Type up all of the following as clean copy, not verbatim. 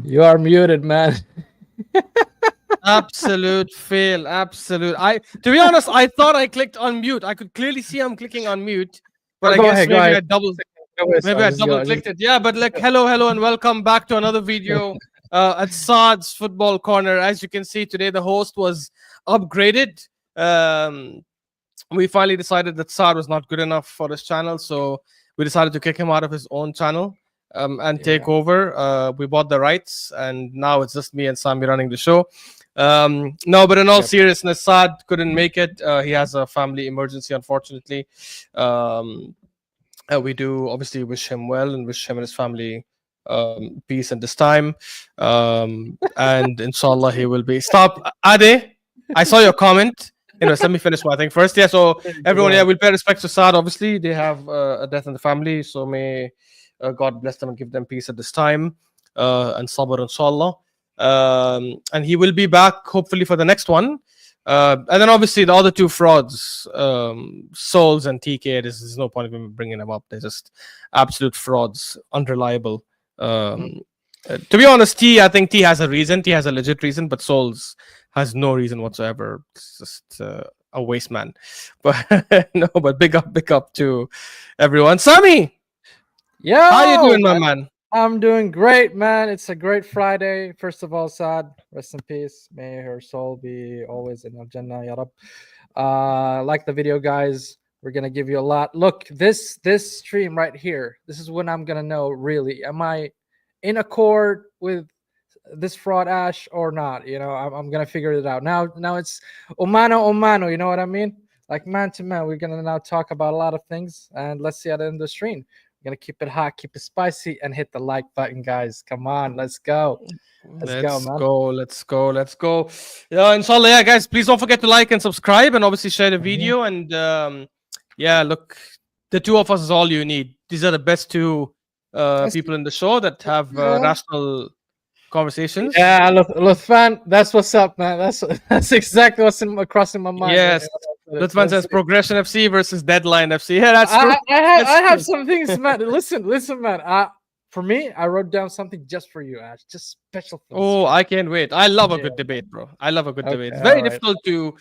You are muted, man. Absolute fail. Absolute. To be honest, I thought I clicked on mute. I could clearly see I'm clicking on mute, but Oh, I go guess ahead, go ahead. maybe I Just double go. Just clicked it. Yeah, but like, hello, hello, and welcome back to another video at Saad's Football Corner. As you can see today, the host was upgraded. Um, we finally decided that Saad was not good enough for this channel, so we decided to kick him out of his own channel and take yeah. over. We bought the rights, and now it's just me and Sami running the show. No, but in all Yep. seriousness, Saad couldn't make it. He has a family emergency, unfortunately. Um, we do obviously wish him well and wish him and his family peace at this time. And inshallah, he will be. Stop, Ade. I saw your comment. Anyways, let me finish my thing first. Yeah, so Go everyone, yeah, ahead. we'll pay respects to Saad. Obviously, they have a death in the family, so may God bless them and give them peace at this time and sabr, inshallah. And he will be back hopefully for the next one. And then obviously the other two frauds, Souls and TK, there's no point of even bringing them up. They're just absolute frauds, unreliable. Um, to be honest, I think T has a reason. T has a legit reason, but Souls has no reason whatsoever. It's just a waste man. But no, but big up to everyone. Sammy, how you Yo, doing, my man? I'm doing great, man. It's a great Friday. First of all, Saad, rest in peace. May her soul be always in Al Jannah, Ya Rab. Like the video, guys. We're gonna give you a lot. Look, this stream right here. This is when I'm gonna know really, am I in accord with this fraud Ash or not? I'm gonna figure it out. Now it's Omano. You know what I mean? Like man to man. We're gonna now talk about a lot of things, and let's see at the end of the stream. We're gonna keep it hot, keep it spicy, and hit the like button, guys. Come on, let's go. Let's go, Let's man. go, let's go, let's go. Yeah, inshallah, yeah, guys, please don't forget to like and subscribe and obviously share the Mhm. video. And yeah, look, the two of us is all you need. These are the best two Let's people in the show that have go. rational conversations. Yeah, Lutfan, that's what's up, man. That's exactly what's crossing my mind. Yes, Lutfan Let's says see. Progression FC versus Deadline FC. Yeah, that's true. I That's have true. some things, man. Listen, man. For me, I wrote down something just for you, Ash. Just special things Oh, for I can't wait. I love a you. good debate, bro. I love a good Yeah. debate. Okay. It's All very right. difficult to,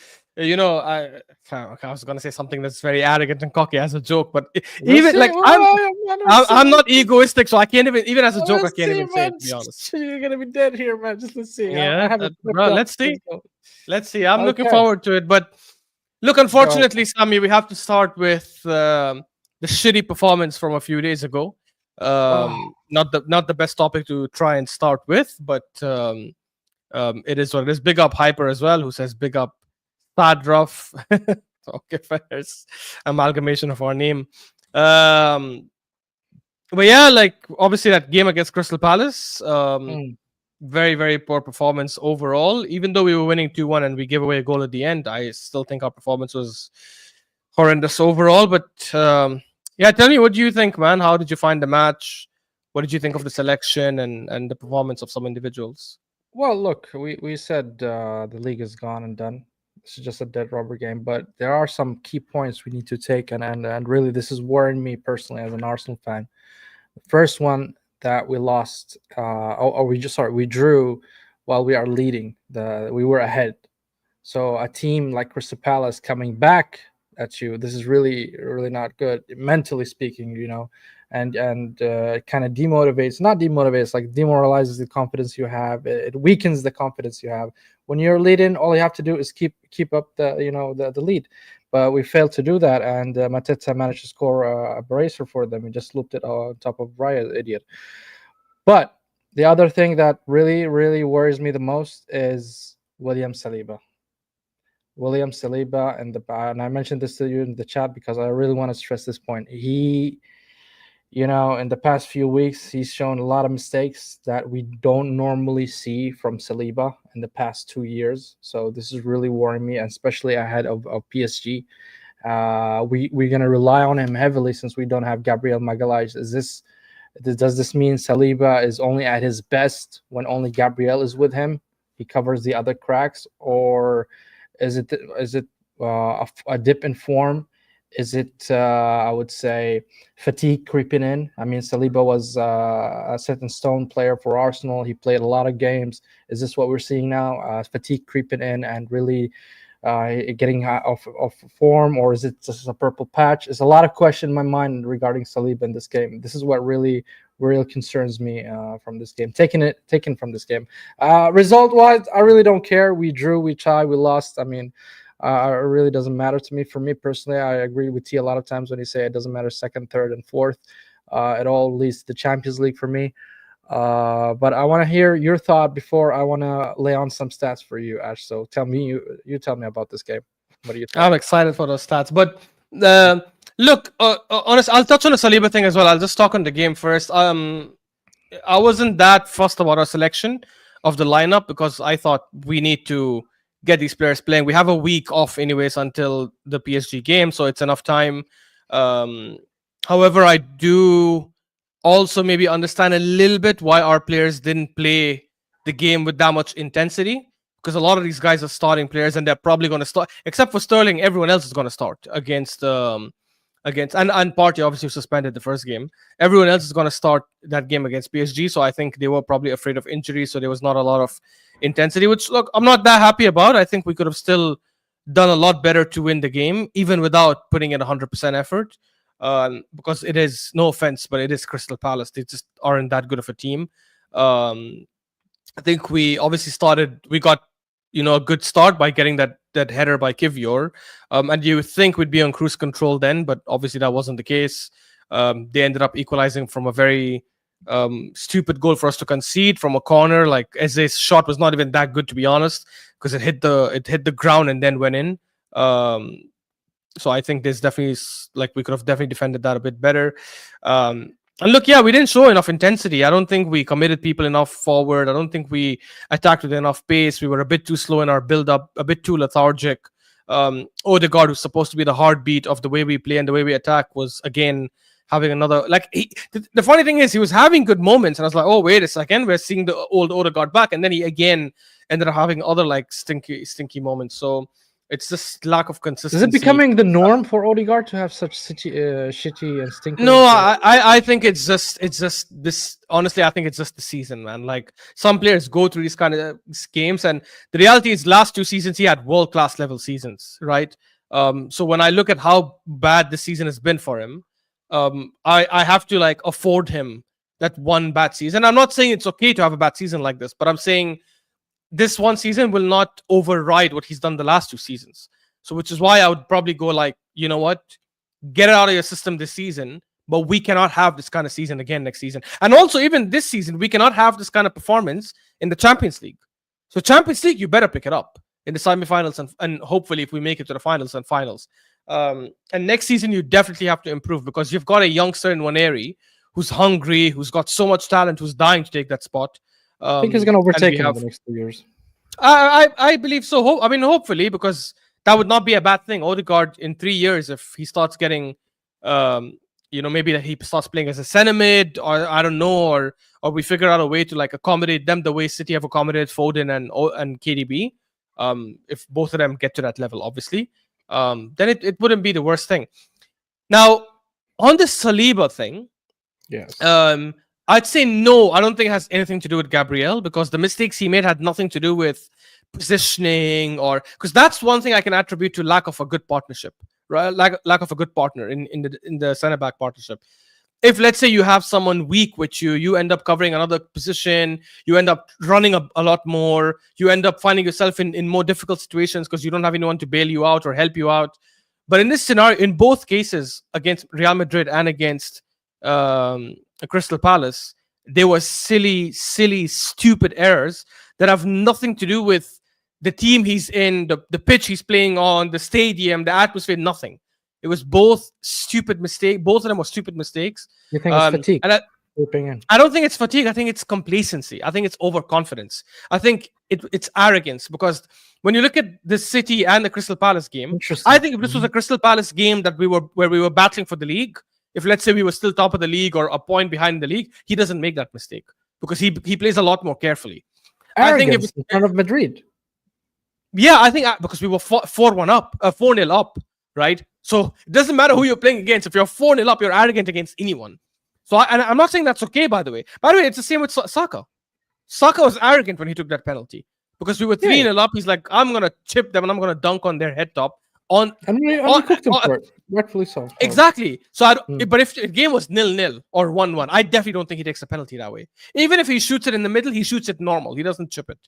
I was gonna say something that's very arrogant and cocky as a joke, but We'll even see. like Man, we'll see. I'm not egoistic, so I can't even as a joke, I Let's can't see, even say man. it, to be honest. You're gonna be dead here, man. Just let's see. I Yeah, have it bro, flipped up. let's see. Let's go. Let's see. I'm looking Okay. forward to it. But look, Go ahead. unfortunately, Sammy, we have to start with the shitty performance from a few days ago. Oh, Not the best topic to try and start with, but it is what it is. Big up Hyper as well, who says big up Sad Rough. Okay, first amalgamation of our name. Um, but yeah, like obviously that game against Crystal Palace, mm. very very poor performance overall. Even though we were winning 2-1 and we gave away a goal at the end, I still think our performance was horrendous overall. But yeah, tell me, what do you think, man? How did you find the match? What did you think of the selection and the performance of some individuals? Well, look, we said the league is gone and done. This is just a dead rubber game, but there are some key points we need to take, and really, this is worrying me personally as an Arsenal fan. The first one that we lost, we drew while we are leading. We were ahead. So a team like Crystal Palace coming back at you, this is really really not good mentally speaking, and kind of demotivates, not demotivates, like demoralizes the confidence you have. It weakens the confidence you have. When you're leading, all you have to do is keep up the lead. But we failed to do that, and Mateta managed to score a bracer for them. He just looped it on top of Raya, idiot. But the other thing that really really worries me the most is William Saliba. William Saliba and I mentioned this to you in the chat because I really want to stress this point. In the past few weeks, he's shown a lot of mistakes that we don't normally see from Saliba in the past 2 years. So this is really worrying me, especially ahead of PSG. We're gonna rely on him heavily since we don't have Gabriel Magalhaes. Does this mean Saliba is only at his best when only Gabriel is with him? He covers the other cracks, or is it a dip in form Is it, I would say, fatigue creeping in? I mean, Saliba was a set in stone player for Arsenal. He played a lot of games. Is this what we're seeing now? Fatigue creeping in and really getting off form, or is it just a purple patch? There's a lot of question in my mind regarding Saliba in this game. This is what really concerns me from this game. Taken from this game. Result wise, I really don't care. We drew, we tied, we lost. I mean, it really doesn't matter to me. For me personally, I agree with T a lot of times when he say it doesn't matter second, third, and fourth. It all leads to the Champions League for me. But I want to hear your thought before I want to lay on some stats for you, Ash. So tell me, you tell me about this game. What do you think? I'm excited for those stats. But look, honest, I'll touch on the Saliba thing as well. I'll just talk on the game first. I wasn't that fussed about our selection of the lineup because I thought we need to get these players playing. We have a week off anyways until the PSG game, so it's enough time. Um, However, I do also maybe understand a little bit why our players didn't play the game with that much intensity, because a lot of these guys are starting players and they're probably going to start, except for Sterling. Everyone else is going to start against and Partey obviously suspended the first game. Everyone else is going to start that game against PSG, so I think they were probably afraid of injury, so there was not a lot of intensity, which, look, I'm not that happy about. I think we could have still done a lot better to win the game even without putting in 100% effort, because it is, no offense, but it is Crystal Palace. They just aren't that good of a team. I think we obviously we got a good start by getting that header by Kivior, and you would think we'd be on cruise control then, but obviously that wasn't the case. They ended up equalizing from a very stupid goal for us to concede from a corner. Like, Eze's shot was not even that good, to be honest, because it hit the ground and then went in. So I think there's definitely, like, we could have definitely defended that a bit better. And look, yeah, we didn't show enough intensity. I don't think we committed people enough forward. I don't think we attacked with enough pace. We were a bit too slow in our build-up, a bit too lethargic. Odegaard, who's supposed to be the heartbeat of the way we play and the way we attack, was again having another, like, the funny thing is he was having good moments, and I was like, oh, wait a second, we're seeing the old Odegaard back, and then he again ended up having other, like, stinky moments. So it's just lack of consistency. Is it becoming the norm for Odegaard to have such shitty and stinking? No, I think it's just this. Honestly, I think it's just the season, man. Like, some players go through these kind of games, and the reality is, last 2 seasons he had world-class level seasons, right? So when I look at how bad this season has been for him, I have to, like, afford him that one bad season. I'm not saying it's okay to have a bad season like this, but I'm saying this one season will not override what he's done the last 2 seasons. So, which is why I would probably go, like, you know what, get it out of your system this season, but we cannot have this kind of season again next season. And also, even this season, we cannot have this kind of performance in the Champions League. So, Champions League, you better pick it up in the semifinals and hopefully if we make it to the finals and finals. And next season, you definitely have to improve, because you've got a youngster in Waneri who's hungry, who's got so much talent, who's dying to take that spot. I think he's going to overtake him in the next 2 years. I believe so. I mean, hopefully, because that would not be a bad thing. Odegaard in 3 years, if he starts getting, maybe that he starts playing as a centre mid, or I don't know, or we figure out a way to, like, accommodate them the way City have accommodated Foden and KDB. If both of them get to that level, obviously, then it wouldn't be the worst thing. Now, on the Saliba thing, yes, I'd say no. I don't think it has anything to do with Gabriel, because the mistakes he made had nothing to do with positioning, or because that's one thing I can attribute to lack of a good partnership, right? Lack of a good partner in the centre back partnership. If, let's say, you have someone weak with you end up covering another position, you end up running a lot more, you end up finding yourself in more difficult situations because you don't have anyone to bail you out or help you out. But in this scenario, in both cases, against Real Madrid and against Crystal Palace, there were silly, stupid errors that have nothing to do with the team he's in, the pitch he's playing on, the stadium, the atmosphere, nothing. It was both stupid mistakes. Both of them were stupid mistakes. You think it's fatigue? And I don't think it's fatigue. I think it's complacency. I think it's overconfidence. I think it's arrogance, because when you look at the City and the Crystal Palace game, I think if this was a Crystal Palace game where we were battling for the league, if, let's say, we were still top of the league or a point behind the league, he doesn't make that mistake, because he plays a lot more carefully. Arrogance, I think in front of Madrid. Yeah, I think because we were 4-1 up, 4-0 up. right? So it doesn't matter who you're playing against. If you're 4-0 up, you're arrogant against anyone. So and I'm not saying that's okay, by the way. By the way, it's the same with Saka. Saka was arrogant when he took that penalty because we were 3-0 up. He's like, I'm gonna chip them and I'm gonna dunk on their head top. And we cooked him for it, rightfully so. Exactly. So, but if the game was 0-0 or 1-1, I definitely don't think he takes a penalty that way. Even if he shoots it in the middle, he shoots it normal. He doesn't chip it.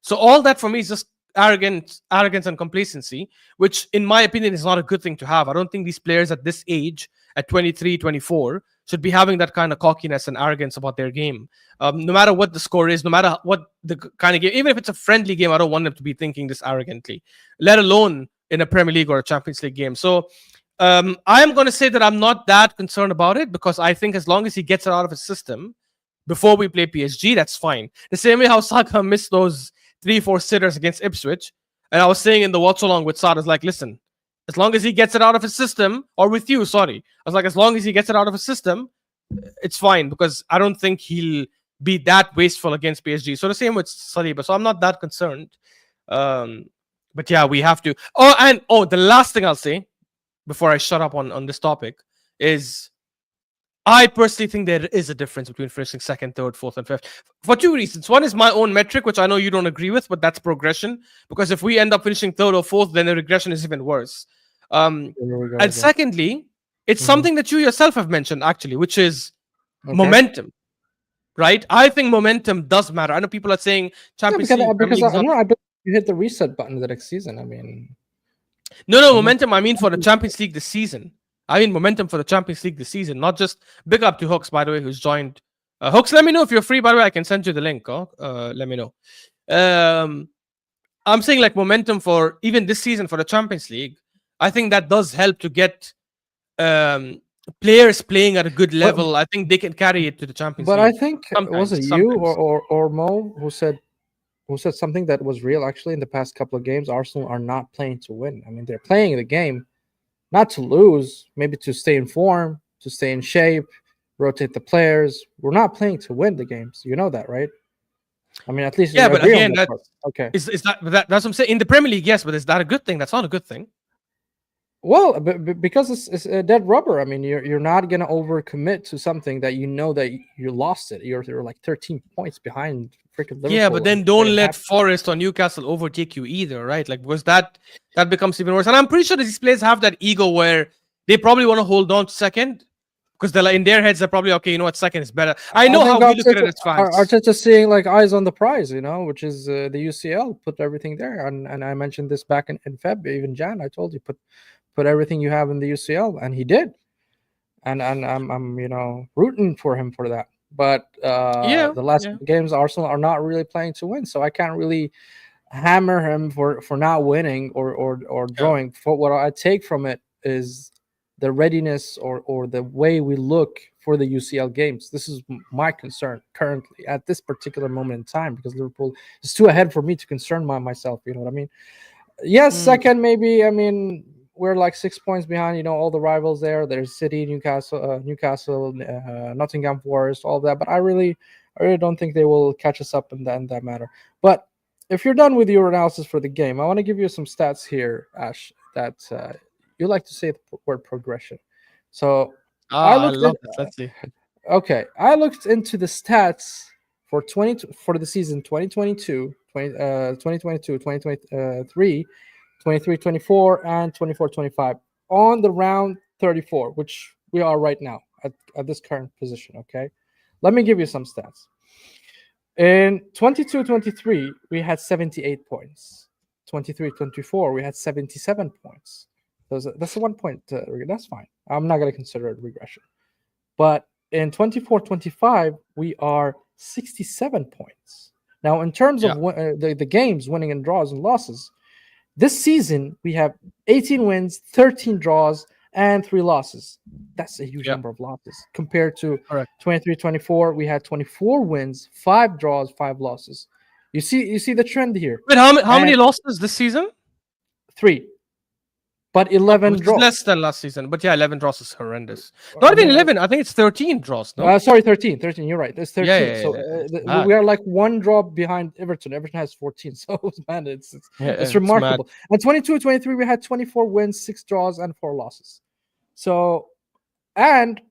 So all that for me is just arrogance and complacency, which in my opinion is not a good thing to have. I don't think these players at this age, at 23, 24, should be having that kind of cockiness and arrogance about their game. No matter what the score is, no matter what the kind of game, even if it's a friendly game, I don't want them to be thinking this arrogantly, let alone in a Premier League or a Champions League game. So I'm going to say that I'm not that concerned about it, because I think as long as he gets it out of his system before we play PSG, that's fine. The same way how Saka missed those 3-4 sitters against Ipswich. And I was saying in the watch along with Sad, like, listen, as long as he gets it out of his system, or with you, sorry. I was like, as long as he gets it out of his system, it's fine, because I don't think he'll be that wasteful against PSG. So the same with Saliba. So I'm not that concerned. But yeah, we have to. The last thing I'll say before I shut up on this topic is I personally think there is a difference between finishing second, third, fourth, and fifth for two reasons. One is my own metric, which I know you don't agree with, but that's progression. Because if we end up finishing third or fourth, then the regression is even worse. And secondly, it's something that you yourself have mentioned, actually, which is momentum. Right? I think momentum does matter. I know people are saying Champions League. Because I believe you hit the reset button the next season. I mean, no, momentum. I mean, for the Champions League this season. I mean, momentum for the Champions League this season. Not just big up to Hooks, by the way, who's joined. Hooks, let me know if you're free. By the way, I can send you the link. Let me know. I'm saying like momentum for even this season for the Champions League. I think that does help to get players playing at a good level. I think they can carry it to the Champions League. But I think was it you or Mo who said something that was real actually in the past couple of games? Arsenal are not playing to win. I mean, they're playing the game not to lose, maybe to stay in form, to stay in shape, rotate the players. We're not playing to win the games. You know that, right? I mean, at least but again, okay. Is that's what I'm saying in the Premier League? Yes, but is that a good thing? That's not a good thing. Well, because it's a dead rubber. I mean, you're not gonna overcommit to something that you know that you lost it. You're like 13 points behind freaking Liverpool. Yeah, but then don't let Forest or Newcastle overtake you either, right? Like, because that becomes even worse. And I'm pretty sure that these players have that ego where they probably want to hold on to second, because they're like, in their heads they're probably, okay, you know what, second is better. I know how we look at it as fans. Arteta seeing like eyes on the prize, you know, which is the UCL. Put everything there, and I mentioned this back in Feb, even Jan. I told you put everything you have in the UCL, and he did. And I'm rooting for him for that. But the last games, Arsenal are not really playing to win, so I can't really hammer him for not winning or drawing. For what I take from it is the readiness or the way we look for the UCL games. This is my concern currently at this particular moment in time, because Liverpool is too ahead for me to concern myself. You know what I mean? Yes, second maybe. I mean, we're like 6 points behind, you know, all the rivals there. There's City, Newcastle, Nottingham Forest, all that. But I really don't think they will catch us up in that matter. But if you're done with your analysis for the game, I want to give you some stats here, Ash, that you like to say the word progression. So I love that. Let's see. Okay, I looked into the stats for the season 2022, 2023. 23-24 and 24-25 on the round 34, which we are right now at this current position. Okay, let me give you some stats. In 22-23, we had 78 points. 23-24, we had 77 points. That's a 1 point. That's fine. I'm not going to consider it regression. But in 24-25, we are 67 points. Now, in terms of the games, winning and draws and losses, this season, we have 18 wins, 13 draws, and 3 losses. That's a huge number of losses. Compared to 23-24, we had 24 wins, 5 draws, 5 losses. You see the trend here. Wait, how many losses this season? 3. but 11 which is draws. less than last season. But yeah, 11 draws is horrendous. Not even 11. I think it's 13 draws. No. Sorry, 13. 13. You're right. It's 13. Yeah, So it's we bad. are like one draw behind Everton. Everton has 14. So man, it's Yeah, it's it's remarkable. And 22-23, we had 24 wins, 6 draws, and 4 losses. So and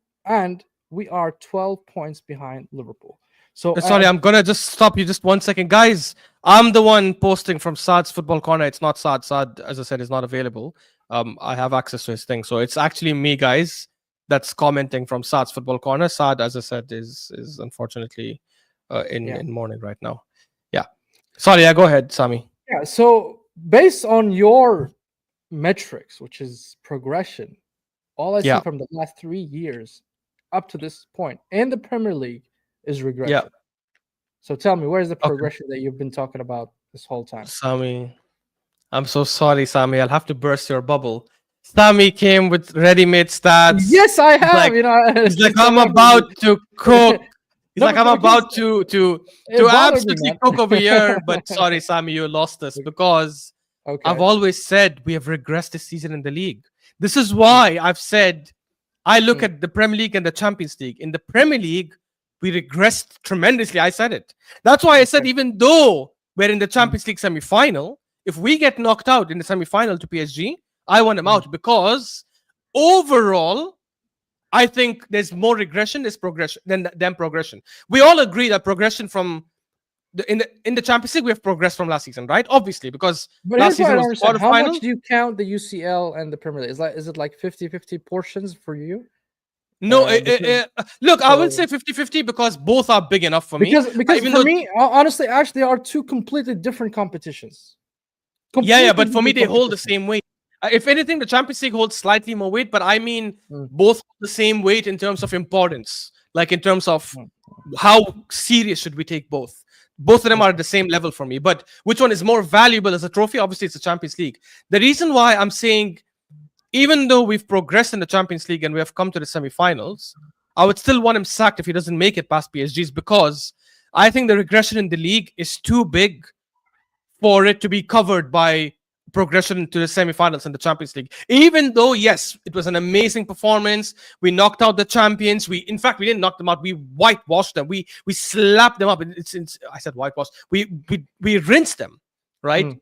we are 12 points behind Liverpool. So Sorry, I'm gonna just stop you just 1 second, guys. I'm the one posting from Saad's Football Corner. It's not Saad. Saad, as I said, is not available. I have access to his thing, so it's actually me, guys, that's commenting from Saad's Football Corner. Saad, as I said, is unfortunately in mourning right now. Yeah, sorry. Yeah, go ahead, Sami. Yeah. So based on your metrics, which is progression, all I see from the last 3 years up to this point in the Premier League is regression. Yeah. So tell me, where's the progression that you've been talking about this whole time? Sami, I'm so sorry, Sami. I'll have to burst your bubble. Sami came with ready-made stats. Yes, I have. Like, he's like, I'm about to cook. He's like, I'm about to absolutely cook over here. But sorry, Sami, you lost us because I've always said we have regressed this season in the league. This is why I've said I look at the Premier League and the Champions League. In the Premier League, we regressed tremendously. I said it. That's why I said even though we're in the Champions League semi-final, if we get knocked out in the semi-final to PSG, I want them out because overall, I think there's more regression, there's progression than progression. We all agree that progression from in the Champions League we have progressed from last season, right? Obviously, because last season was quarterfinal. How much do you count the UCL and the Premier League? Is it like 50-50 portions for you? No, look, I would say 50-50 because both are big enough for me. Because for me, honestly, actually, they are two completely different competitions. Yeah, but for me, they hold the same weight. If anything, the Champions League holds slightly more weight, but I mean both the same weight in terms of importance, like in terms of how serious should we take both. Both of them are at the same level for me, but which one is more valuable as a trophy? Obviously, it's the Champions League. The reason why I'm saying, even though we've progressed in the Champions League and we have come to the semi-finals, I would still want him sacked if he doesn't make it past PSG's because I think the regression in the league is too big for it to be covered by progression to the semi-finals in the Champions League. Even though, yes, it was an amazing performance. We knocked out the champions. In fact, we didn't knock them out. We whitewashed them. We slapped them up. I said whitewashed. We rinsed them, right?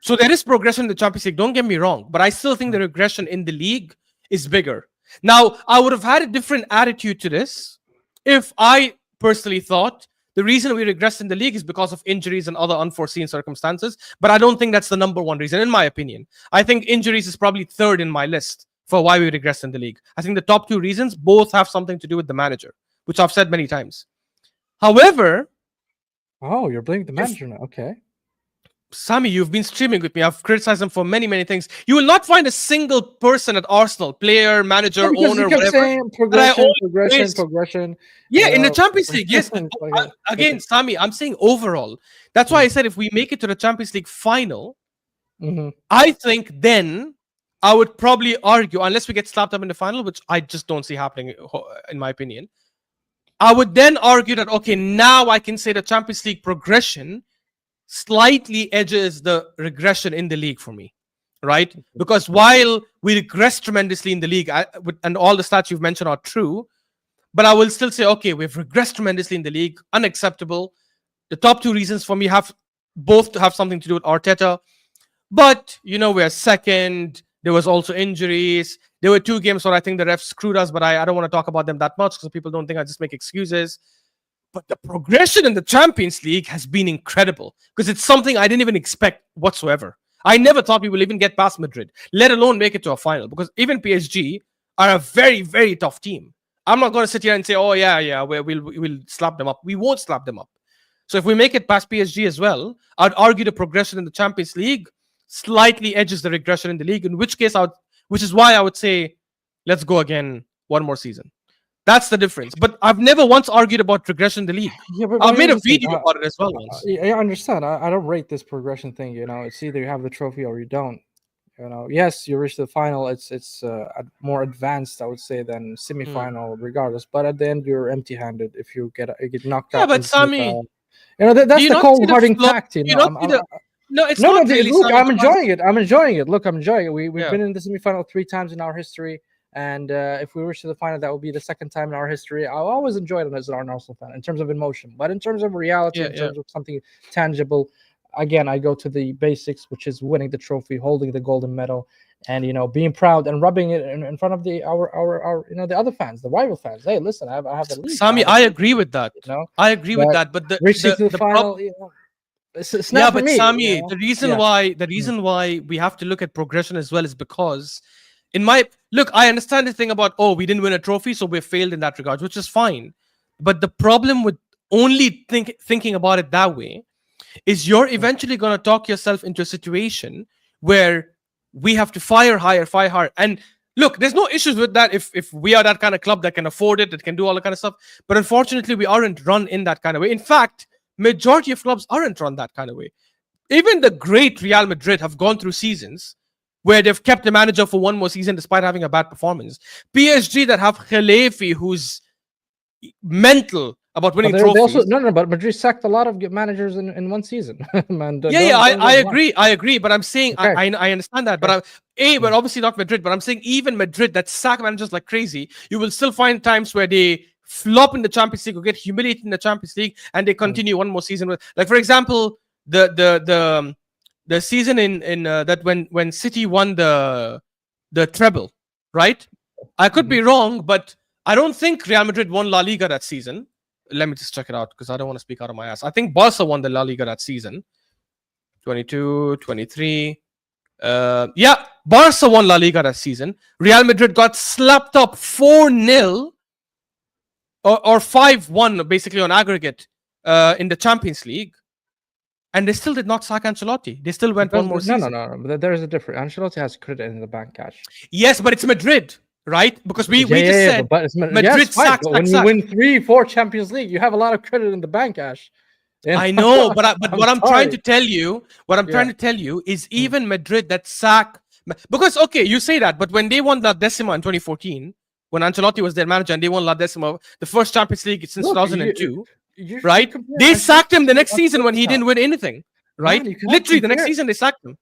So there is progression in the Champions League. Don't get me wrong, but I still think the regression in the league is bigger. Now, I would have had a different attitude to this if I personally thought the reason we regressed in the league is because of injuries and other unforeseen circumstances. But I don't think that's the number one reason, in my opinion. I think injuries is probably third in my list for why we regressed in the league. I think the top two reasons both have something to do with the manager, which I've said many times. However... Oh, you're blaming the manager now. Okay. Sami, you've been streaming with me. I've criticized him for many, many things. You will not find a single person at Arsenal, player, manager, owner, whatever. Saying progression. Yeah, in the Champions League, yes. Again, Sami, I'm saying overall. That's why I said if we make it to the Champions League final, I think then I would probably argue, unless we get slapped up in the final, which I just don't see happening, in my opinion, I would then argue that, okay, now I can say the Champions League progression slightly edges the regression in the league for me, right? Because while we regress tremendously in the league, and all the stats you've mentioned are true, but I will still say, okay, we've regressed tremendously in the league, unacceptable. The top two reasons for me have both to have something to do with Arteta, but we're second. There was also injuries. There were 2 games where I think the refs screwed us, but I don't want to talk about them that much because people don't think I just make excuses. But the progression in the Champions League has been incredible because it's something I didn't even expect whatsoever. I never thought we will even get past Madrid, let alone make it to a final, because even PSG are a very, very tough team. I'm not going to sit here and say, oh, yeah, we'll slap them up. We won't slap them up. So if we make it past PSG as well, I'd argue the progression in the Champions League slightly edges the regression in the league, in which case which is why I would say, let's go again one more season. That's the difference. But I've never once argued about regression in the league. Yeah, but I've made a video about it as well once. I understand. I don't rate this progression thing. It's either you have the trophy or you don't. Yes, you reach the final. It's more advanced, I would say, than semi-final, regardless. But at the end, you're empty-handed if you get knocked out. Yeah, but Sami, that's the cold-hearted fact. No, it's No, not really. look, Sami, I'm because enjoying it. I'm enjoying it. Look, I'm enjoying it. We've yeah, been in the semifinal 3 times in our history, and if we reach to the final, that will be the second time in our history. I'll always enjoy it as an Arsenal fan in terms of emotion, but in terms of reality, in yeah. terms of something tangible, again, I go to the basics, which is winning the trophy, holding the golden medal, and being proud and rubbing it in front of our the other fans, the rival fans. Hey, listen, I have the league. I Sami, have a I trophy, agree with that. I agree with but that. But reaching to the the problem. final, it's Yeah, not for but me. Sami, Yeah. the reason why we have to look at progression as well is because, in my look, I understand the thing about, oh, we didn't win a trophy, so we failed in that regard, which is fine. But the problem with only thinking about it that way is you're eventually going to talk yourself into a situation where we have to fire higher, fire hard. And look, there's no issues with that if we are that kind of club that can afford it, that can do all that kind of stuff. But unfortunately, we aren't run in that kind of way. In fact, majority of clubs aren't run that kind of way. Even the great Real Madrid have gone through seasons where they've kept the manager for one more season despite having a bad performance. PSG that have Khalefi, who's mental about But winning they also trophies. no, but Madrid sacked a lot of managers in one season. Man, Yeah, don't I get me wrong. agree. But I'm saying Okay, I understand that. But okay. but obviously not Madrid. But I'm saying even Madrid that sack managers like crazy, you will still find times where they flop in the Champions League or get humiliated in the Champions League, and they continue one more season with, like, for example, the season in that when City won the treble, right? I could be wrong, but I don't think Real Madrid won La Liga that season. Let me just check it out because I don't want to speak out of my ass. I think Barca won the La Liga that season. 22, 23. Yeah, Barca won La Liga that season. Real Madrid got slapped up 4-0 or 5-1 basically on aggregate in the Champions League. And they still did not sack Ancelotti. They still went one more season. No. There is a difference. Ancelotti has credit in the bank cash. Yes, but it's Madrid, right? Because we just said but it's Madrid fine. sack, But sack, when you sack. win 3-4 Champions League, you have a lot of credit in the bank cash. I know, but I'm what I'm trying sorry. to tell you, is even Madrid that sack, because okay, you say that, but when they won La Decima in 2014, when Ancelotti was their manager and they won La Decima, the first Champions League since Look, 2002, you right? compare They sacked him the Ancelotti next to season when he Arteta. didn't win anything, right? Man, you cannot Literally the next compare. season they sacked him,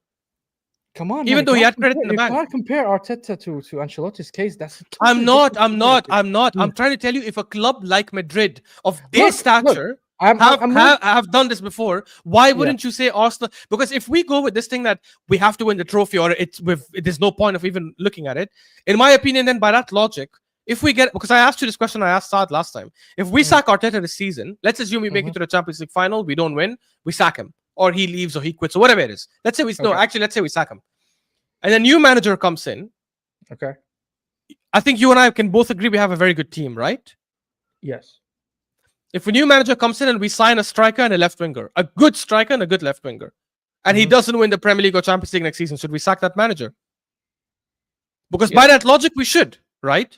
Come on, man. even though he had credit in the You bank. cannot compare Arteta to Ancelotti's case. That's a I'm totally not. different situation. I'm trying to tell you, if a club like Madrid of their Look. stature I'm have done this before, why yeah. wouldn't you say Arsenal? Because if we go with this thing that we have to win the trophy, or there's no point of even looking at it, in my opinion, then by that logic, if we get, because I asked you this question, I asked Saad last time, if we sack Arteta this season, let's assume we make it to the Champions League final, we don't win, we sack him, or he leaves, or he quits, or whatever it is. Let's say let's say we sack him, and a new manager comes in. Okay. I think you and I can both agree we have a very good team, right? Yes. If a new manager comes in and we sign a striker and a left winger, a good striker and a good left winger, and he doesn't win the Premier League or Champions League next season, should we sack that manager? Because by that logic, we should, right?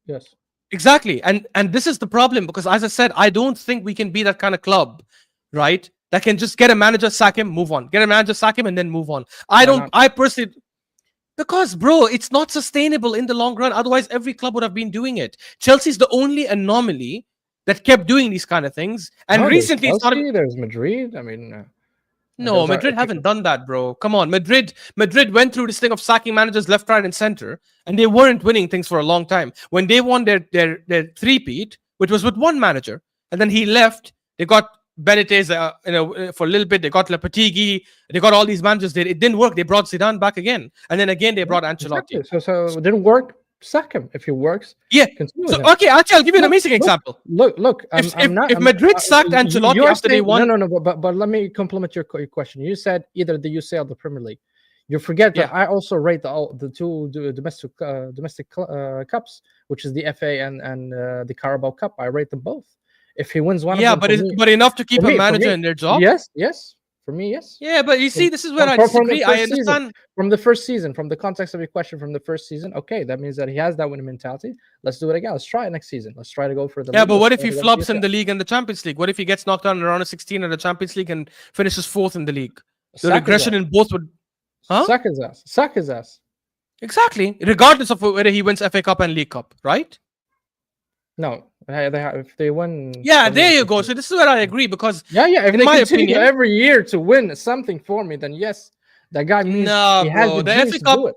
Yes. Exactly. And this is the problem, because as I said, I don't think we can be that kind of club, right? That can just get a manager, sack him, move on. Get a manager, sack him, and then move on. I personally, because, bro, it's not sustainable in the long run. Otherwise, every club would have been doing it. Chelsea's the only anomaly that kept doing these kind of things. And recently, there's Madrid. I mean, no, Madrid haven't done that, bro. Come on, Madrid went through this thing of sacking managers left, right, and center, and they weren't winning things for a long time. When they won their three-peat, which was with one manager, and then he left, they got Benitez, for a little bit. They got Lopetegui. They got all these managers. It didn't work. They brought Zidane back again, and then again they brought Ancelotti. Exactly. So it didn't work. Sack him. If he works, continue. So okay, actually, I'll give you an amazing example. Look. If Madrid sacked Ancelotti after they won, no. But let me compliment your question. You said either the UCL or the Premier League. You forget that I also rate the two domestic cups, which is the FA and the Carabao Cup. I rate them both. If he wins one of them, but enough to keep a manager in their job. Yes. For me, yes. Yeah, but you see, this is where I disagree. I understand from the first season, from the context of your question, from the first season. Okay, that means that he has that winning mentality. Let's do it again. Let's try it next season. Let's try to go for the. Yeah, but what if he flops in the league and the Champions League? What if he gets knocked out in round of 16 in the Champions League and finishes 4th in the league? The regression in both would. Sack his ass. Exactly. Regardless of whether he wins FA Cup and League Cup, right? No, If they win, Yeah, Premier there you League, go. So this is where I agree, because yeah. If in they my continue opinion, every year to win something for me, then yes, that guy means nah, he has bro, the the FA genes to do Cup. it.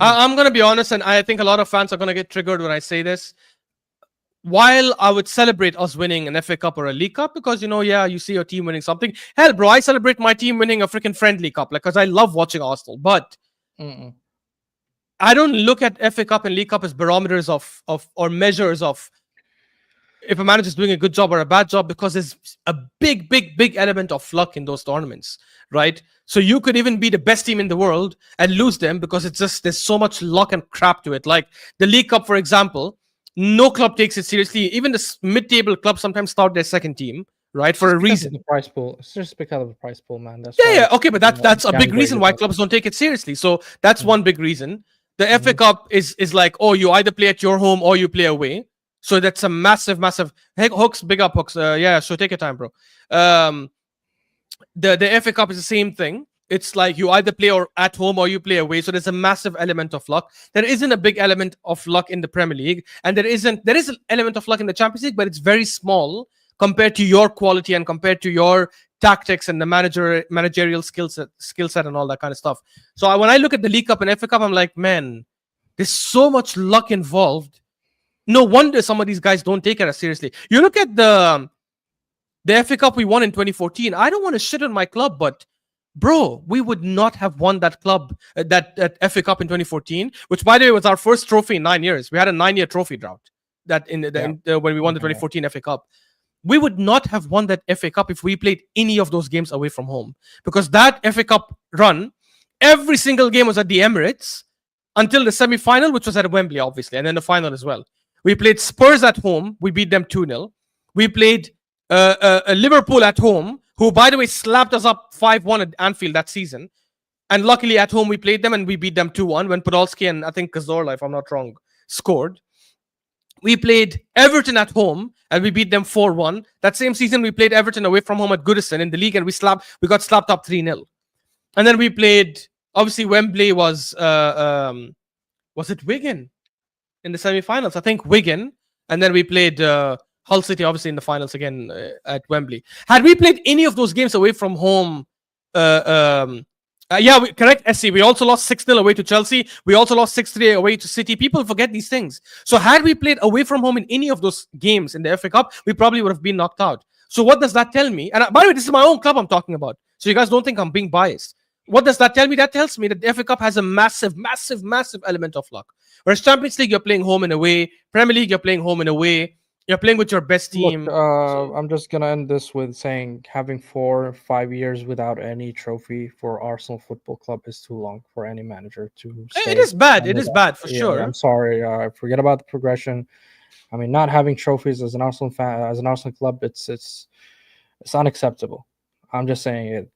Mm. I'm gonna be honest, and I think a lot of fans are gonna get triggered when I say this. While I would celebrate us winning an FA Cup or a League Cup, because yeah, you see your team winning something. Hell, bro, I celebrate my team winning a freaking friendly cup, like, because I love watching Arsenal. But Mm-mm. I don't look at FA Cup and League Cup as barometers of or measures of if a manager is doing a good job or a bad job, because there's a big element of luck in those tournaments, right? So you could even be the best team in the world and lose them because it's just there's so much luck and crap to it. Like the League Cup, for example, no club takes it seriously. Even the mid-table clubs sometimes start their second team, right, It's for just a because of reason. the price pool. It's just because of the price pool, man. That's Yeah, why yeah, it's okay, but that's a big reason downgraded. why clubs don't take it seriously. So that's Mm. one big reason. The FA Mhm. Cup is like, oh, you either play at your home or you play away. So that's a massive. Hey, Hooks, big up Hooks. Yeah, so take your time, bro. Um, the FA Cup is the same thing. It's like you either play or at home or you play away. So there's a massive element of luck. There isn't a big element of luck in the Premier League, and there is an element of luck in the Champions League, but it's very small compared to your quality and compared to your tactics and the managerial skill set and all that kind of stuff. So when I look at the League Cup and FA Cup, I'm like, man, there's so much luck involved. No wonder some of these guys don't take it as seriously. You look at the FA Cup we won in 2014. I don't want to shit on my club, but bro, we would not have won that club, that FA Cup in 2014, which by the way was our first trophy in 9 years. We had a 9-year trophy drought that when we won the 2014 FA Cup. We would not have won that FA Cup if we played any of those games away from home, because that FA Cup run, every single game was at the Emirates until the semi-final, which was at Wembley, obviously, and then the final as well. We played Spurs at home. We beat them 2-0. We played Liverpool at home, who, by the way, slapped us up 5-1 at Anfield that season. And luckily, at home, we played them and we beat them 2-1 when Podolski and I think Cazorla, if I'm not wrong, scored. We played Everton at home and we beat them 4-1. That same season, we played Everton away from home at Goodison in the league and we got slapped up 3-0. And then we played, obviously, Wembley was it Wigan in the semi-finals? I think Wigan. And then we played Hull City, obviously, in the finals again at Wembley. Had we played any of those games away from home, correct, SC. We also lost 6-0 away to Chelsea. We also lost 6-3 away to City. People forget these things. So had we played away from home in any of those games in the FA Cup, we probably would have been knocked out. So what does that tell me? And by the way, this is my own club I'm talking about. So you guys don't think I'm being biased. What does that tell me? That tells me that the FA Cup has a massive element of luck. Whereas Champions League, you're playing home and away. Premier League, you're playing home and away. You're playing with your best team. Look, I'm just gonna end this with saying having 4 or 5 years without any trophy for Arsenal Football Club is too long for any manager to say. It is bad. It is that. bad for Yeah, sure. I'm sorry. Forget about the progression. I mean, not having trophies as an Arsenal fan, as an Arsenal club, it's unacceptable. I'm just saying it,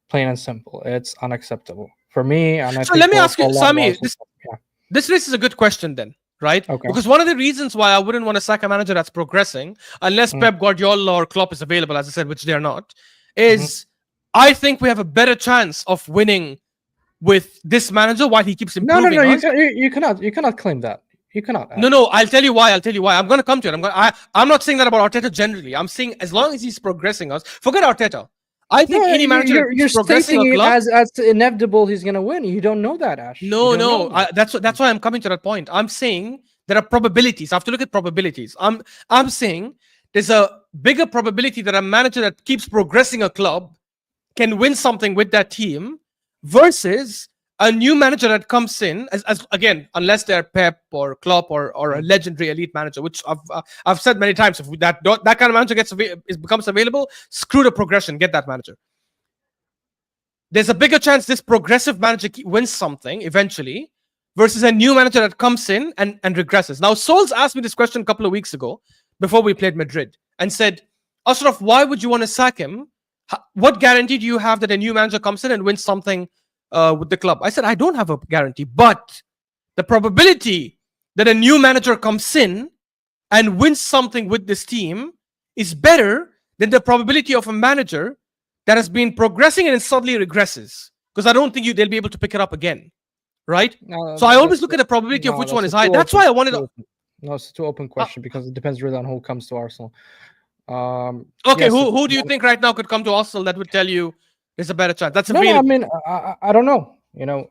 plain and simple. It's unacceptable for me. And I So think let me ask for a you, lot of Sami, Arsenal fans, this raises a good question then, right? Okay. Because one of the reasons why I wouldn't want to sack a manager that's progressing, unless Pep Guardiola or Klopp is available, as I said, which they're not, is I think we have a better chance of winning with this manager while he keeps No, improving us. you cannot claim that. You cannot. No, I'll tell you why. I'm going to come to it. I'm not saying that about Arteta generally. I'm saying as long as he's progressing us, forget Arteta. I think any manager that keeps progressing stating a it club, as inevitable he's gonna win. You don't know that, Ash. No. That's why I'm coming to that point. I'm saying there are probabilities. I have to look at probabilities. I'm saying there's a bigger probability that a manager that keeps progressing a club can win something with that team versus a new manager that comes in as again, unless they're Pep or Klopp or a legendary elite manager, which I've said many times. If that kind of manager becomes available, screw the progression, get that manager. There's a bigger chance this progressive manager wins something eventually versus a new manager that comes in and regresses. Now, Souls asked me this question a couple of weeks ago before we played Madrid and said, Ashraf, why would you want to sack him? What guarantee do you have that a new manager comes in and wins something with the club? I said, I don't have a guarantee, but the probability that a new manager comes in and wins something with this team is better than the probability of a manager that has been progressing and suddenly regresses, because I don't think they'll be able to pick it up again, right? So I always look at the probability of which one is high. That's why I wanted to. No, it's a too open question because it depends really on who comes to Arsenal. Okay, Yes, who do you think right now could come to Arsenal that would tell you there's a better chance? That's no, I available. mean, I don't know.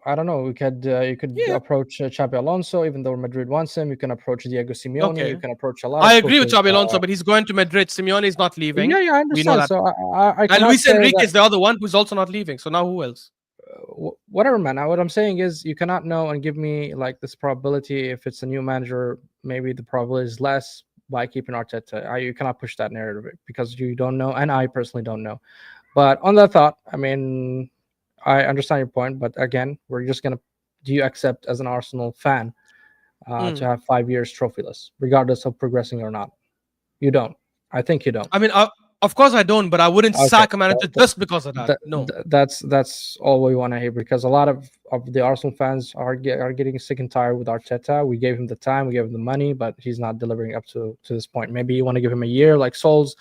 I don't know. We could you could Yeah. approach Xabi Alonso, even though Madrid wants him. You can approach Diego Simeone. You Okay. can approach a lot I of agree with coaches. Xabi Alonso, but he's going to Madrid. Simeone is not leaving. Yeah, I We know understand. that. So I And cannot Luis say Enrique that. is the other one who's also not leaving. So now who else? Whatever, man. What I'm saying is you cannot know and give me like this probability. If it's a new manager, maybe the probability is less by keeping Arteta. You cannot push that narrative because you don't know, and I personally don't know. But on that thought, I mean, I understand your point, but again, we're just gonna. Do you accept as an Arsenal fan to have 5 years trophyless, regardless of progressing or not? You don't. I think you don't. I mean, of course I don't, but I wouldn't Okay, sack a manager just because of that. No. that's all we want to hear because a lot of the Arsenal fans are getting sick and tired with Arteta. We gave him the time, we gave him the money, but he's not delivering up to this point. Maybe you want to give him a year, like Souls.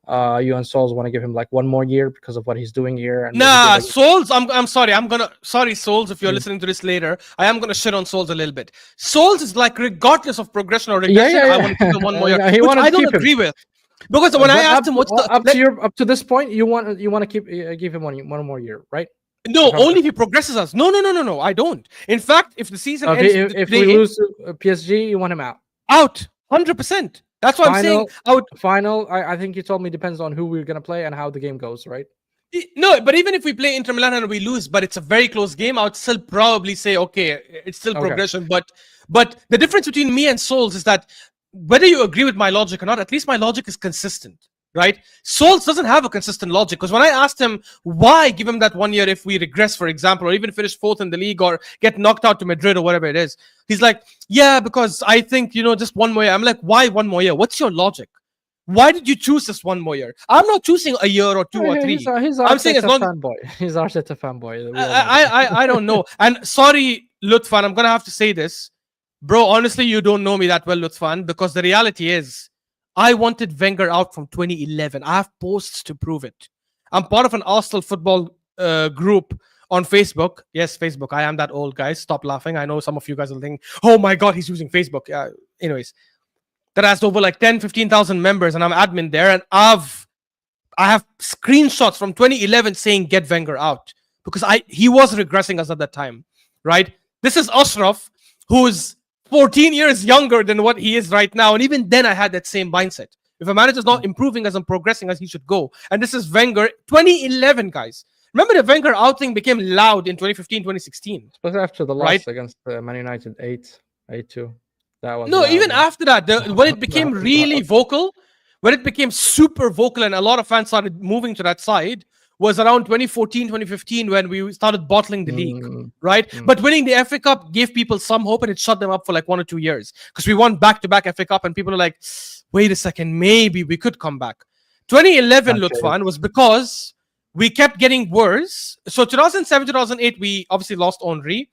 You and Souls want to give him like one more year because of what he's doing here. And Nah, Souls. I'm sorry. Sorry, Souls. If you're listening to this later, I am gonna shit on Souls a little bit. Souls is like, regardless of progression or regression, I want to keep him one more year, which I don't agree with. Because when I asked him, what's up to this point, you want to keep give him one more year, right? No, only if he progresses us. No. I don't. In fact, if the season ends, if we lose to PSG, you want him out 100%. That's what I'm saying. Final. I think you told me depends on who we're gonna play and how the game goes, right? No, but even if we play Inter Milan and we lose, but it's a very close game, I would still probably say, okay, it's still progression. But the difference between me and Souls is that whether you agree with my logic or not, at least my logic is consistent, right? Souls doesn't have a consistent logic because when I asked him why give him that 1 year if we regress, for example, or even finish fourth in the league or get knocked out to Madrid or whatever it is, he's like, yeah, because I think, just 1 more year. I'm like, why 1 more year? What's your logic? Why did you choose this 1 more year? I'm not choosing a year or 2 or 3. I'm saying as long fanboy. He's Arteta fanboy. I don't know. And sorry, Lutfan, I'm gonna have to say this. Bro, honestly, you don't know me that well, Lutfan, because the reality is I wanted Wenger out from 2011. I have posts to prove it. I'm part of an Arsenal football group on Facebook. Yes, Facebook. I am that old, guys. Stop laughing. I know some of you guys will think, oh my God, he's using Facebook. Anyways, that has over like 10, 15,000 members, and I'm admin there. And I have screenshots from 2011 saying get Wenger out because he was regressing us at that time, right? This is Ashraf, who's 14 years younger than what he is right now. And even then, I had that same mindset. If a manager's not improving as and progressing as he should go. And this is Wenger, 2011, guys. Remember the Wenger out thing became loud in 2015, 2016. Especially after the loss against Man United 8-2. That was no, even after that, when it became really vocal, when it became super vocal and a lot of fans started moving to that side, was around 2014, 2015 when we started bottling the league, right? But winning the FA Cup gave people some hope and it shut them up for like 1 or 2 years because we won back-to-back FA Cup and people are like, wait a second, maybe we could come back. 2011, Lutfan, was because we kept getting worse. So 2007, 2008, we obviously lost Henry,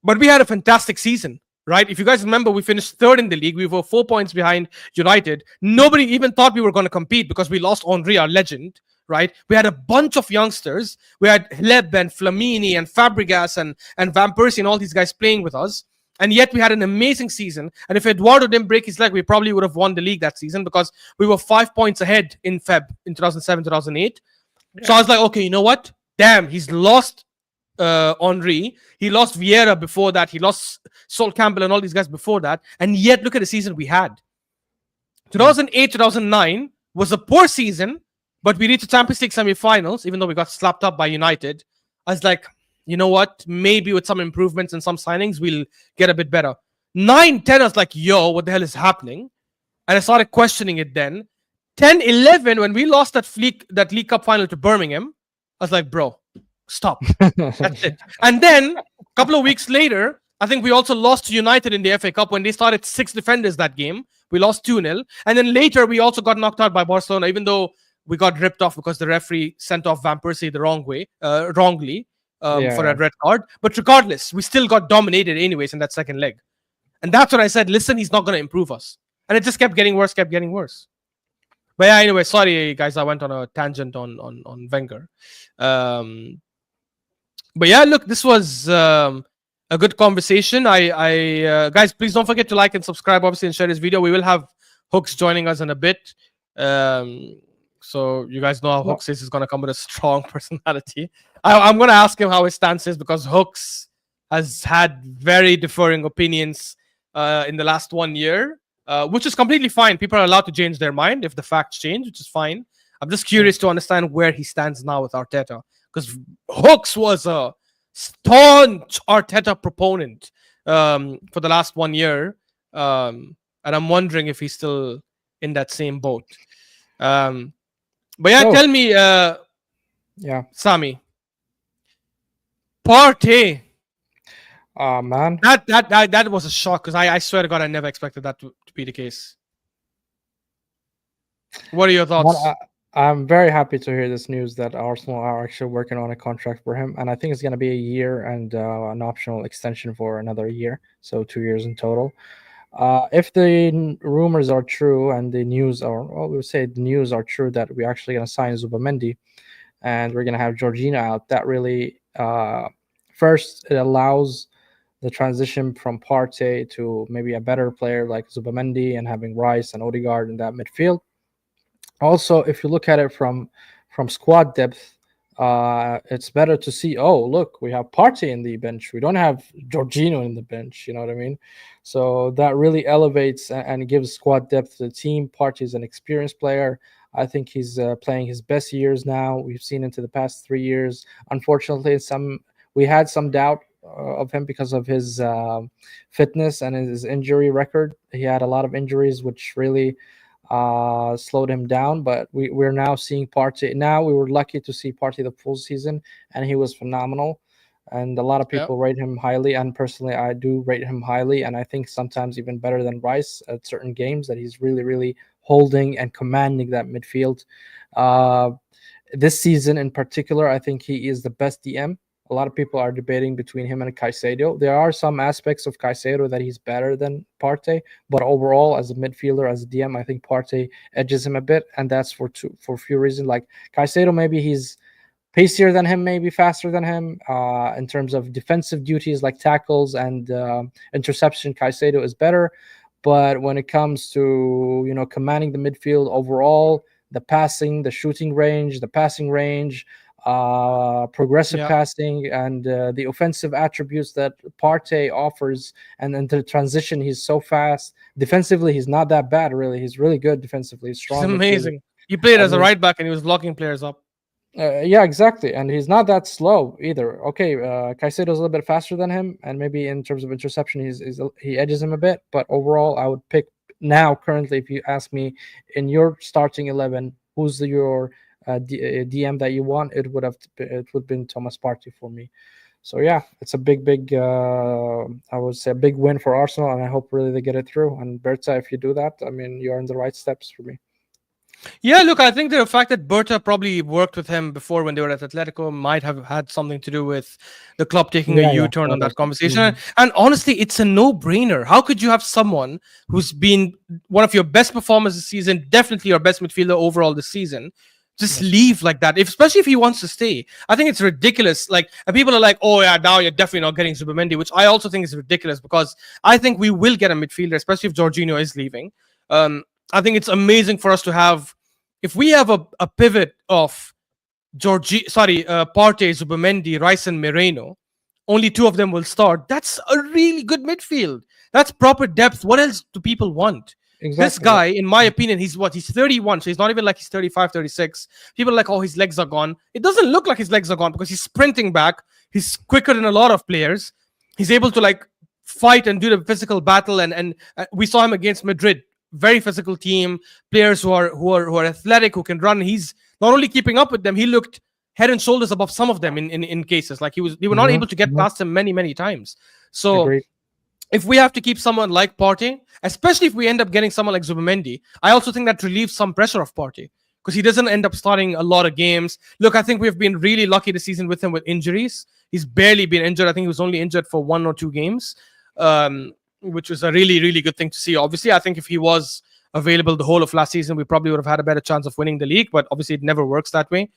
but we had a fantastic season, right? If you guys remember, we finished third in the league. We were 4 points behind United. Nobody even thought we were going to compete because we lost Henry, our legend. Right, we had a bunch of youngsters. We had Hleb and Flamini and Fabregas and Van Persie and all these guys playing with us. And yet we had an amazing season. And if Eduardo didn't break his leg, we probably would have won the league that season because we were 5 points ahead in Feb in 2007, 2008. Yeah. So I was like, okay, you know what? Damn, he's lost Henry. He lost Vieira before that. He lost Sol Campbell and all these guys before that. And yet look at the season we had. 2008, 2009 was a poor season. But we reached the Champions League semi-finals, even though we got slapped up by United. I was like, you know what? Maybe with some improvements and some signings, we'll get a bit better. 9, 10, I was like, yo, what the hell is happening? And I started questioning it then. 10, 11, when we lost that League Cup final to Birmingham, I was like, bro, stop. That's it. And then, a couple of weeks later, I think we also lost to United in the FA Cup when they started 6 defenders that game. We lost 2-0. And then later, we also got knocked out by Barcelona, even though we got ripped off because the referee sent off Van Persie the wrongly for that red card. But regardless, we still got dominated anyways in that second leg. And that's when I said, listen, he's not going to improve us. And it just kept getting worse. But yeah, anyway, sorry, guys. I went on a tangent on Wenger. But yeah, look, this was a good conversation. Guys, please don't forget to like and subscribe, obviously, and share this video. We will have Hooks joining us in a bit. So you guys know how No, Hooks is. He's going to come with a strong personality. I'm going to ask him how his stance is, because Hooks has had very differing opinions in the last 1 year, which is completely fine. People are allowed to change their mind if the facts change, which is fine. I'm just curious to understand where he stands now with Arteta, because Hooks was a staunch Arteta proponent for the last 1 year, and I'm wondering if he's still in that same boat. But yeah, so tell me, yeah, Sami, Partey. man. That was a shock, because I swear to God, I never expected that to be the case. What are your Man, thoughts? I'm very happy to hear this news that Arsenal are actually working on a contract for him, and I think it's going to be a year and an optional extension for another year, so 2 years in total. If the rumors are true and the news are, well, we would say the news are true that we're actually going to sign Zubamendi and we're going to have Georgina out, that really, first, it allows the transition from Partey to maybe a better player like Zubamendi and having Rice and Odegaard in that midfield. Also, if you look at it from squad depth, it's better to see. Oh, look, we have Partey in the bench. We don't have Jorginho in the bench. You know what I mean? So that really elevates and gives squad depth to the team. Partey is an experienced player. I think he's playing his best years now. We've seen into the past 3 years. Unfortunately, we had some doubt of him because of his fitness and his injury record. He had a lot of injuries, which really slowed him down. But we're now seeing Partey. Now we were lucky to see Partey the full season, and he was phenomenal. And a lot of Yeah. people rate him highly, and personally, I do rate him highly. And I think sometimes even better than Rice at certain games, that he's really, really holding and commanding that midfield. Uh, this season in particular, I think he is the best DM. A lot of people are debating between him and Caicedo. There are some aspects of Caicedo that he's better than Partey, but overall, as a midfielder, as a DM, I think Partey edges him a bit, and that's for a few reasons. Like Caicedo, maybe he's pacier than him, maybe faster than him. In terms of defensive duties like tackles and interception, Caicedo is better. But when it comes to commanding the midfield overall, the passing, the shooting range, the passing range, progressive Yeah. passing, and the offensive attributes that Partey offers, and then the transition, he's so fast. Defensively, he's not that bad, really. He's really good defensively. He's He's strong midfielder. amazing. He played I as a mean, right back and he was locking players up. yeah, exactly. And he's not that slow either. Okay, Caicedo's a little bit faster than him, and maybe in terms of interception, he edges him a bit. But overall, I would pick now, currently, if you ask me, in your starting 11, who's your DM that you want, it would have been Thomas Partey for me. So yeah, it's a big I would say a big win for Arsenal, and I hope really they get it through. And Berta, if you do that, I mean, you're in the right steps for me. Yeah, look, I think the fact that Berta probably worked with him before when they were at Atletico might have had something to do with the club taking a Yeah, yeah, U-turn that on that also. conversation. And honestly, it's a no-brainer. How could you have someone who's been one of your best performers this season, definitely your best midfielder overall this season, just Yes. leave like that, especially if he wants to stay? I think it's ridiculous. Like, and people are like, "Oh yeah, now you're definitely not getting Zubamendi," which I also think is ridiculous, because I think we will get a midfielder, especially if Jorginho is leaving. I think it's amazing for us to have, if we have a pivot of Partey, Zubamendi, Rice, and Moreno, only two of them will start. That's a really good midfield. That's proper depth. What else do people want? This Exactly. guy, in my opinion, he's 31, so he's not even like he's 35, 36. People are like, oh, his legs are gone. It doesn't look like his legs are gone, because he's sprinting back. He's quicker than a lot of players. He's able to like fight and do the physical battle, and we saw him against Madrid. Very physical team, players who are athletic, who can run. He's not only keeping up with them, he looked head and shoulders above some of them in cases. Like they were not able to get past him many times. So Agreed. if we have to keep someone like Partey, especially if we end up getting someone like Zubamendi, I also think that relieves some pressure of Partey, because he doesn't end up starting a lot of games. Look, I think we've been really lucky this season with him with injuries. He's barely been injured. I think he was only injured for 1 or 2 games, which was a really good thing to see. Obviously, I think if he was available the whole of last season, we probably would have had a better chance of winning the league, but obviously it never works that way.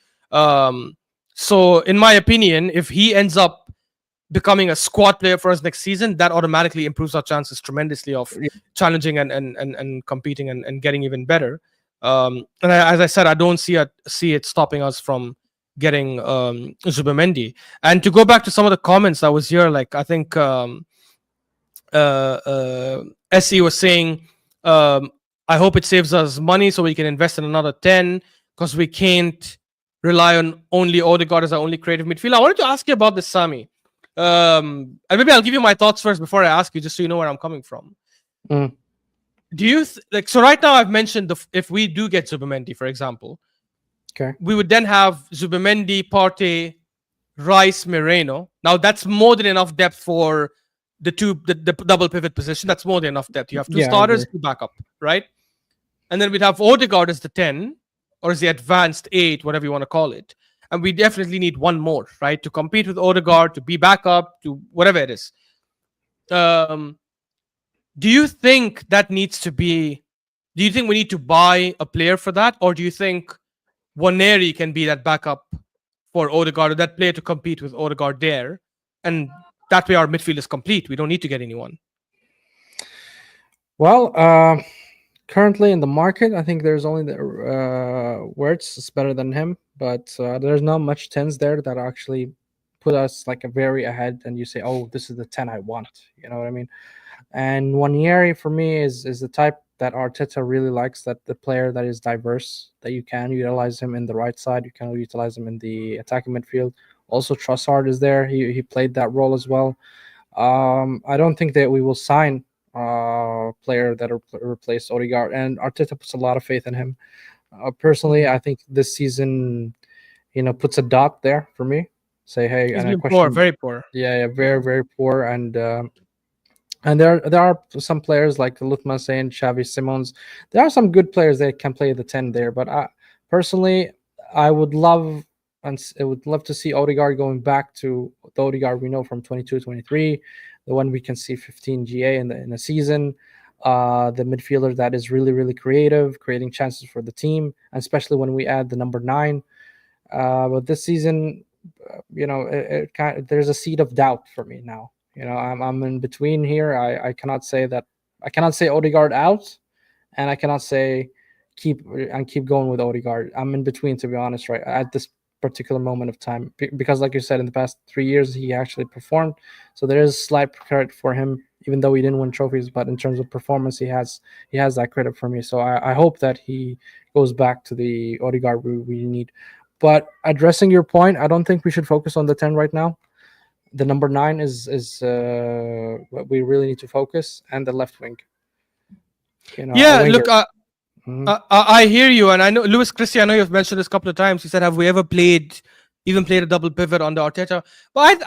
So in my opinion, if he ends up becoming a squad player for us next season, that automatically improves our chances tremendously of challenging and competing and getting even better. As I said, I don't see it stopping us from getting Zubimendi. And to go back to some of the comments that was here, like I think SE was saying, I hope it saves us money so we can invest in another 10 because we can't rely on only Odegaard as our only creative midfielder. I wanted to ask you about this, Sami. And maybe I'll give you my thoughts first before I ask you, just so you know where I'm coming from. Do you so right now I've mentioned if we do get Zubimendi, for example, okay, we would then have Zubimendi, Partey, Rice, Moreno. Now that's more than enough depth for the double pivot position. That's more than enough depth. You have two starters, two backup, right? And then we'd have Odegaard as the 10 or as the advanced 8, whatever you want to call it. And we definitely need one more, right? To compete with Odegaard, to be backup, to whatever it is. Do you think that needs to be... Do you think we need to buy a player for that? Or do you think Waneri can be that backup for Odegaard, or that player to compete with Odegaard there? And that way our midfield is complete. We don't need to get anyone. Well, currently in the market, I think there's only the Wirtz is better than him, but there's not much 10s there that actually put us like a very ahead and you say, oh, this is the 10 I want. You know what I mean? And Waneri for me is the type that Arteta really likes, that the player that is diverse, that you can utilize him in the right side, you can utilize him in the attacking midfield. Also, Trossard is there. He played that role as well. I don't think that we will sign player that replace Odegaard, and Arteta puts a lot of faith in him. Personally, I think this season, puts a dot there for me. Say, hey, he's been poor, very poor. Yeah, very, very poor, and there are some players like Lutman saying Xavi Simons. There are some good players that can play the 10 there, but personally, I would love to see Odegaard going back to the Odegaard we know from 22-23, the one we can see 15 GA in a season, the midfielder that is really, really creative, creating chances for the team, and especially when we add the number 9. But this season, there's a seed of doubt for me now. I'm in between here. I cannot say Odegaard out, and I cannot say keep going with Odegaard. I'm in between, to be honest, right at this particular moment of time, because like you said, in the past 3 years he actually performed, so there is slight credit for him, even though he didn't win trophies. But in terms of performance, he has that credit for me. So I hope that he goes back to the Odegaard we need. But addressing your point, I don't think we should focus on the 10 right now. The number 9 is what we really need to focus, and the left wing. Look, I hear you, and I know Lewis Christie. I know you've mentioned this a couple of times. He said, "Have we ever played a double pivot under Arteta?" But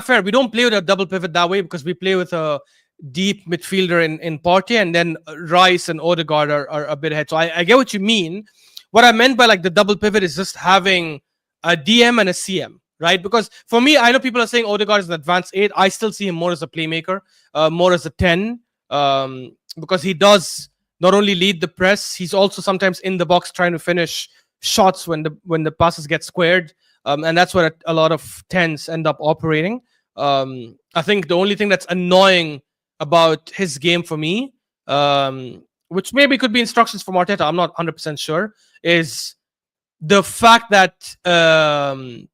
fair. We don't play with a double pivot that way because we play with a deep midfielder in Partey, and then Rice and Odegaard are a bit ahead. So I get what you mean. What I meant by like the double pivot is just having a DM and a CM, right? Because for me, I know people are saying Odegaard is an advanced 8. I still see him more as a playmaker, more as a 10, because he does not only lead the press, he's also sometimes in the box trying to finish shots when the passes get squared, and that's where a lot of 10s end up operating. I think the only thing that's annoying about his game for me, which maybe could be instructions from Arteta, I'm not 100% sure, is the fact that the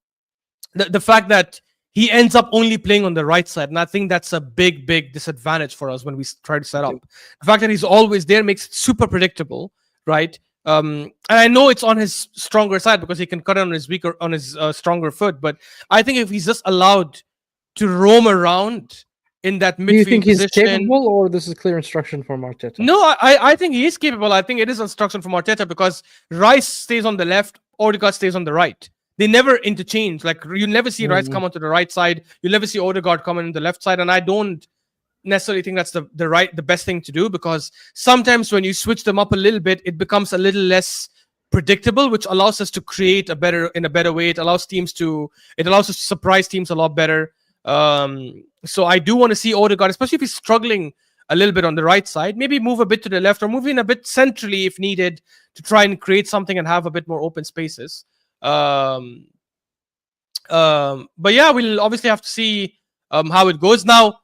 fact that he ends up only playing on the right side. And I think that's a big, big disadvantage for us when we try to set up. The fact that he's always there makes it super predictable, right? And I know it's on his stronger side because he can cut it on his stronger foot. But I think if he's just allowed to roam around in that midfield position... Do you think he's capable, or this is clear instruction from Arteta? No, I think he is capable. I think it is instruction from Arteta because Rice stays on the left, Odegaard stays on the right. They never interchange. Like, you never see Rice come onto the right side. You never see Odegaard come on the left side. And I don't necessarily think that's the best thing to do, because sometimes when you switch them up a little bit, it becomes a little less predictable, which allows us to create in a better way. It allows us to surprise teams a lot better. So I do want to see Odegaard, especially if he's struggling a little bit on the right side, maybe move a bit to the left or move in a bit centrally if needed to try and create something and have a bit more open spaces. But yeah, we'll obviously have to see how it goes. Now,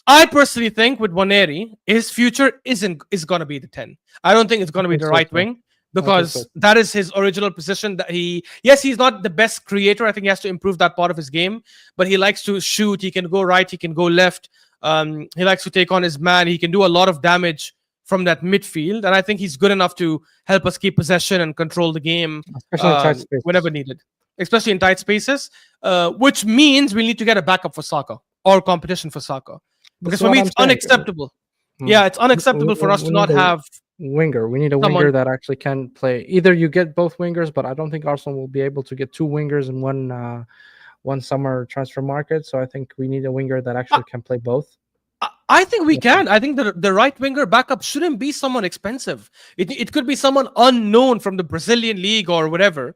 I personally think with Waneri, his future is going to be the 10. I don't think it's going to be the right wing, because that is his original position. That he's not the best creator. I think he has to improve that part of his game, but he likes to shoot. He can go right, he can go left. He likes to take on his man. He can do a lot of damage from that midfield, and I think he's good enough to help us keep possession and control the game, especially in tight spaces. whenever needed, especially in tight spaces. Which means we need to get a backup for Saka or competition for Saka, because for me it's unacceptable. Yeah, it's unacceptable for us to not have winger. We need a winger that actually can play. Either you get both wingers, but I don't think Arsenal will be able to get two wingers in one summer transfer market. So I think we need a winger that actually can play both. I think we can. I think the right winger backup shouldn't be someone expensive. It could be someone unknown from the Brazilian league or whatever.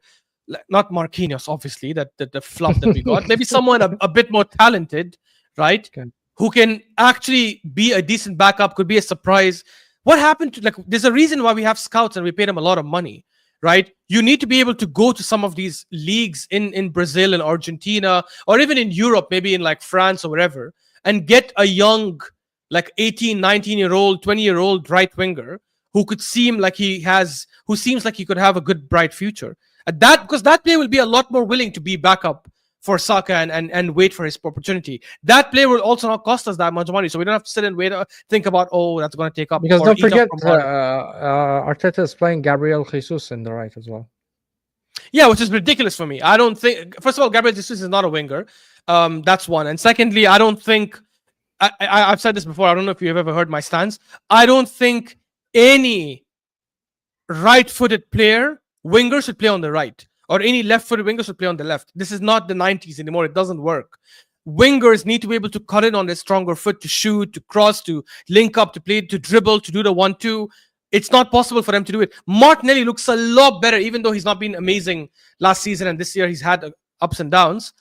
Not Marquinhos, obviously, that the flop that we got. Maybe someone a bit more talented, right? Okay. Who can actually be a decent backup, could be a surprise. What happened to, there's a reason why we have scouts and we pay them a lot of money, right? You need to be able to go to some of these leagues in Brazil and Argentina, or even in Europe, maybe in France or wherever, and get a young, 18, 19-year-old, 20-year-old right winger who seems like he could have a good, bright future. Because that player will be a lot more willing to be backup for Saka and wait for his opportunity. That player will also not cost us that much money, so we don't have to sit and wait, think about, that's going to take up. Because don't forget, Arteta is playing Gabriel Jesus in the right as well. Yeah, which is ridiculous for me. I don't think. First of all, Gabriel Jesus is not a winger. That's one, and secondly, I don't think. I've said this before. I don't know if you've ever heard my stance. I don't think any right-footed winger should play on the right, or any left-footed winger should play on the left. This is not the 90s anymore. It doesn't work. Wingers need to be able to cut in on their stronger foot, to shoot, to cross, to link up, to play, to dribble, to do the 1-2. It's not possible for them to do it. Martinelli looks a lot better, even though he's not been amazing last season, and this year he's had ups and downs.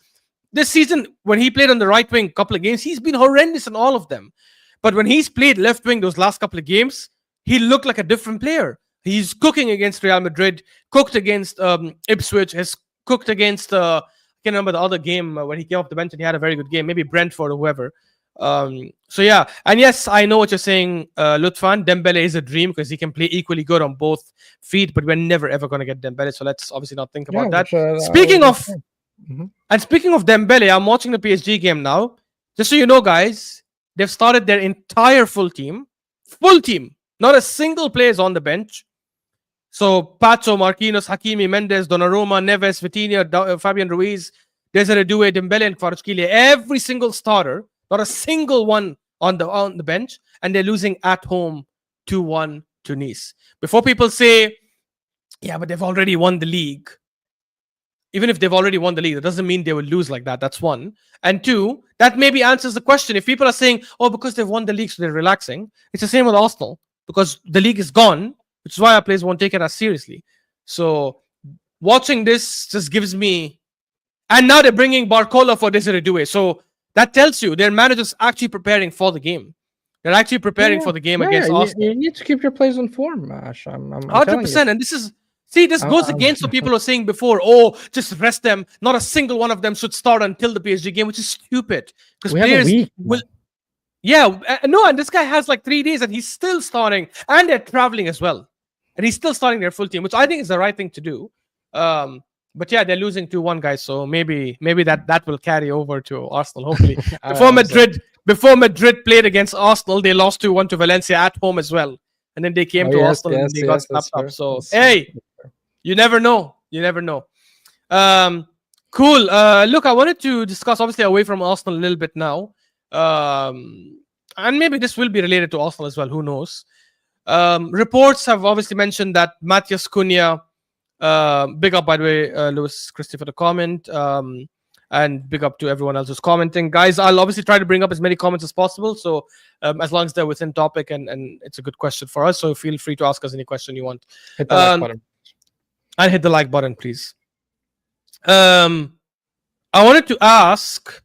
This season, when he played on the right wing a couple of games, he's been horrendous in all of them. But when he's played left wing those last couple of games, he looked like a different player. He's cooking against Real Madrid, cooked against Ipswich, has cooked against, I can't remember the other game when he came off the bench and he had a very good game, maybe Brentford or whoever. So yeah, and yes, I know what you're saying, Lutfan. Dembele is a dream because he can play equally good on both feet, but we're never ever going to get Dembele, so let's obviously not think about that. Speaking of Dembele, I'm watching the PSG game now. Just so you know, guys, they've started their entire full team. Not a single player is on the bench. So Pacho, Marquinhos, Hakimi, Mendes, Donnarumma, Neves, Vitinha, Fabian Ruiz, Desiree Doué, Dembele, and Kvaratskhelia. Every single starter, not a single one on the bench, and they're losing at home 2-1 to Nice. Before people say, yeah, but they've already won the league. Even if they've already won the league, that doesn't mean they will lose like that. That's one. And two, that maybe answers the question. If people are saying, because they've won the league, so they're relaxing, it's the same with Arsenal. Because the league is gone, which is why our players won't take it as seriously. So watching this just gives me... And now they're bringing Barcola for Desiree Doué. So that tells you their managers actually preparing for the game. They're actually preparing for the game against Arsenal. You need to keep your players on form, Ash. I'm 100%. And this is... See, this goes against what people were saying before. Just rest them. Not a single one of them should start until the PSG game, which is stupid. Because players will... Yeah, no, and this guy has 3 days and he's still starting. And they're traveling as well. And he's still starting their full team, which I think is the right thing to do. But yeah, they're losing 2-1, guys. So maybe that will carry over to Arsenal, hopefully. Before Madrid played against Arsenal, they lost 2-1 to Valencia at home as well. And then they came to Arsenal and they got snapped up. So, hey, you never know. Cool. Look, I wanted to discuss, obviously, away from Arsenal a little bit now. And maybe this will be related to Arsenal as well. Who knows? Reports have obviously mentioned that Matheus Cunha, big up, by the way, Lewis Christie, for the comment. And big up to everyone else who's commenting. Guys, I'll obviously try to bring up as many comments as possible. So as long as they're within topic and it's a good question for us. So feel free to ask us any question you want. Hit the like button. And hit the like button, please. I wanted to ask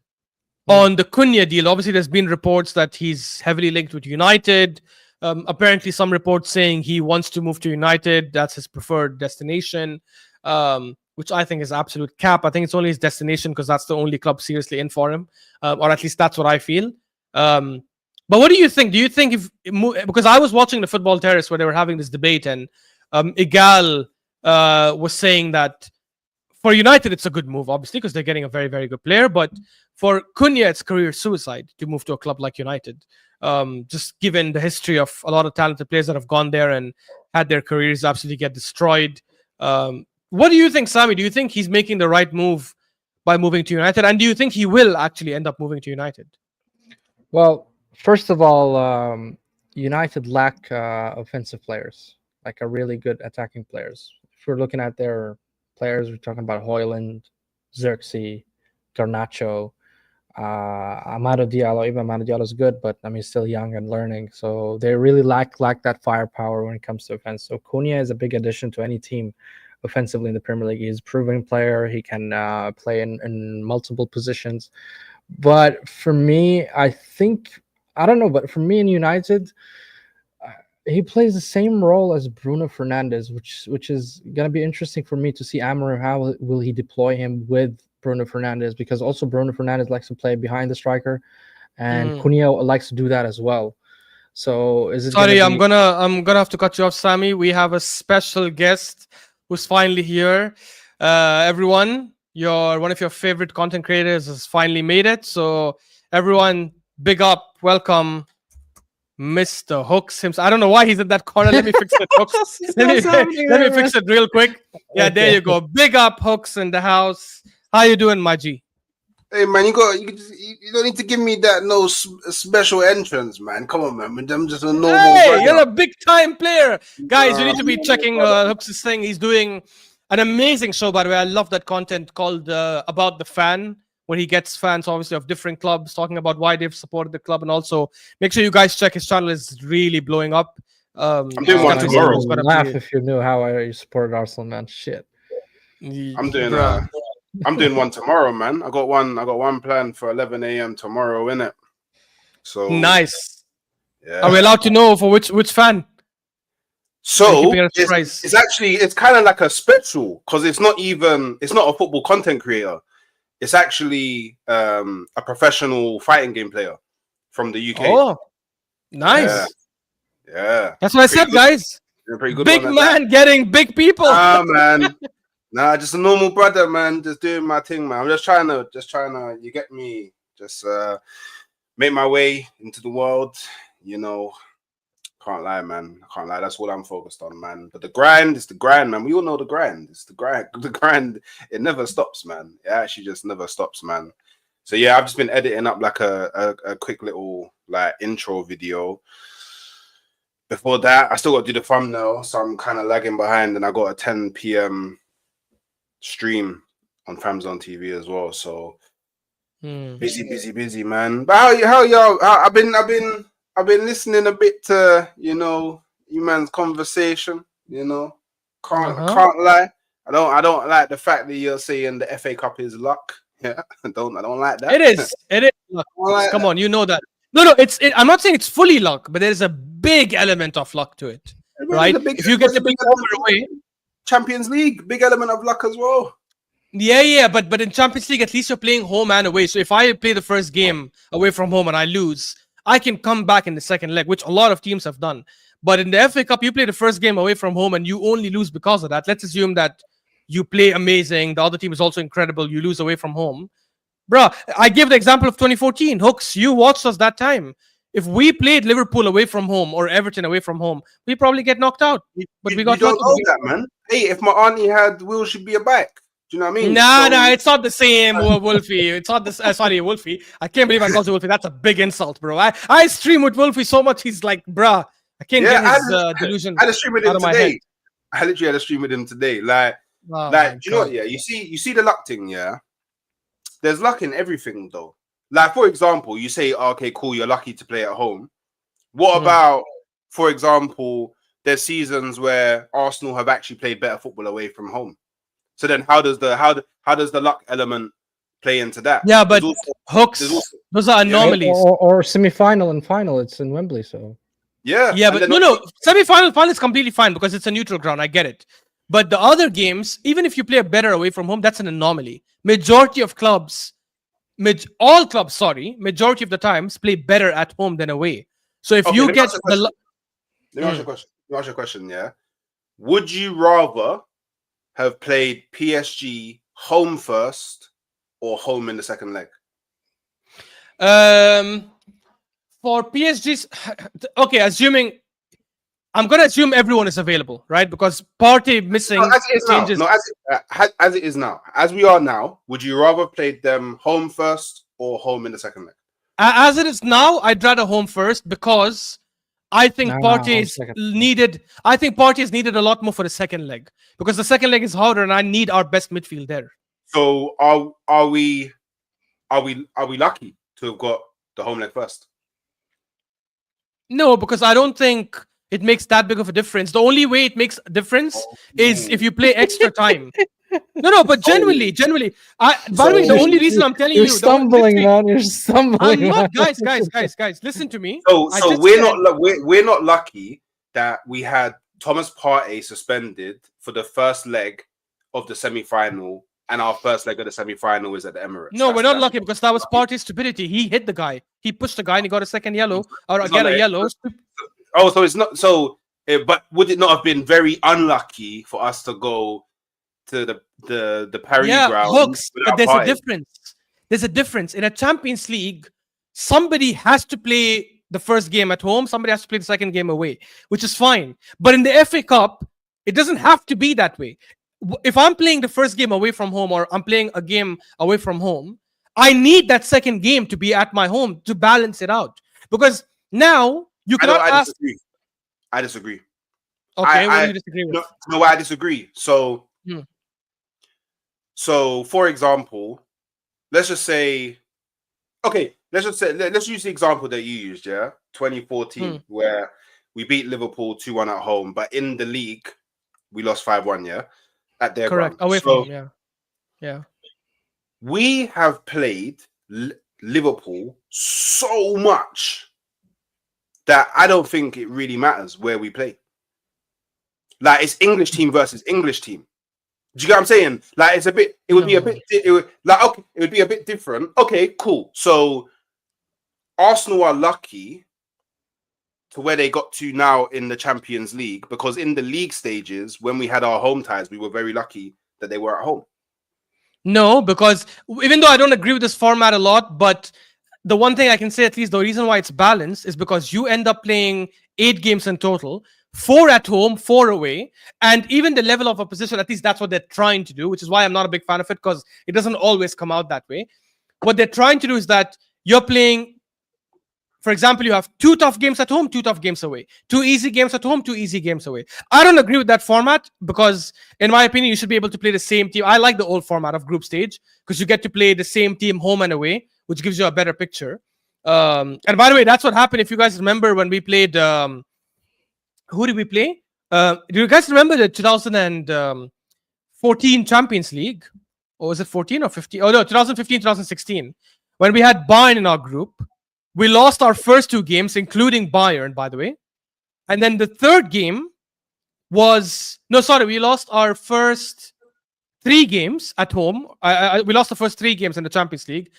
on the Cunha deal. Obviously, there's been reports that he's heavily linked with United. Apparently, some reports saying he wants to move to United. That's his preferred destination. which I think is absolute cap. I think it's only his destination because that's the only club seriously in for him, or at least that's what I feel. But what do you think? Do you think because I was watching the Football Terrace where they were having this debate, and Igal was saying that for United it's a good move, obviously, because they're getting a very, very good player. But for Cunha, it's career suicide to move to a club like United. Just given the history of a lot of talented players that have gone there and had their careers absolutely get destroyed. What do you think, Sami? Do you think he's making the right move by moving to United? And do you think he will actually end up moving to United? Well, first of all, United lack offensive players, like a really good attacking players. If we're looking at their players, we're talking about Højlund, Xerxes, Garnacho, Amado Diallo. Even Amado Diallo is good, but I mean, still young and learning. So they really lack that firepower when it comes to offense. So Cunha is a big addition to any team offensively in the Premier League. He's a proven player. He can play in multiple positions. But for me, I don't know, but for me in United, he plays the same role as Bruno Fernandes, which is going to be interesting for me to see Amorim. How will he deploy him with Bruno Fernandes? Because also Bruno Fernandes likes to play behind the striker, and Cunha likes to do that as well. So is it? Sorry, I'm gonna have to cut you off, Sami. We have a special guest who's finally here. Everyone, one of your favorite content creators has finally made it. So everyone, big up, welcome, Mr. Hooks himself. I don't know why he's in that corner. Let me fix it, Hooks. let me fix it real quick. Yeah, okay. There you go. Big up, Hooks in the house. How you doing, my G? Hey man, you don't need to give me that special entrance, man. Come on, man. I'm just a normal. Hey, brother. You're a big time player, guys. You need to be checking Hooks' thing. He's doing an amazing show, by the way. I love that content called About the Fan, where he gets fans, obviously, of different clubs, talking about why they've supported the club, and also make sure you guys check his channel. It's really blowing up. I'm doing one tomorrow. Laugh if you knew how I supported Arsenal, man. Shit. I'm doing one tomorrow, man. I got one planned for 11 a.m. tomorrow, innit? So nice. Yeah. Are we allowed to know for which fan? So it's kind of like a special, because it's not a football content creator. It's actually a professional fighting game player from the UK. Oh, nice. Yeah. That's what I said, guys. Pretty good. Big man getting big people. Ah, man. Nah, just a normal brother, man. Just doing my thing, man. I'm just trying to, you get me, just make my way into the world, you know. Can't lie, man. I can't lie. That's what I'm focused on, man. But the grind is the grind, man. We all know the grind. It's the grind. The grind, it never stops, man. It actually just never stops, man. So yeah, I've just been editing up like a quick little like intro video. Before that, I still got to do the thumbnail, so I'm kind of lagging behind, and I got a 10 p.m. stream on Famzone TV as well. So busy, man. But how y'all? I've been listening a bit to, you know, you man's conversation. You know, can't lie. I don't like the fact that you're saying the FA Cup is luck. Yeah, I don't like that. It is luck. Come on, you know that. No, I'm not saying it's fully luck, but there's a big element of luck to it, right? If you get the big home away, Champions League, big element of luck as well. Yeah, but in Champions League, at least you're playing home and away. So if I play the first game away from home and I lose, I can come back in the second leg, which a lot of teams have done. But in the FA Cup, you play the first game away from home and you only lose because of that. Let's assume that you play amazing, the other team is also incredible, you lose away from home. Bruh, I give the example of 2014. Hooks, you watched us that time. If we played Liverpool away from home or Everton away from home, we probably get knocked out. But we got. You don't know that, man. Hey, if my auntie had Will, she'd be a bike. Do you know what I mean? Nah, it's not the same, Wolfie. It's not the sorry, Wolfie. I can't believe I called you Wolfie. That's a big insult, bro. I stream with Wolfie so much. He's like, bruh, I can't get his delusion. I had a stream with him today. I literally had a stream with him today. Like, do you know what? Yeah, you see the luck thing. Yeah, there's luck in everything, though. Like, for example, you say, oh, okay, cool, you're lucky to play at home. What about, for example, there's seasons where Arsenal have actually played better football away from home? So then how does the luck element play into that? Yeah, but Hooks, those are anomalies. Or semi-final and final, it's in Wembley, so. Yeah. Yeah, but no, semi-final is completely fine because it's a neutral ground. I get it. But the other games, even if you play better away from home, that's an anomaly. Majority of clubs, majority of the times play better at home than away. So if you get let me ask you a question. Let me ask you a question. Yeah, would you rather have played PSG home first or home in the second leg? For PSG's, okay, I'm going to assume everyone is available, right? Because Partey missing as it is changes. now. As it is now. As we are now, would you rather play them home first or home in the second leg? As it is now, I'd rather home first because I think Partey is second. needed. I think Partey is needed a lot more for the second leg because the second leg is harder, and I need our best midfield there. So are we lucky to have got the home leg first? No, because I don't think it makes that big of a difference. The only way it makes a difference is if you play extra time. No, but genuinely, by the way, the only reason I'm telling you're you, stumbling, man. You're stumbling. I'm not, man. guys. Listen to me. So we're not lucky that we had Thomas Partey suspended for the first leg of the semi-final, and our first leg of the semi-final is at the Emirates. No, we're not lucky because that was Partey's stupidity. He hit the guy. He pushed the guy and he got a second yellow or get a yellow. Oh, so it's not so. But would it not have been very unlucky for us to go to the Paris ground? Hooks, but there's a difference. There's a difference in a Champions League. Somebody has to play the first game at home. Somebody has to play the second game away, which is fine. But in the FA Cup, it doesn't have to be that way. If I'm playing the first game away from home or I'm playing a game away from home, I need that second game to be at my home to balance it out. Because now you cannot ask. I disagree. Okay, what do you disagree with? No, I disagree. So, for example, let's use the example that you used, 2014, where we beat Liverpool 2-1 at home, but in the league we lost 5-1, at their correct ground. away from home, yeah. We have played Liverpool so much that I don't think it really matters where we play. Like, it's English team versus English team. Do you get what I'm saying? Like, it would be a bit different. Okay, cool. So Arsenal are lucky to where they got to now in the Champions League, because in the league stages, when we had our home ties, we were very lucky that they were at home. No, because even though I don't agree with this format a lot, but the one thing I can say, at least the reason why it's balanced, is because you end up playing 8 games in total, 4 at home, 4 away, and even the level of opposition, at least that's what they're trying to do, which is why I'm not a big fan of it, because it doesn't always come out that way. What they're trying to do is that you're playing, for example, you have 2 tough games at home, 2 tough games away, 2 easy games at home, 2 easy games away. I don't agree with that format because, in my opinion, you should be able to play the same team. I like the old format of group stage because you get to play the same team home and away, which gives you a better picture. And by the way, that's what happened. If you guys remember when we played, who did we play? Do you guys remember the 2014 Champions League? Or was it 14 or 15? Oh no, 2015, 2016. When we had Bayern in our group. We lost our first 2 games, including Bayern, by the way. And then the third game was... No, sorry. We lost our first 3 games at home. We lost the first 3 games in the Champions League.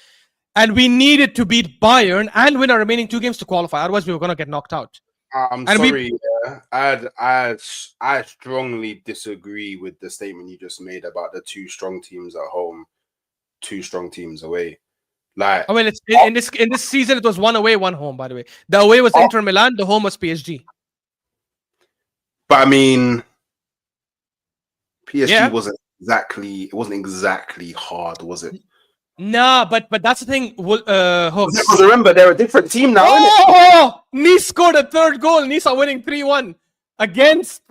And we needed to beat Bayern and win our remaining 2 games to qualify. Otherwise, we were going to get knocked out. I'm sorry. I strongly disagree with the statement you just made about the 2 strong teams at home, 2 strong teams away. Like, I mean, in this season, it was 1 away, 1 home. By the way, the away was Inter Milan, the home was PSG. But I mean, PSG wasn't exactly hard, was it? Nah, but that's the thing. Because remember, they're a different team now. Nice scored a 3rd goal. Nice are winning 3-1 against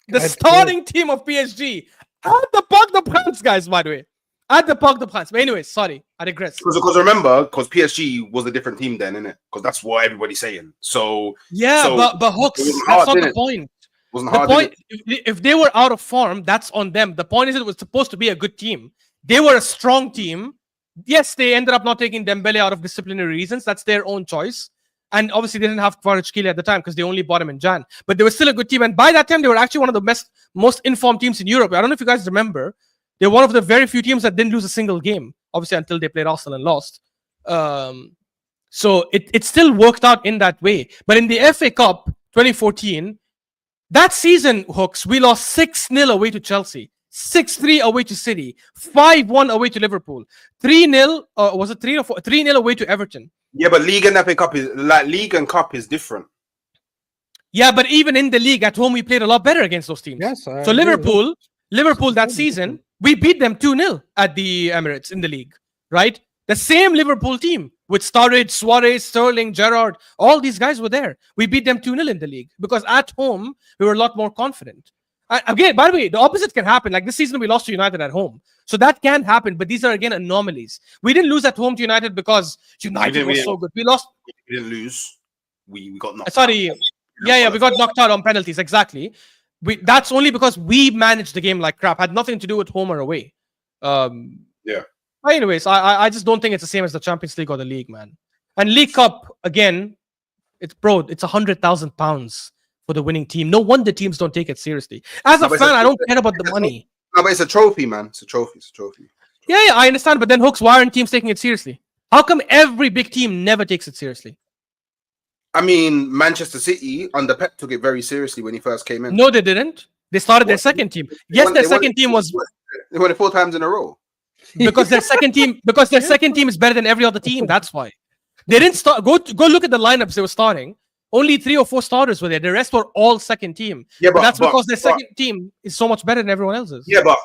the starting team of PSG at the Parc des Princes, guys. By the way. At the Parc des Princes. But anyways, sorry, I digress. Because remember, because PSG was a different team then, innit? Because that's what everybody's saying. So but Hooks, that's not the point. Wasn't the hard, point. If they were out of form, that's on them. The point is, it was supposed to be a good team. They were a strong team. Yes, they ended up not taking Dembele out of disciplinary reasons. That's their own choice. And obviously, they didn't have Kvaratskhelia at the time because they only bought him in Jan. But they were still a good team. And by that time, they were actually one of the most informed teams in Europe. I don't know if you guys remember. They're one of the very few teams that didn't lose a single game, obviously, until they played Arsenal and lost. So it still worked out in that way. But in the FA Cup 2014, that season, Hooks, we lost 6-0 away to Chelsea, 6-3 away to City, 5-1 away to Liverpool, 3-0, was it 3 or 4? 3-0 away to Everton. Yeah, but League and FA Cup is like League and Cup is different. Yeah, but even in the league at home, we played a lot better against those teams. Yes, so Liverpool that season, we beat them 2-0 at the Emirates in the league, right? The same Liverpool team with Sturridge, Suarez, Sterling, Gerrard, all these guys were there. We beat them 2-0 in the league because at home, we were a lot more confident. Again, by the way, the opposite can happen. Like this season, we lost to United at home. So that can happen, but these are, again, anomalies. We didn't lose at home to United because United was so good. We lost. We didn't lose. We got knocked out. Sorry. Yeah, we got knocked out on penalties. Exactly. That's only because we managed the game like crap. Had nothing to do with home or away. Yeah. But anyways, I just don't think it's the same as the Champions League or the league, man. And League Cup, again, it's £100,000 for the winning team. No wonder teams don't take it seriously. As a fan, I don't care about the money. No, but it's a trophy, man. It's a trophy. Yeah, I understand. But then, Hooks, why aren't teams taking it seriously? How come every big team never takes it seriously? I mean, Manchester City under Pep took it very seriously when he first came in. No, they didn't. They started their second team. Yes, their second team was. They won it 4 times in a row. Because their second team is better than every other team. That's why they didn't start. Go look at the lineups they were starting. Only 3 or 4 starters were there. The rest were all second team. Yeah, but that's because their second team is so much better than everyone else's. Yeah, but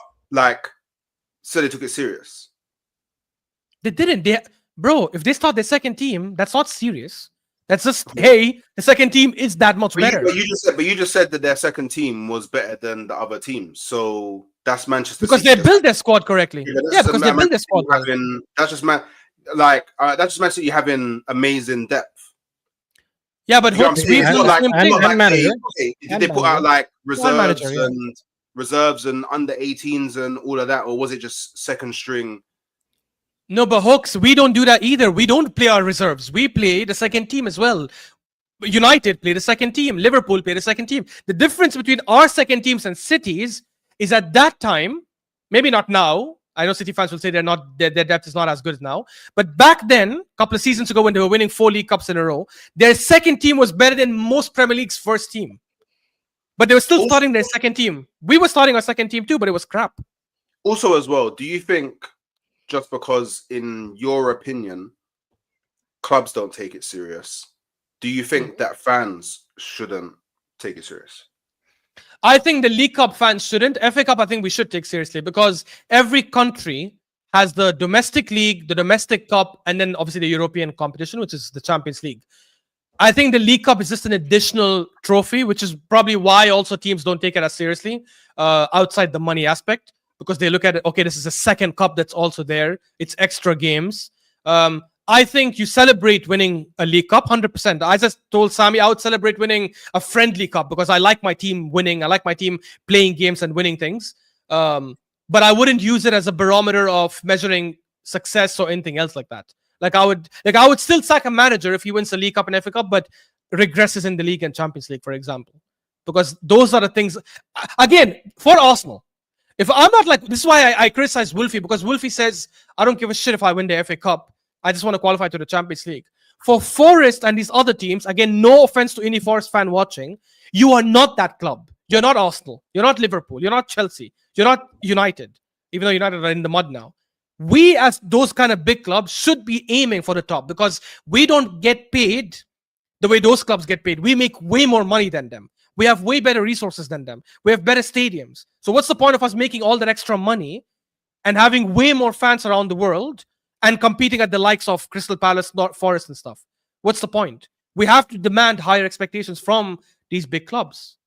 so they took it serious. They didn't. Bro, if they start their second team, that's not serious. That's just the second team is that much better. But you just said that their second team was better than the other teams. So that's Manchester because City. They built their squad correctly. Yeah, because they built their squad. That's just Man City having amazing depth. Yeah, but Hooks, we've done the same thing. Did they put out reserves and under 18s and all of that, or was it just second string? No, but Hooks, we don't do that either. We don't play our reserves. We play the second team as well. United play the second team. Liverpool play the second team. The difference between our second teams and City's is at that time, maybe not now. I know City fans will say their depth is not as good as now. But back then, a couple of seasons ago when they were winning 4 League Cups in a row, their second team was better than most Premier League's first team. But they were still starting their second team. We were starting our second team too, but it was crap. Also as well, do you think just because, in your opinion, clubs don't take it serious, do you think that fans shouldn't take it serious? I think the League Cup fans shouldn't. FA Cup, I think we should take seriously because every country has the domestic league, the domestic cup, and then obviously the European competition, which is the Champions League. I think the League Cup is just an additional trophy, which is probably why also teams don't take it as seriously outside the money aspect, because they look at it, okay, this is a second cup that's also there. It's extra games. I think you celebrate winning a League Cup 100%. I just told Sami I would celebrate winning a friendly cup because I like my team winning. I like my team playing games and winning things. But I wouldn't use it as a barometer of measuring success or anything else like that. I would still sack a manager if he wins a League Cup and FA Cup, but regresses in the league and Champions League, for example. Because those are the things, again, for Arsenal. If I'm not this is why I criticize Wolfie, because Wolfie says, I don't give a shit if I win the FA Cup. I just want to qualify to the Champions League. For Forest and these other teams, again, no offense to any Forest fan watching, you are not that club. You're not Arsenal. You're not Liverpool. You're not Chelsea. You're not United, even though United are in the mud now. We, as those kind of big clubs, should be aiming for the top because we don't get paid the way those clubs get paid. We make way more money than them. We have way better resources than them. We have better stadiums. So what's the point of us making all that extra money and having way more fans around the world and competing at the likes of Crystal Palace, Forest and stuff? What's the point? We have to demand higher expectations from these big clubs.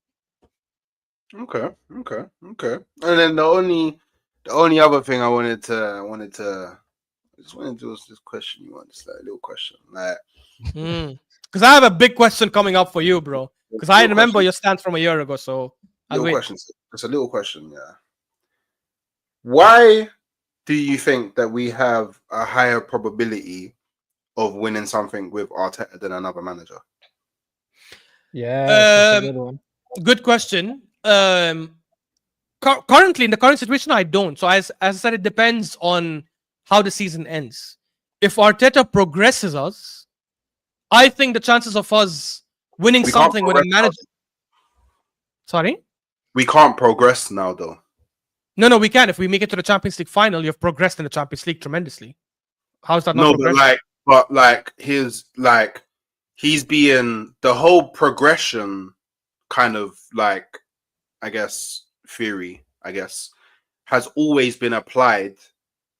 Okay. And then the only other thing I wanted to do was this question. You want just a little question, because I have a big question coming up for you, bro. Because I remember your stance from a year ago, so I'll wait. It's a little question, yeah. Why do you think that we have a higher probability of winning something with Arteta than another manager? Yeah, that's a good one. Good question. Currently, in the current situation, I don't. So as I said, it depends on how the season ends. If Arteta progresses us, I think the chances of us winning We can't something with a progress manager. Sorry? We can't progress now, though. No, we can. If we make it to the Champions League final, you've progressed in the Champions League tremendously. How is that not No, progression? but he's being the whole progression kind of like, I guess, theory, has always been applied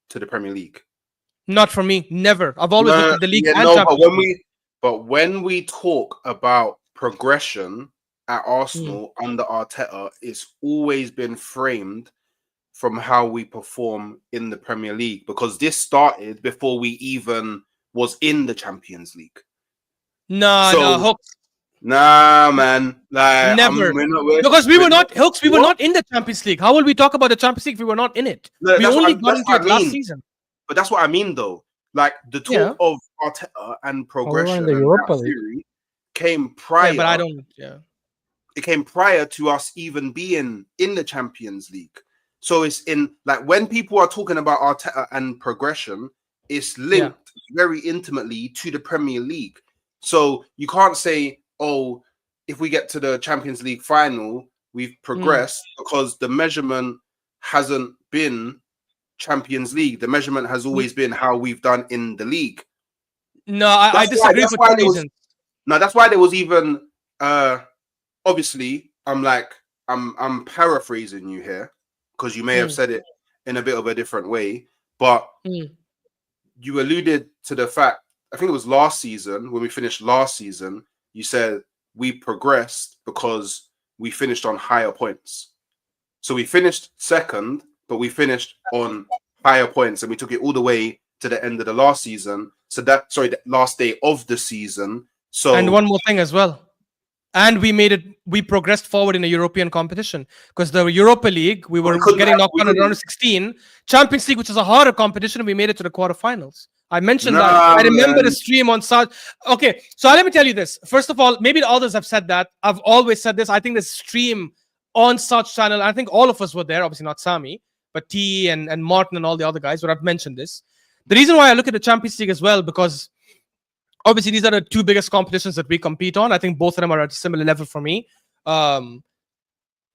to the Premier League. Not for me. Never. I've always looked at the league and no, Champions League. but when we talk about progression at Arsenal under Arteta, it's always been framed from how we perform in the Premier League, because this started before we even was in the Champions League. Hooks. Nah, man. Like, Never. Because we were not in the Champions League. How will we talk about the Champions League if we were not in it? No, we only got into it last season. But that's what I mean, though. Like, the talk of Arteta and progression the and Europa that League theory came prior. Yeah, but I don't. Yeah. It came prior to us even being in the Champions League. So it's in, like, when people are talking about Arteta and progression, it's linked very intimately to the Premier League. So you can't say, oh, if we get to the Champions League final, we've progressed, because the measurement hasn't been Champions League. The measurement has always been how we've done in the league. No, I disagree for two reasons. No, that's why there was even obviously I'm paraphrasing you here, because you may have said it in a bit of a different way, but you alluded to the fact, I think it was last season, when we finished last season, you said we progressed because we finished on higher points. So we finished second, but we finished on higher points, and we took it all the way to the end of the last season. So the last day of the season. So, and one more thing as well. And we progressed forward in a European competition, because the Europa League, we were getting knocked out in round of 16. Champions League, which is a harder competition, we made it to the quarterfinals. I mentioned that. I remember the stream on South. Okay, so let me tell you this. First of all, maybe the others have said that. I've always said this. I think the stream on South channel, I think all of us were there, obviously not Sami, but T and Martin and all the other guys, but I've mentioned this. The reason why I look at the Champions League as well, because obviously these are the two biggest competitions that we compete on. I think both of them are at a similar level for me. And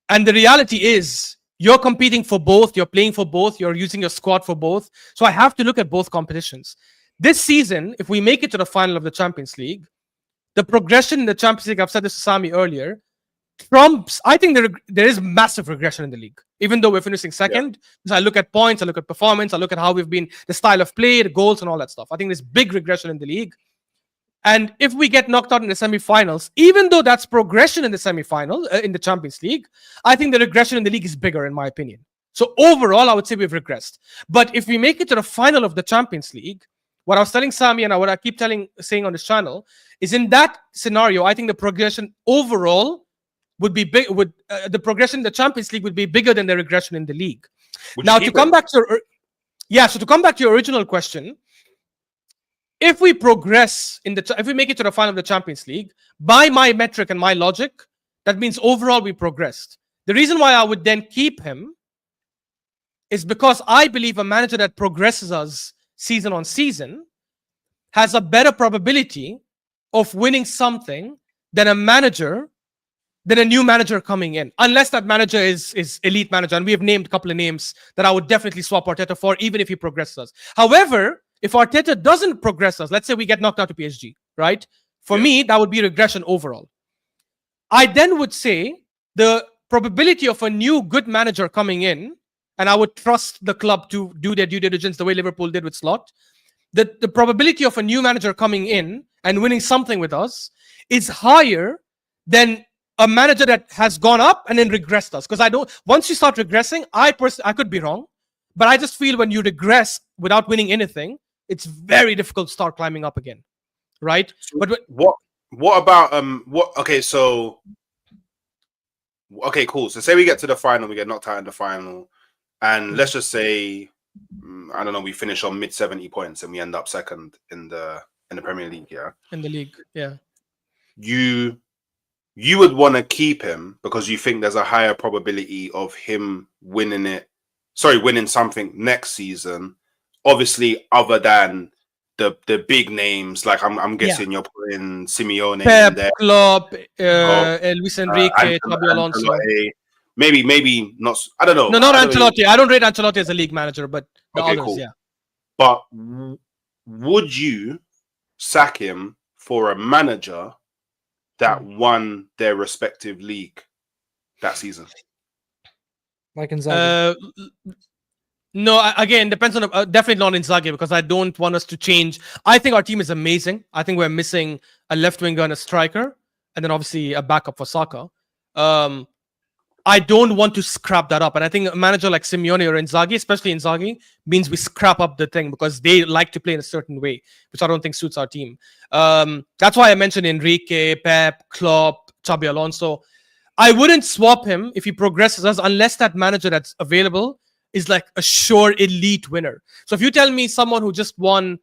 the reality is, you're competing for both, you're playing for both, you're using your squad for both. So I have to look at both competitions. This season, if we make it to the final of the Champions League, the progression in the Champions League, I've said this to Sami earlier, trumps, I think there is massive regression in the league, even though we're finishing second. So I look at points, I look at performance, I look at how we've been, the style of play, the goals and all that stuff. I think there's big regression in the league. And if we get knocked out in the semi-finals, even though that's progression in the semi-final, in the Champions League, I think the regression in the league is bigger, in my opinion. So overall, I would say we've regressed. But if we make it to the final of the Champions League, what I was telling Sami and what I keep saying on this channel is, in that scenario, I think the progression overall would be big. The progression in the Champions League would be bigger than the regression in the league. Now, to come back to your original question, if we progress if we make it to the final of the Champions League, by my metric and my logic, that means overall we progressed. The reason why I would then keep him is because I believe a manager that progresses us season on season has a better probability of winning something than a new manager coming in, unless that manager is elite manager. And we have named a couple of names that I would definitely swap Arteta for, even if he progresses us. However, if Arteta doesn't progress us, let's say we get knocked out to PSG, right? For me, that would be regression overall. I then would say the probability of a new good manager coming in, and I would trust the club to do their due diligence the way Liverpool did with Slot, the probability of a new manager coming in and winning something with us is higher than a manager that has gone up and then regressed us. Because once you start regressing, I could be wrong, but I just feel when you regress without winning anything, it's very difficult to start climbing up again, right? So but what about okay, cool. So say we get to the final, we get knocked out in the final, and let's just say I don't know, we finish on mid 70 points and we end up second in the in the Premier League, yeah, in the league. Yeah. you would want to keep him because you think there's a higher probability of him winning something next season. Obviously, other than the big names, like I'm guessing you're putting Simeone in Pep, there, Klopp, or, Luis Enrique, Xabi Alonso. Ancelotti. Maybe not. I don't know. No, not I don't really- Ancelotti. I don't rate Ancelotti as a league manager, but the Okay, others, cool. yeah. But would you sack him for a manager that won their respective league that season? Like Inzaghi. No, again, depends on definitely not Inzaghi because I don't want us to change. I think our team is amazing. I think we're missing a left winger and a striker, and then obviously a backup for Saka. I don't want to scrap that up, and I think a manager like Simeone or Inzaghi, especially Inzaghi, means we scrap up the thing because they like to play in a certain way, which I don't think suits our team. That's why I mentioned Enrique, Pep, Klopp, Xabi Alonso. I wouldn't swap him if he progresses us unless that manager that's available is like a sure elite winner. So if you tell me someone who just won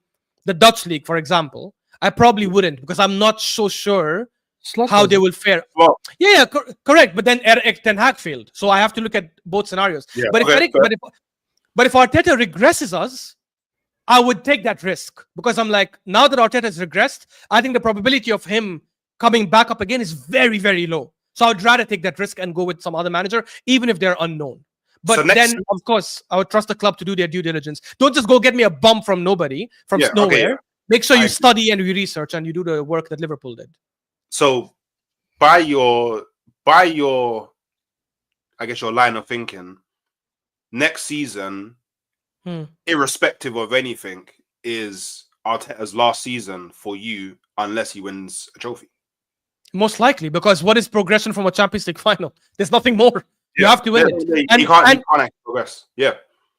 the Dutch league, for example, I probably wouldn't because I'm not so sure Slot how was they it? will fare. Well, Yeah, correct. But then Eric Ten Hag failed, so I have to look at both scenarios. yeah. But if Okay, Eric, but if Arteta regresses us, I would take that risk because I'm like, now that Arteta has regressed, I think the probability of him coming back up again is very, very low. So I'd rather take that risk and go with some other manager, even if they're unknown. But So next then, of course, I would trust the club to do their due diligence. Don't just go get me a bum from nobody, from Yeah, okay, nowhere. yeah. Make sure I you agree. study and you research and you do the work that Liverpool did. So by your I guess your line of thinking, next season, irrespective of anything, is Arteta's last season for you unless he wins a trophy. Most likely, because what is progression from a Champions League final? There's nothing more. You have to win it. He can't actually progress. Yeah.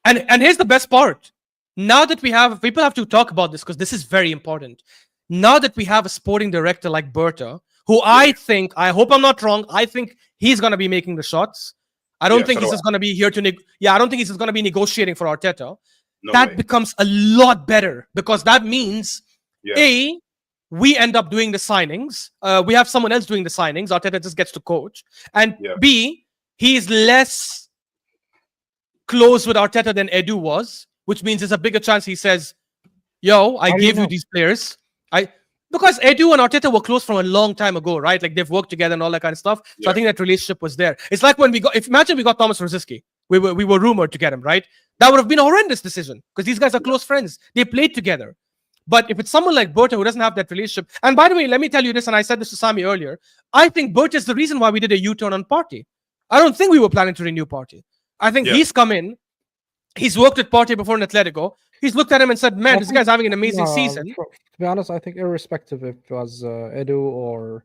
And here's the best part. Now that we have, people have to talk about this because this is very important. Now that we have a sporting director like Berta, who I think, I hope I'm not wrong, I think he's going to be making the shots. I don't think he's just going to be here to, I don't think he's just going to be negotiating for Arteta. No that way. becomes a lot better because that means, A, we end up doing the signings. We have someone else doing the signings. Arteta just gets to coach. And B, he's less close with Arteta than Edu was, which means there's a bigger chance he says, yo, I gave you these players. Because Edu and Arteta were close from a long time ago, right? Like they've worked together and all that kind of stuff. So I think that relationship was there. It's like when imagine we got Thomas Rosicky. We were rumored to get him, right? That would have been a horrendous decision because these guys are close friends. They played together. But if it's someone like Berta who doesn't have that relationship, and by the way, let me tell you this, and I said this to Sami earlier, I think Berta is the reason why we did a U-turn on Partey. I don't think we were planning to renew Partey. I think he's come in, he's worked with Partey before in Atletico. He's looked at him and said, man, this guy's having an amazing season. To be honest, I think irrespective if it was Edu or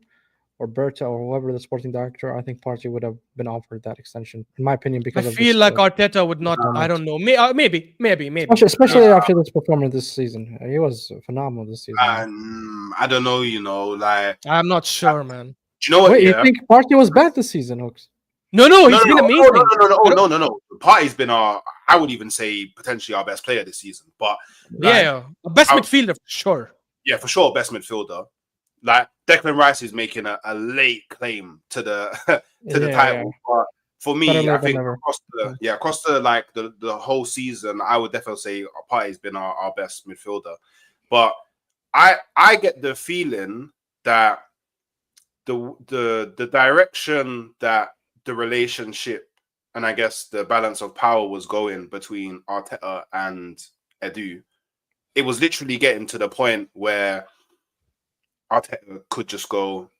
Berta or whoever the sporting director, I think Partey would have been offered that extension, in my opinion. Because I feel like Arteta would not. I don't know. Maybe. Especially after this performance this season, he was phenomenal this season. I don't know. Like I'm not sure, man. Do you know what? Wait, you think Partey was bad this season, Hooks? No, he's been amazing. No. Partey's been I would even say potentially our best player this season. But best midfielder for sure. Yeah, for sure, best midfielder. Like Declan Rice is making a late claim to the title. Yeah. But for me, I think across the whole season, I would definitely say Partey's been our best midfielder. But I get the feeling that the direction that the relationship and I guess the balance of power was going between Arteta and Edu, it was literally getting to the point where Arteta could just go,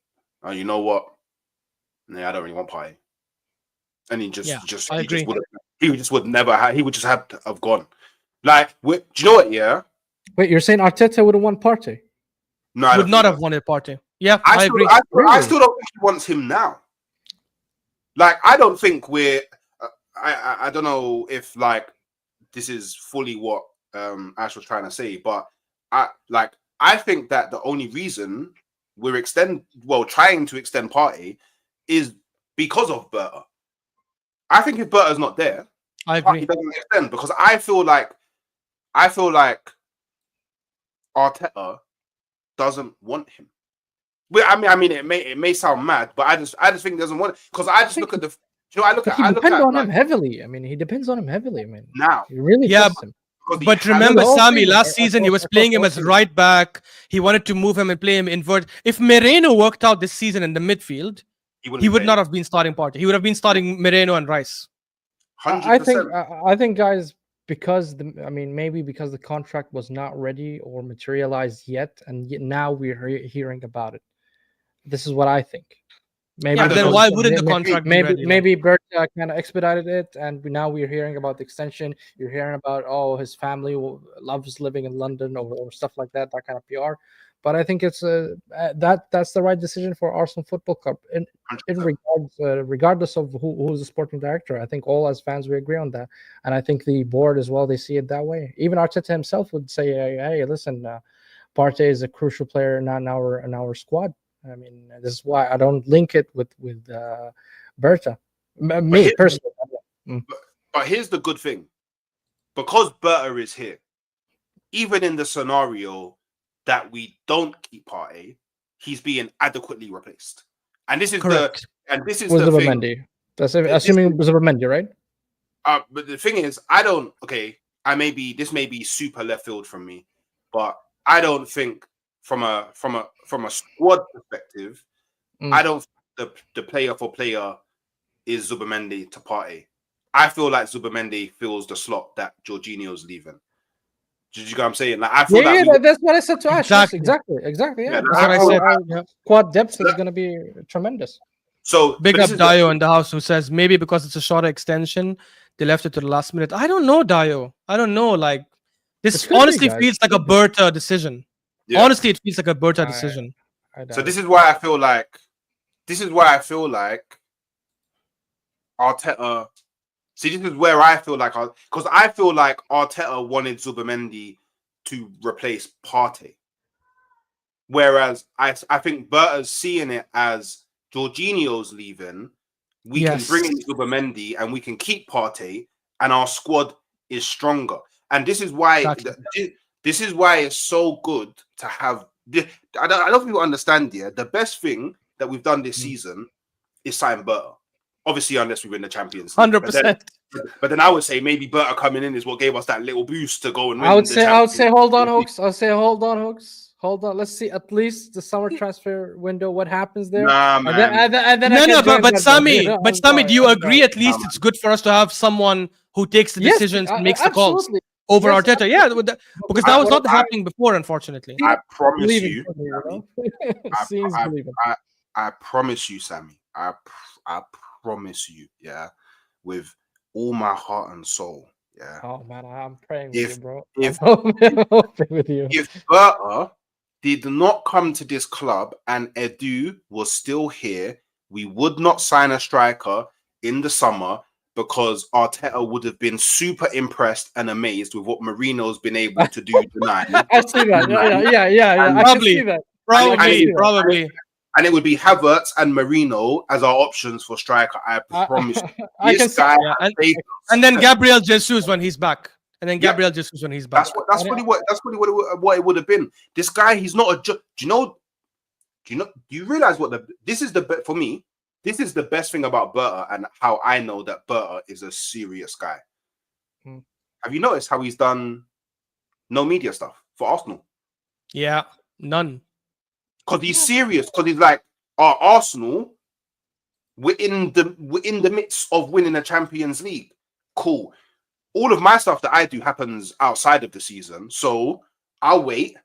oh, you know what? Nah, I don't really want Partey. And he just would never have, he would just have to have gone. Like, do you know what? Yeah. Wait, you're saying Arteta would have won Partey? No, I would not have wanted Partey. Yeah, I agree. I still don't think he wants him now. Like, I don't think we're. I don't know if like this is fully what Ash was trying to say, but I think that the only reason we're trying to extend Partey is because of Berta. I think if Berta's not there, I agree. He doesn't extend because I feel like Arteta doesn't want him. Well, I mean, it may sound mad, but I just think he doesn't want it because I just look at the. You know, I look depends at on like, him heavily. I mean, he depends on him heavily. I mean, now. he really Yeah, trusts him. but remember, the whole Sami, season, last season he was playing him as right back. He wanted to move him and play him invert. If Moreno worked out this season in the midfield, he would not have been starting Partey. He would have been starting Moreno and Rice. 100%. I think, guys, because maybe because the contract was not ready or materialized yet, and now we're hearing about it. This is what I think. Maybe yeah, then why wouldn't the contract be ready? Maybe Bert kind of expedited it, and now we're hearing about the extension. You're hearing about his family loves living in London or stuff like that kind of PR. But I think it's that's the right decision for Arsenal Football Club in regards regardless of who's the sporting director. I think all as fans we agree on that, and I think the board as well, they see it that way. Even Arteta himself would say, "Hey, listen, Partey is a crucial player in our squad." I mean, this is why I don't link it with Berta. Me personally. But here's the good thing. Because Berta is here, even in the scenario that we don't keep Partey, he's being adequately replaced. And this is Correct. the thing. Zubimendi. That's assuming Zubimendi, right? But the thing is, this may be super left field from me, but I don't think from a squad perspective, I don't think the player for player is Zubimendi to Partey. I feel like Zubimendi fills the slot that Jorginho's leaving. Did you get what I'm saying? Like, I feel that's what I said to Ash. Exactly. Yeah, that's what I said. Squad depth is going to be tremendous. So big up Dio in the house who says maybe because it's a shorter extension, they left it to the last minute. I don't know, Dio. I don't know. Like, this honestly feels like a Berta decision. Yeah. Honestly, it feels like a Berta decision. So this is why I feel like Arteta. See, this is where I feel like, because I feel like Arteta wanted Zubimendi to replace Partey, whereas I think Berta's seeing it as Jorginho's leaving. We can bring in Zubimendi and we can keep Partey, and our squad is stronger. And this is why this is why it's so good to have. I don't know if you understand. The best thing that we've done this season is sign Berta. Obviously, unless we win the Champions League. 100%. But then I would say maybe Berta coming in is what gave us that little boost to go and win. I would say, hold on, Hooks. Hold on. Let's see at least the summer transfer window. What happens there? Nah, man. But Sami, do you agree? At least it's good for us to have someone who takes the decisions and makes the calls over Arteta. Yeah, because that was not happening before, unfortunately. I promise you. I promise you, Sami. I promise you, with all my heart and soul, Oh man, I'm praying with you, bro. If Berta did not come to this club and Edu was still here, we would not sign a striker in the summer because Arteta would have been super impressed and amazed with what Marino's been able to do tonight. I see that. Yeah. I can see that. Probably. And it would be Havertz and Marino as our options for striker. I promise you. And then Gabriel Jesus when he's back. That's probably what it would have been. This guy, he's not a. Do you realize this is for me? This is the best thing about Berta and how I know that Berta is a serious guy. Have you noticed how he's done no media stuff for Arsenal? Yeah, none. Because he's serious. Because he's like, our Arsenal, we're in the midst of winning a Champions League. Cool. All of my stuff that I do happens outside of the season. So I'll wait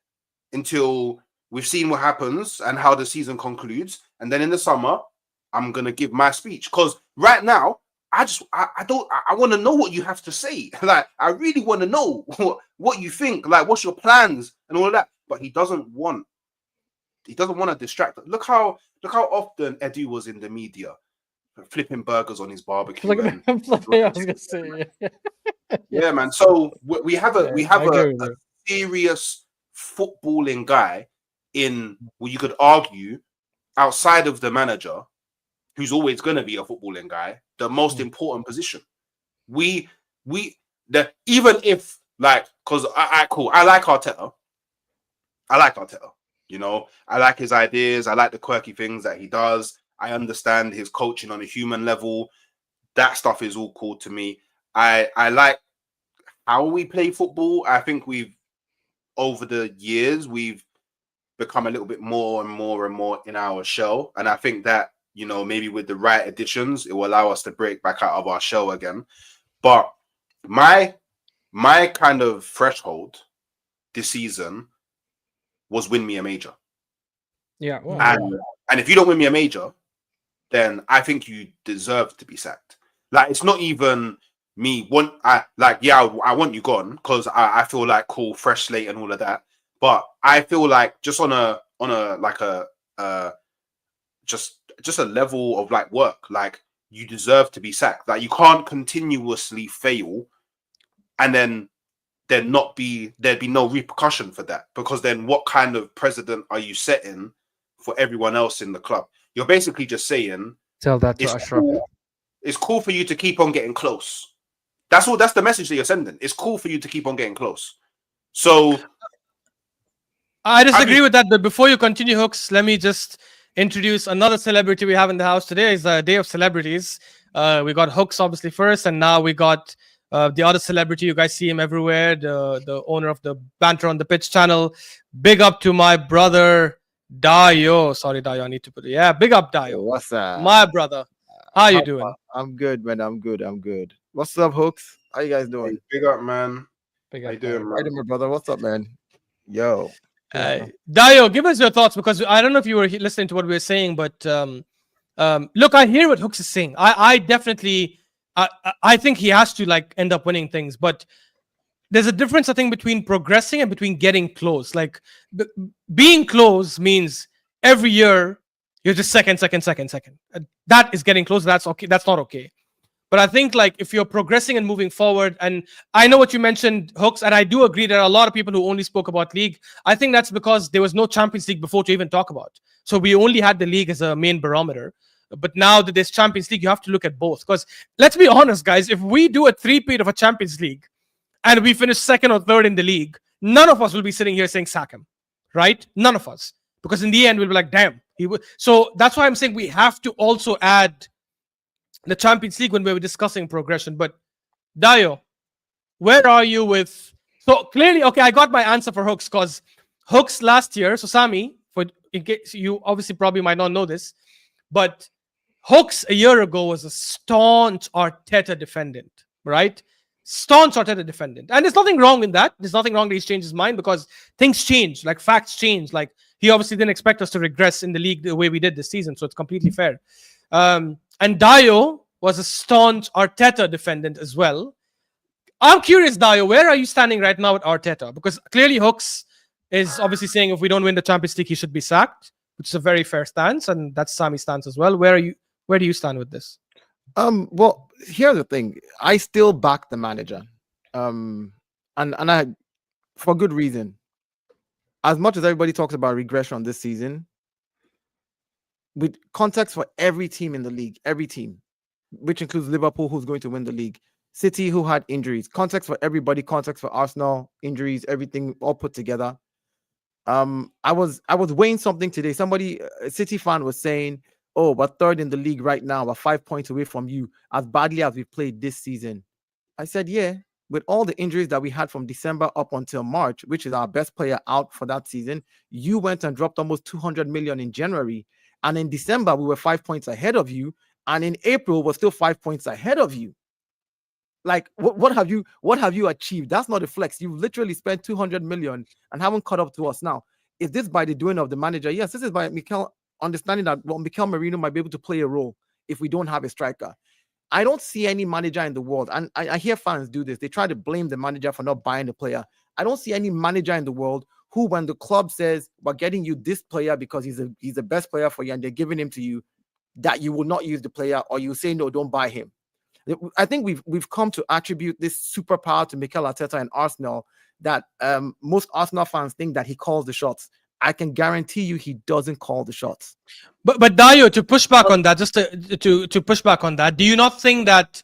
until we've seen what happens and how the season concludes. And then in the summer, I'm going to give my speech. Because right now, I want to know what you have to say. Like, I really want to know what you think. Like, what's your plans and all of that. But he doesn't want to distract. Look how often Edu was in the media, flipping burgers on his barbecue. Yeah, man. So we have a serious footballing guy in what you could argue outside of the manager, who's always going to be a footballing guy, the most important position. Even if like, because I like Arteta. You know, I like his ideas. I like the quirky things that he does. I understand his coaching on a human level. That stuff is all cool to me. I like how we play football. I think over the years, we've become a little bit more and more and more in our shell. And I think that, you know, maybe with the right additions, it will allow us to break back out of our shell again. But my kind of threshold this season was win me a major. Yeah. Well, and if you don't win me a major, then I think you deserve to be sacked. Like, it's not even me I want you gone because I feel like cool, fresh slate and all of that. But I feel like just on a just a level of like work, like you deserve to be sacked. Like, you can't continuously fail and then there'd be no repercussion for that, because then what kind of precedent are you setting for everyone else in the club? You're basically just saying tell that to Ashraf. It's cool for you to keep on getting close. That's the message that you're sending. It's cool for you to keep on getting close. So I disagree with that, but before you continue, Hooks, let me just introduce another celebrity we have in the house today. It's a day of celebrities. We got Hooks obviously first, and now we got the other celebrity. You guys see him everywhere, the owner of the Banter on the Pitch channel. Big up to my brother Dayo. Sorry, Dayo, I need to put it. Yeah, big up Dayo. What's up? My brother. How you doing? I'm good, man. I'm good. What's up, Hooks? How you guys doing? Hey, big up, man. Big How up, you doing, Right, man? my brother. What's up, man? Yo. Dayo, give us your thoughts, because I don't know if you were listening to what we were saying, but look, I hear what Hooks is saying. I definitely, I think he has to like end up winning things, but there's a difference, I think, between progressing and between getting close. Like, being close means every year you're just second. That is getting close. That's okay. That's not okay. But I think, like, if you're progressing and moving forward, and I know what you mentioned, Hooks, and I do agree there are a lot of people who only spoke about league. I think that's because there was no Champions League before to even talk about. So we only had the league as a main barometer. But now that there's Champions League, you have to look at both. Because let's be honest, guys, if we do a three-peat of a Champions League and we finish second or third in the league, none of us will be sitting here saying sack him, right? None of us. Because in the end, we'll be like, damn. So that's why I'm saying we have to also add the Champions League when we were discussing progression. But Dayo, where are you with? So clearly, okay, I got my answer for Hooks, because Hooks last year. So Sami, in case you obviously probably might not know this, but Hooks a year ago was a staunch Arteta defendant, right? Staunch Arteta defendant, and there's nothing wrong in that. There's nothing wrong that he's changed his mind, because things change, like facts change. Like, he obviously didn't expect us to regress in the league the way we did this season, so it's completely fair. And Dayo was a staunch Arteta defendant as well. I'm curious, Dayo, where are you standing right now with Arteta? Because clearly Hooks is obviously saying if we don't win the Champions League, he should be sacked, which is a very fair stance, and that's Sami's stance as well. Where do you stand with this? Well, here's the thing. I still back the manager. And I, for good reason. As much as everybody talks about regression this season, with context for every team in the league, every team, which includes Liverpool, who's going to win the league, City, who had injuries, context for everybody, context for Arsenal, injuries, everything all put together. I was weighing something today. Somebody, a City fan, was saying, "Oh, we're third in the league right now. We're 5 points away from you, as badly as we played this season." I said, "Yeah, with all the injuries that we had from December up until March, which is our best player out for that season, you went and dropped almost 200 million in January. And in December, we were 5 points ahead of you. And in April, we're still 5 points ahead of you. Like, what have you achieved? That's not a flex. You've literally spent 200 million and haven't caught up to us now. Is this by the doing of the manager? Yes, this is by Mikel understanding that, well, Mikel Merino might be able to play a role if we don't have a striker. I don't see any manager in the world, and I hear fans do this. They try to blame the manager for not buying the player. I don't see any manager in the world who, when the club says, we're getting you this player because he's the best player for you and they're giving him to you, that you will not use the player, or you say, no, don't buy him. I think we've come to attribute this superpower to Mikel Arteta and Arsenal, that most Arsenal fans think that he calls the shots. I can guarantee you he doesn't call the shots. But Dayo, to push back on that, just to push back on that, do you not think that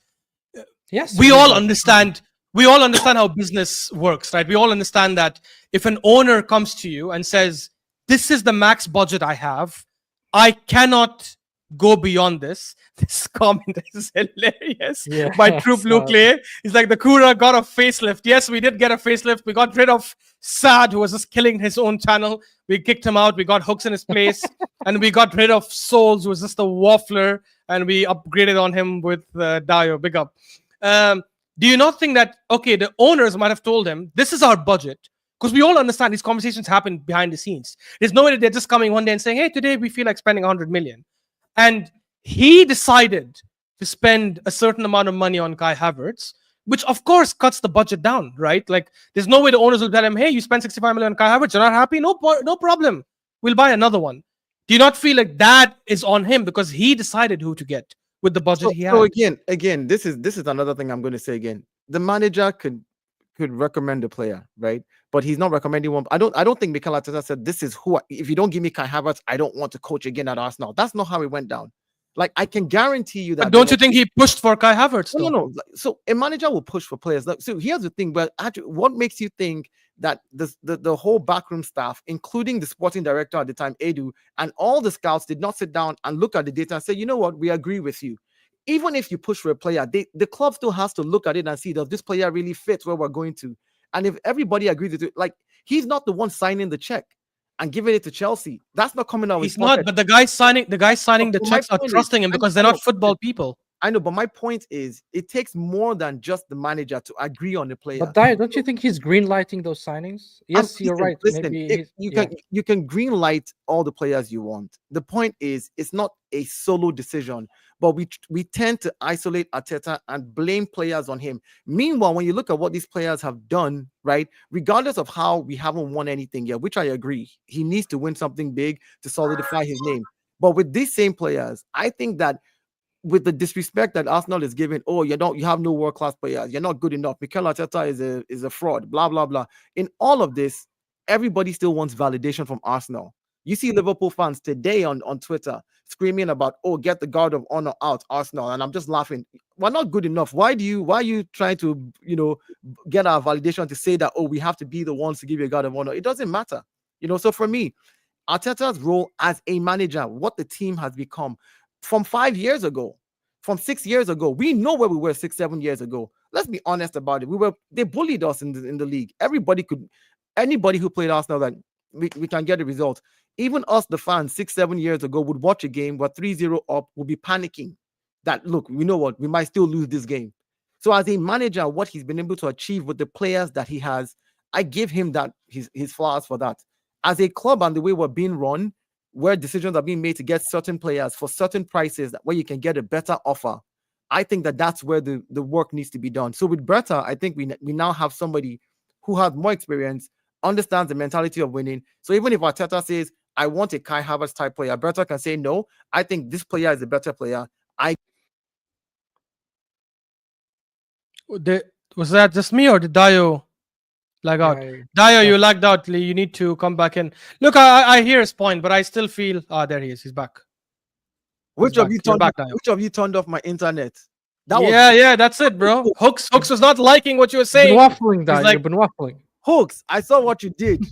Yes, we all understand how business works, right? We all understand that if an owner comes to you and says, this is the max budget I have. I cannot go beyond this. This comment is hilarious. Yeah, By True Blue so- Clay. He's like, the Koora got a facelift. Yes, we did get a facelift. We got rid of Sad, who was just killing his own channel. We kicked him out. We got Hooks in his place. And we got rid of Souls, who was just a waffler. And we upgraded on him with Dio. Big up. Do you not think that, okay, the owners might have told him, this is our budget? Because we all understand these conversations happen behind the scenes. There's no way that they're just coming one day and saying, hey, today we feel like spending 100 million. And he decided to spend a certain amount of money on Kai Havertz, which of course cuts the budget down, right? Like, there's no way the owners will tell him, hey, you spent 65 million on Kai Havertz, you're not happy? No problem. We'll buy another one. Do you not feel like that is on him because he decided who to get with the budget he had? So again, this is another thing I'm going to say again. The manager could recommend a player, right? But he's not recommending one. I don't think Mikel Arteta said, this is who if you don't give me Kai Havertz, I don't want to coach again at Arsenal. That's not how it went down. Like, I can guarantee you that. But don't you think he pushed for Kai Havertz? No. So a manager will push for players. So here's the thing, but actually, what makes you think that the whole backroom staff, including the sporting director at the time, Edu, and all the scouts did not sit down and look at the data and say, you know what, we agree with you. Even if you push for a player, the club still has to look at it and see, does this player really fit where we're going to? And if everybody agrees with it, like, he's not the one signing the check and giving it to Chelsea. That's not coming out. He's not, but the guys signing the checks are trusting him because they're not football people. I know, but my point is, it takes more than just the manager to agree on the player. But Dio, don't you think he's green lighting those signings? Yes, you're right. Listen, Maybe you can green light all the players you want. The point is, it's not a solo decision, but we tend to isolate Arteta and blame players on him. Meanwhile, when you look at what these players have done, right, regardless of how we haven't won anything yet, which I agree, he needs to win something big to solidify his name. But with these same players, I think that with the disrespect that Arsenal is giving, oh, you have no world-class players, you're not good enough, Mikel Arteta is a fraud, blah, blah, blah. In all of this, everybody still wants validation from Arsenal. You see Liverpool fans today on Twitter screaming about, oh, get the guard of honor out, Arsenal. And I'm just laughing. We're not good enough. Why are you trying to, get our validation to say that, oh, we have to be the ones to give you a guard of honor? It doesn't matter. So for me, Arteta's role as a manager, what the team has become from 5 years ago, from 6 years ago, we know where we were 6-7 years ago. Let's be honest about it. They bullied us in the league. Anybody who played Arsenal, that we can get a result. Even us, the fans, 6-7 years ago, would watch a game, we're 3-0 up, would be panicking that, look, we know what, we might still lose this game. So as a manager, what he's been able to achieve with the players that he has, I give him that his flowers for that. As a club and the way we're being run, where decisions are being made to get certain players for certain prices, where you can get a better offer, I think that's where the work needs to be done. So with Berta, I think we now have somebody who has more experience, understands the mentality of winning. So even if Arteta says, I want a Kai Havertz type player, Berta can say, no, I think this player is a better player. Was that just me or did Dio lag out? Dio, you lagged out. You need to come back in. Look, I hear his point, but I still feel there he is. He's back. Which of you turned off my internet? That's it, bro. Hooks was not liking what you were saying. You've been waffling, Dio. You've been waffling. Hooks, I saw what you did.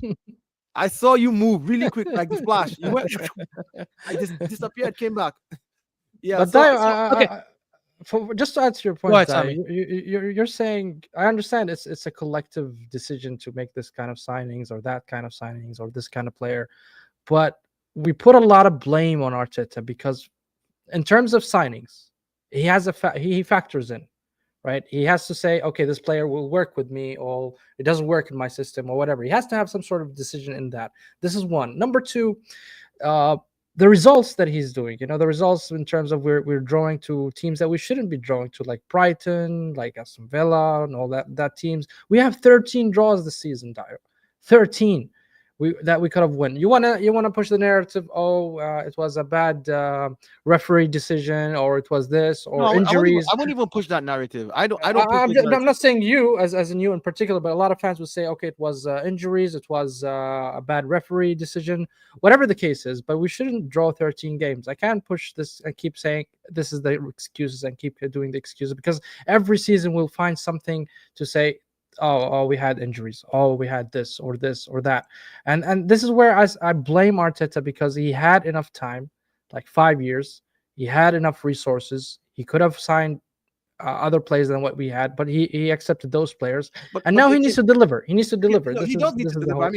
I saw you move really quick, like the flash. You went, I just disappeared, came back. Yeah, but okay. Just to answer your point, you're saying, I understand it's a collective decision to make this kind of signings or that kind of signings or this kind of player, but we put a lot of blame on Arteta because in terms of signings, he has he factors in, right? He has to say, okay, this player will work with me, or it doesn't work in my system, or whatever. He has to have some sort of decision in that. This is one. Number two, the results that he's doing, the results in terms of we're drawing to teams that we shouldn't be drawing to, like Brighton, like Aston Villa, and all that teams. We have 13 draws this season, Dio. 13 that we could have won. You wanna push the narrative? It was a bad referee decision, or it was this, or injuries. I wouldn't even push that narrative. I'm not saying you as in you in particular, but a lot of fans would say, okay, it was injuries, it was a bad referee decision, whatever the case is. But we shouldn't draw 13 games. I can't push this and keep saying this is the excuses and keep doing the excuses, because every season we'll find something to say oh, we had injuries. Oh, we had this or that. And this is where I blame Arteta, because he had enough time, like 5 years. He had enough resources. He could have signed other players than what we had, but he accepted those players, and now he needs to deliver. He needs to deliver. he does need to deliver.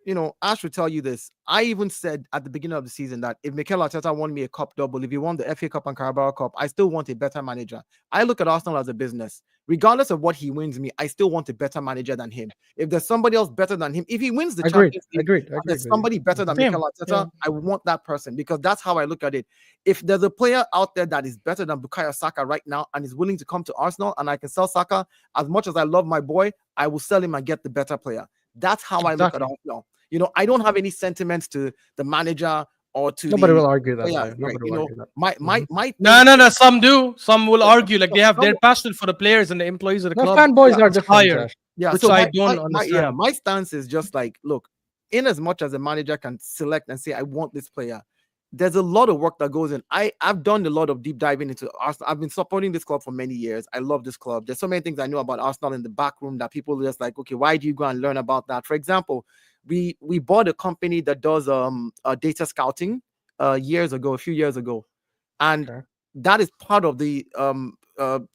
Yeah. Ash will tell you this. I even said at the beginning of the season that if Mikel Arteta won me a cup double, if he won the FA Cup and Carabao Cup, I still want a better manager. I look at Arsenal as a business. Regardless of what he wins me, I still want a better manager than him. If there's somebody else better than him, if he wins the Champions League, Agreed. there's somebody better than Mikel Arteta, I want that person, because that's how I look at it. If there's a player out there that is better than Bukayo Saka right now and is willing to come to Arsenal, and I can sell Saka, as much as I love my boy, I will sell him and get the better player. That's how I look at Arsenal. I don't have any sentiments to the manager or to nobody will argue that. No. Some do. Some will argue like they have their passion for the players and the employees of the club. Fanboys are different. Which I don't understand. My stance is just like, look, in as much as a manager can select and say, I want this player, there's a lot of work that goes in. I've done a lot of deep diving into Arsenal. I've been supporting this club for many years. I love this club. There's so many things I know about Arsenal in the back room that people are just like, okay, why do you go and learn about that? For example, we bought a company that does data scouting a few years ago, and that is part of the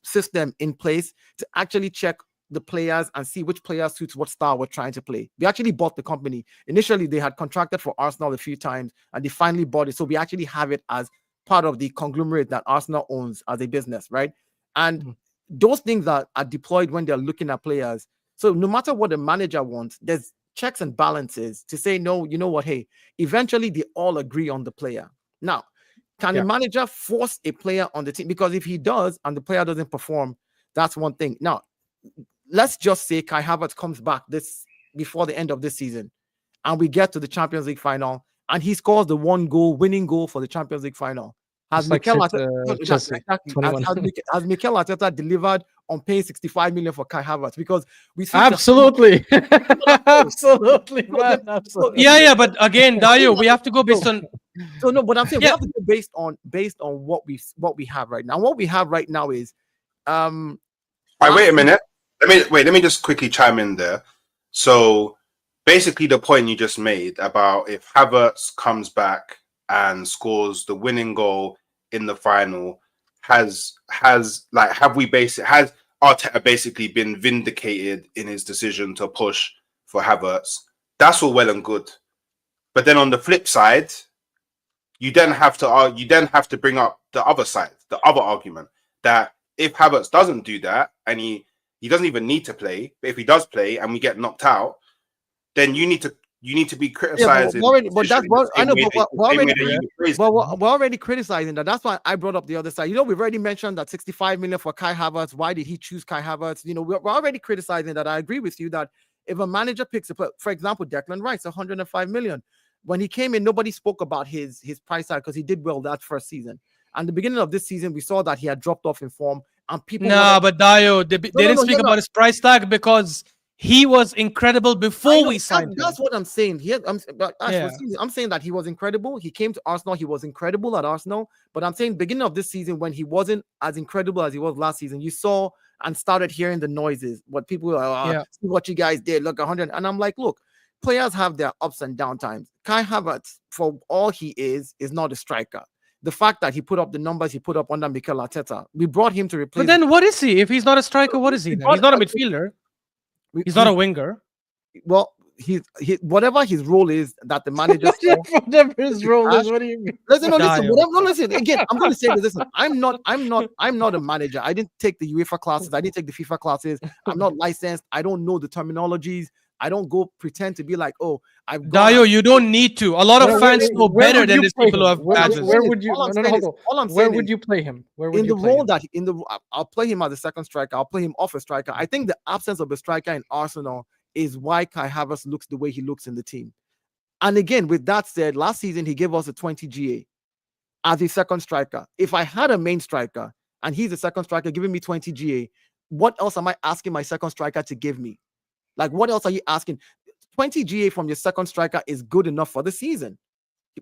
system in place to actually check the players and see which player suits what style we're trying to play. We actually bought the company. Initially, they had contracted for Arsenal a few times, and they finally bought it. So we actually have it as part of the conglomerate that Arsenal owns as a business, right? And those things are deployed when they're looking at players. So no matter what the manager wants, there's checks and balances to say, no, you know what, hey, eventually they all agree on the player. Now, can the manager force a player on the team? Because if he does and the player doesn't perform, that's one thing. Now, let's just say Kai Havertz comes back before the end of this season, and we get to the Champions League final, and he scores the winning goal for the Champions League final. Has Mikel Arteta delivered on paying 65 million for Kai Havertz? Because we see absolutely. Absolutely. Yeah, but again, Dayo, we have to go based on. So no, but I'm saying we have to go based on what we have right now. What we have right now is wait a minute. Let me just quickly chime in there. So basically the point you just made about if Havertz comes back and scores the winning goal in the final, has Arteta basically been vindicated in his decision to push for Havertz? That's all well and good, but then on the flip side, you then have to bring up the other side, the other argument that if Havertz doesn't do that and he doesn't even need to play, but if he does play and we get knocked out, then you need to be criticizing. We're already criticizing that. That's why I brought up the other side. We've already mentioned that 65 million for Kai Havertz. Why did he choose Kai Havertz? We're already criticizing that. I agree with you that if a manager picks up, for example, Declan Rice, 105 million. When he came in, nobody spoke about his price tag because he did well that first season. And the beginning of this season, we saw that he had dropped off in form, and people. But Dayo, they didn't speak about his price tag because he was incredible before we signed him. That's what I'm saying. I'm saying that he was incredible. He came to Arsenal. He was incredible at Arsenal. But I'm saying beginning of this season, when he wasn't as incredible as he was last season, you saw and started hearing the noises. What people are, see what you guys did. Look, 100. And I'm like, look, players have their ups and down times. Kai Havertz, for all he is not a striker. The fact that he put up the numbers he put up under Mikel Arteta, we brought him to replace. But then what is he? If he's not a striker, what is he then? He's not a midfielder. He's not a winger. Well, he whatever his role is that the manager. Whatever his role is. What do you mean? Listen. Again, I'm going to say this. Listen, I'm not a manager. I didn't take the UEFA classes. I didn't take the FIFA classes. I'm not licensed. I don't know the terminologies. I don't go pretend to be like, oh, Dayo, you don't need to. A lot of fans know better than these people who have badges. Where would you? Where would you play him? I'll play him as a second striker. I'll play him off a striker. I think the absence of a striker in Arsenal is why Kai Havertz looks the way he looks in the team. And again, with that said, last season he gave us a 20 GA as a second striker. If I had a main striker and he's a second striker giving me 20 GA, what else am I asking my second striker to give me? Like, what else are you asking? 20 GA from your second striker is good enough for the season.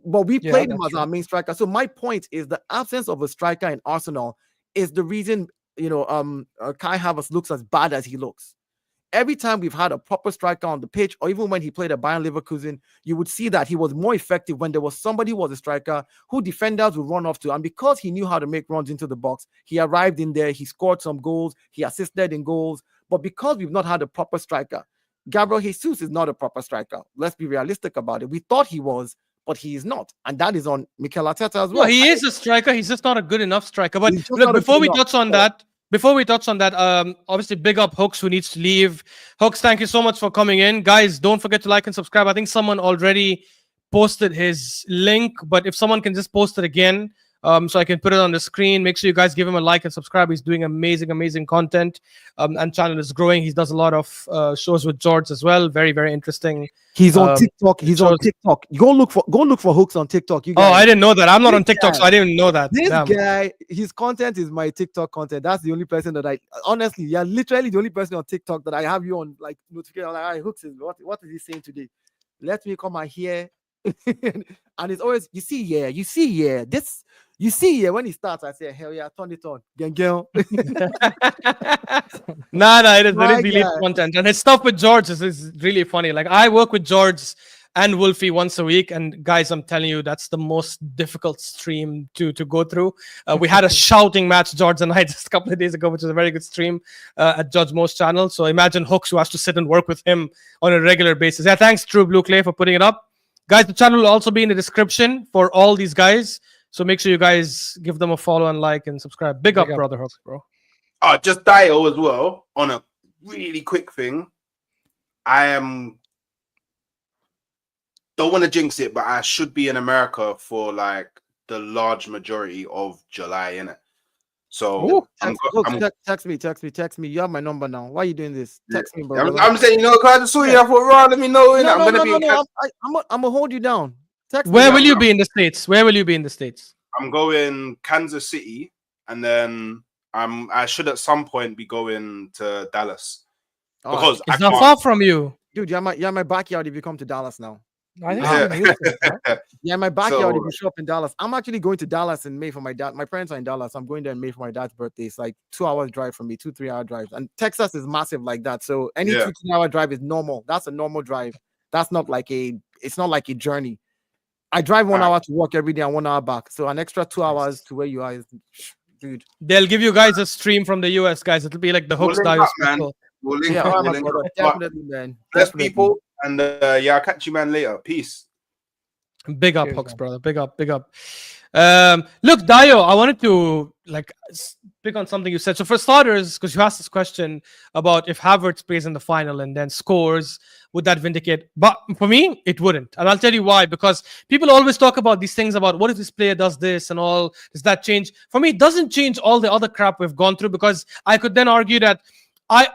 But we played him as our main striker. So my point is the absence of a striker in Arsenal is the reason Kai Havertz looks as bad as he looks. Every time we've had a proper striker on the pitch, or even when he played at Bayern Leverkusen, you would see that he was more effective when there was somebody who was a striker who defenders would run off to. And because he knew how to make runs into the box, he arrived in there, he scored some goals, he assisted in goals. But because we've not had a proper striker, Gabriel Jesus is not a proper striker. Let's be realistic about it. We thought he was, but he is not. And that is on Mikel Arteta as well. No, he is a striker. He's just not a good enough striker. But He's just look, not a before good we enough. touch on that, obviously big up Hooks who needs to leave. Hooks, thank you so much for coming in. Guys, don't forget to like and subscribe. I think someone already posted his link, but if someone can just post it again, so I can put it on the screen. Make sure you guys give him a like and subscribe. He's doing amazing content, and channel is growing. He does a lot of shows with George as well. Very interesting. He's on TikTok. He's on TikTok. Go look for Hooks on TikTok. You guys. Oh, I didn't know that. I'm not on TikTok, so I didn't know that. This Damn. guy, his content is my TikTok content. That's the only person that I honestly, yeah, literally the only person on TikTok that I have you on like notification. Like, Hooks is what is he saying today? Let me come out here. And it's always you see this. You see, when he starts, I say, hell yeah, turn it on. Gang. Nah, it is My very elite God. content. And his stuff with George is really funny. Like, I work with George and Wolfie once a week. And guys, I'm telling you, that's the most difficult stream to go through. We had a shouting match, George and I, just a couple of days ago, which was a very good stream at Judge Mo's channel. So imagine Hooks, who has to sit and work with him on a regular basis. Yeah, thanks, True Blue Clay, for putting it up. Guys, the channel will also be in the description for all these guys. So make sure you guys give them a follow and like and subscribe. Big up, brother Hooks, bro. Oh, just Dio as well. On a really quick thing, don't want to jinx it, but I should be in America for like the large majority of July, innit? So Text me. You have my number now. Why are you doing this? Text me, bro. I'm saying, because I just saw you. I thought, right, let me know. No, I'm gonna be. I'm gonna hold you down. Where will you be in the States? Where will you be in the States? I'm going Kansas City, and then I should at some point be going to Dallas because it's not far from you, dude. You're my backyard if you come to Dallas now. I think Yeah, my backyard if you show up in Dallas. I'm actually going to Dallas in May for my dad. My parents are in Dallas. I'm going there in May for my dad's birthday. It's like 2 hours drive from me, 2-3 hour drive. And Texas is massive like that. So any 2-3 hour drive is normal. That's a normal drive. That's not like it's not like a journey. I drive 1 hour to work every day and 1 hour back. So an extra 2 hours to where you are is, dude. They'll give you guys a stream from the US, guys. It'll be like the Hooks Dio special. We'll link up. Definitely, man. Bless people. And I'll catch you, man, later. Peace. Big up, Hooks, brother. Big up. Look, Dio, I wanted to pick on something you said. So for starters, because you asked this question about if Havertz plays in the final and then scores, would that vindicate? But for me, it wouldn't. And I'll tell you why. Because people always talk about these things about what if this player does this and all. Does that change? For me, it doesn't change all the other crap we've gone through, because I could then argue that I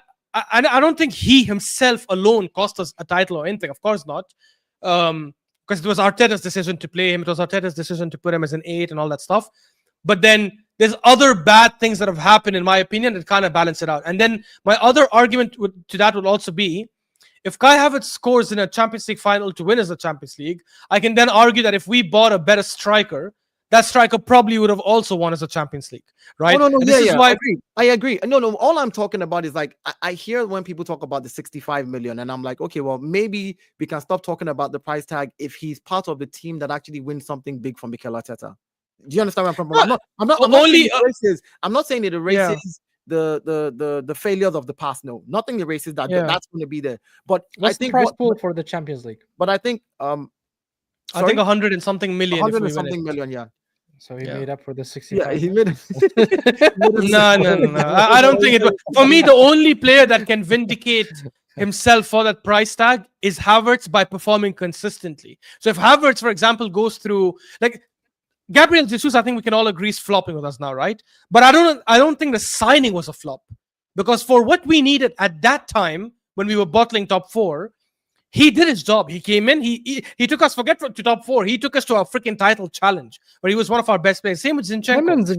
don't think he himself alone cost us a title or anything. Of course not. Because it was Arteta's decision to play him. It was Arteta's decision to put him as an 8 and all that stuff. But then there's other bad things that have happened, in my opinion, that kind of balance it out. And then my other argument to that would also be, if Kai Havertz scores in a Champions League final to win as a Champions League, I can then argue that if we bought a better striker, that striker probably would have also won as a Champions League, right? Oh, no, this is why I agree. No, all I'm talking about is like, I hear when people talk about the 65 million, and I'm like, okay, well, maybe we can stop talking about the price tag if he's part of the team that actually wins something big from Mikel Arteta. Do you understand where I'm from? I'm not saying it erases the failures of the past. No, nothing erases that. That's going to be there. But what's I think the price pool for the Champions League? But I think I think 100 and something million. 100 and something million, yeah. So he made up for the 65. Yeah, he made No. I don't think it will. For me, the only player that can vindicate himself for that price tag is Havertz by performing consistently. So if Havertz, for example, goes through like Gabriel Jesus, I think we can all agree is flopping with us now, right? But I don't think the signing was a flop, because for what we needed at that time when we were battling top 4, he did his job. He came in. He took us, to top 4. He took us to a freaking title challenge where he was one of our best players. Same with Zinchenko.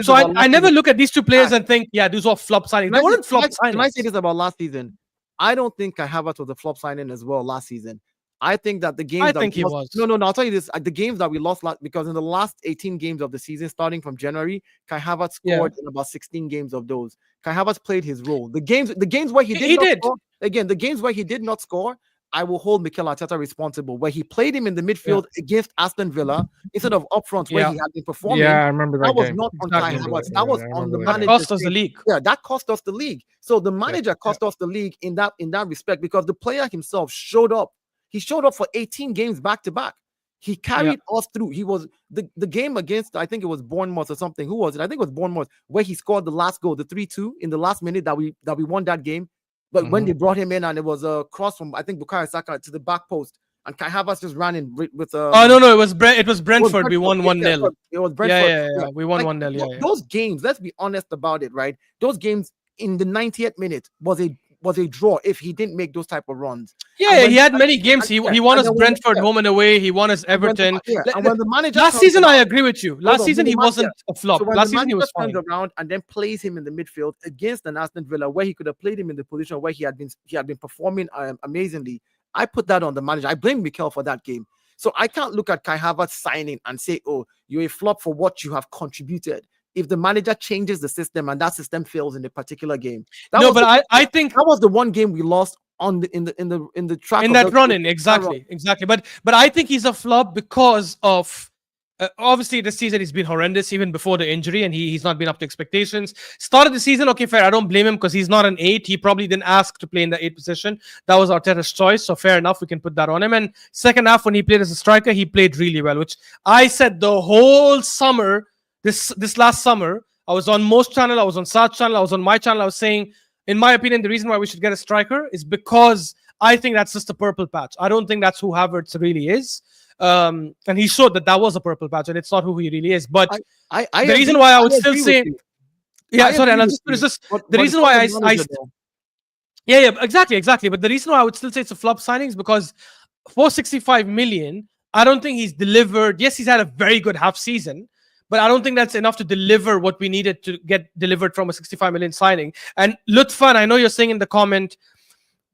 So I never look at these two players and think, yeah, these are flop signings. They weren't flop signings. Can I say this about last season? I don't think Kai Havertz was a flop signing as well last season. I think that the games I that think we he lost, was. no, I'll tell you this: the games that we lost because in the last 18 games of the season, starting from January, Kai Havertz scored in about 16 games of those. Kai Havertz played his role. The games where he did not score, again, the games where he did not score, I will hold Mikel Arteta responsible. Where he played him in the midfield against Aston Villa instead of up front where he had been performing. Yeah, I remember that was game. not on Kai Havertz. That was on the That manager. cost us the league. Yeah, that cost us the league. So the manager cost us the league in that respect because the player himself showed up. He showed up for 18 games back to back. He carried us through. He was the game against, I think it was Bournemouth or something. Who was it? I think it was Bournemouth, where he scored the last goal, the 3-2 in the last minute that we won that game. But when they brought him in and it was a cross from, I think, Bukayo Saka to the back post, and Kai Havertz just ran in with oh no, it was Brentford. We won 1-0. It was Brentford. Yeah. We won 1-0. Yeah. Those games, let's be honest about it, right? Those games in the 90th minute was a draw if he didn't make those type of runs. Yeah, he had many games. He won us Brentford home and away. He won us Everton. And when the manager last season, I agree with you. Last season, he wasn't a flop. So Last season, he was fine. around and then plays him in the midfield against an Aston Villa where he could have played him in the position where he had been performing amazingly. I put that on the manager. I blame Mikel for that game. So I can't look at Kai Havertz signing and say, "Oh, you're a flop for what you have contributed." If the manager changes the system and that system fails in a particular game, I think that was the one game we lost on in the track in that run-in. Exactly. But I think he's a flop because of obviously this season he's been horrendous even before the injury, and he's not been up to expectations. Started the season, okay, fair. I don't blame him because he's not an 8. He probably didn't ask to play in the 8 position. That was Arteta's choice, so fair enough. We can put that on him. And second half, when he played as a striker, he played really well, which I said the whole summer. This last summer, I was on most channel, I was on South channel, I was on my channel. I was saying, in my opinion, the reason why we should get a striker is because I think that's just a purple patch. I don't think that's who Havertz really is. And he showed that was a purple patch, and it's not who he really is. But the reason why I would still say, and I'll just finish this. The reason why exactly. But the reason why I would still say it's a flop signing is because for 65 million, I don't think he's delivered. Yes, he's had a very good half season, but I don't think that's enough to deliver what we needed to get delivered from a 65 million signing. And Lutfan, I know you're saying in the comment,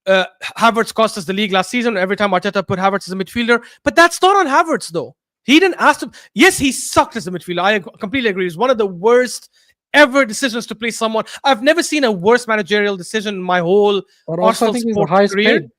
Havertz cost us the league last season. Every time Arteta put Havertz as a midfielder, but that's not on Havertz though. He didn't ask him. Yes, he sucked as a midfielder. I completely agree. It's one of the worst ever decisions to play someone. I've never seen a worse managerial decision in my whole Arsenal sports career. Paid,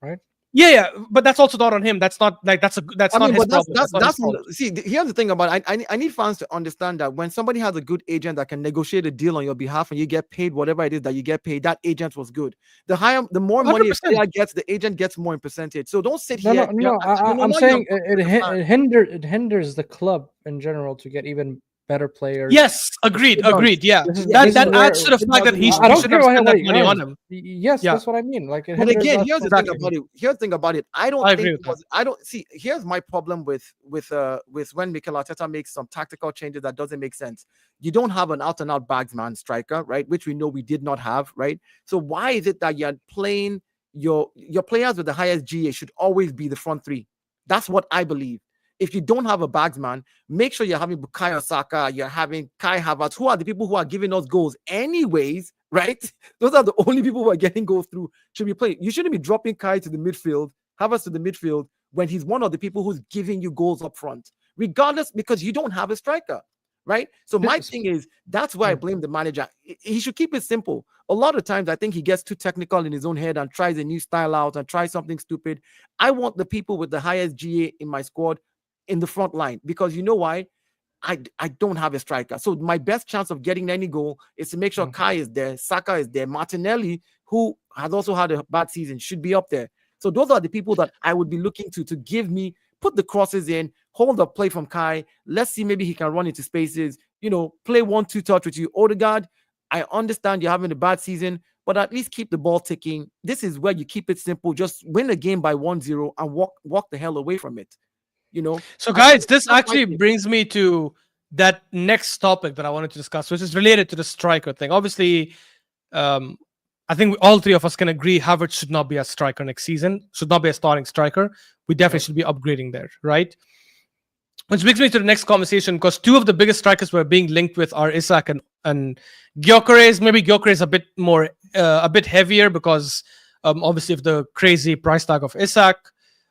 right? Yeah, but that's also not on him. That's not like that's not his problem. See, here's the thing about I need fans to understand that when somebody has a good agent that can negotiate a deal on your behalf and you get paid whatever it is that you get paid, that agent was good. The more money a player gets, the agent gets more in percentage. So don't sit here. I'm saying it hinders the club in general to get even better players. Yes, agreed. Yeah, that adds to the fact that he should have spent that money on him. Yes, that's what I mean. Like, but again, here's the thing about it. Here's the thing about it. I don't see. Here's my problem with when Mikel Arteta makes some tactical changes that doesn't make sense. You don't have an out-and-out bagsman striker, right? Which we know we did not have, right? So why is it that you're playing your players with the highest GA should always be the front three? That's what I believe. If you don't have a bagsman, make sure you're having Bukayo Saka, you're having Kai Havertz, who are the people who are giving us goals anyways, right? Those are the only people who are getting goals through. Should be playing. You shouldn't be dropping Kai to the midfield, Havertz to the midfield, when he's one of the people who's giving you goals up front, regardless, because you don't have a striker, right? So my thing is, that's why I blame the manager. He should keep it simple. A lot of times, I think he gets too technical in his own head and tries a new style out and tries something stupid. I want the people with the highest GA in my squad in the front line, because you know why? I don't have a striker. So my best chance of getting any goal is to make sure Kai is there, Saka is there, Martinelli, who has also had a bad season, should be up there. So those are the people that I would be looking to give me, put the crosses in, hold the play from Kai. Let's see, maybe he can run into spaces, play 1-2 touch with you. Odegaard, I understand you're having a bad season, but at least keep the ball ticking. This is where you keep it simple. Just win a game by 1-0 and walk the hell away from it. So guys, this actually brings me to that next topic that I wanted to discuss, which is related to the striker thing. Obviously, I think all three of us can agree Havertz should not be a striker next season, should not be a starting striker. We definitely should be upgrading there, right? Which brings me to the next conversation, because two of the biggest strikers we're being linked with are Isak and Gyokeres. Maybe Gyokeres a bit more, a bit heavier because obviously of the crazy price tag of Isak.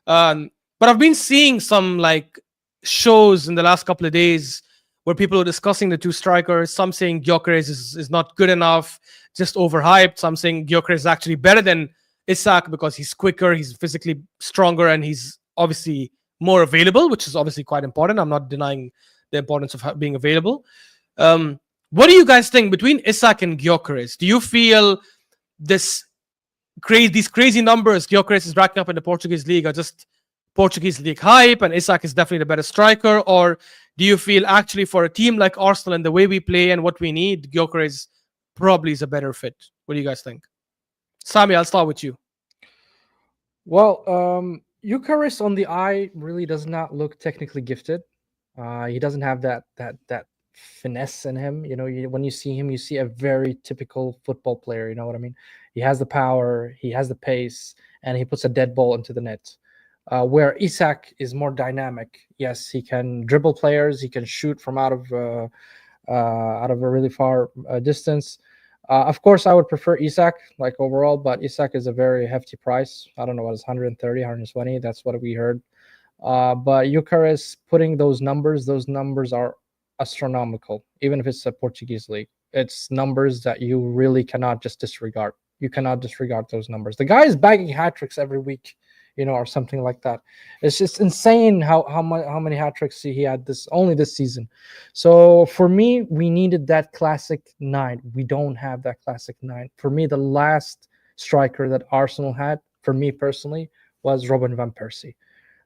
But I've been seeing some like shows in the last couple of days where people are discussing the two strikers. Some saying Gyokeres is not good enough, just overhyped. Some saying Gyokeres is actually better than Isak because he's quicker, he's physically stronger, and he's obviously more available, which is obviously quite important. I'm not denying the importance of being available. What do you guys think between Isak and Gyokeres? Do you feel these crazy numbers Gyokeres is racking up in the Portuguese league are just Portuguese league hype, and Isak is definitely the better striker? Or do you feel actually for a team like Arsenal and the way we play and what we need, Gyokeres probably is a better fit? What do you guys think? Sami, I'll start with you. Well, Gyokeres on the eye really does not look technically gifted. He doesn't have that finesse in him. You know, when you see him, you see a very typical football player. You know what I mean? He has the power, he has the pace, and he puts a dead ball into the net. Where Isak is more dynamic. Yes, he can dribble players. He can shoot from out of a really far distance. Of course, I would prefer Isak, like overall, but Isak is a very hefty price. I don't know what it's 130, 120. That's what we heard. But Gyokeres putting those numbers are astronomical. Even if it's a Portuguese league, it's numbers that you really cannot just disregard. You cannot disregard those numbers. The guy is bagging hat tricks every week, you know, or something like that. It's just insane how many hat tricks he had only this season. So for me, we needed that classic 9. We don't have that classic 9. For me, the last striker that Arsenal had, for me personally, was Robin van Persie.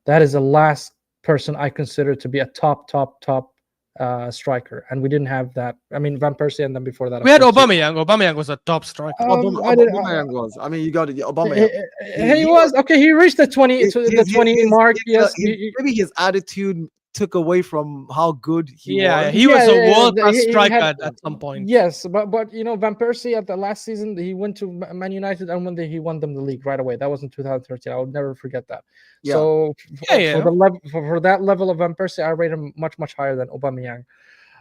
That is the last person I consider to be a top striker, and we didn't have that. I mean, Van Persie, and then before that, we had Aubameyang. Aubameyang was a top striker. Aubameyang was. I mean, you got it. Aubameyang. He was okay. He reached the 20 mark. Yes, maybe his attitude took away from how good he was. He was a world-class striker at some point. Yes, but you know, Van Persie at the last season, he went to Man United, and he won them the league right away. That was in 2013. I will never forget that. Yeah. So for that level of Van Persie, I rate him much higher than Aubameyang.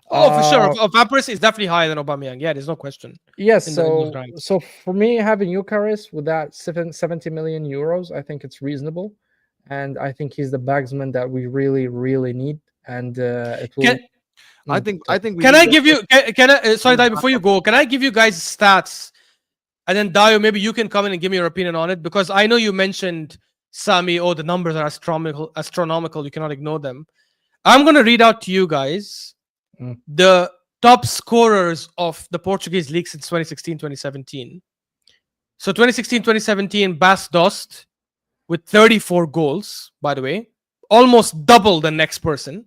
For sure. Van Persie is definitely higher than Aubameyang. Yeah, there's no question. Yes. So for me, having Gyokeres with that 70 million euros, I think it's reasonable. And I think he's the bagsman that we really need. And it will. I think. Can I give you? Can I? Sorry, Dayo, before you go, can I give you guys stats, and then Dayo, maybe you can come in and give me your opinion on it, because I know you mentioned, Sami, the numbers are astronomical. You cannot ignore them. I'm gonna read out to you guys the top scorers of the Portuguese league since 2016-2017. So 2016-2017, Bas Dost with 34 goals, by the way, almost double the next person.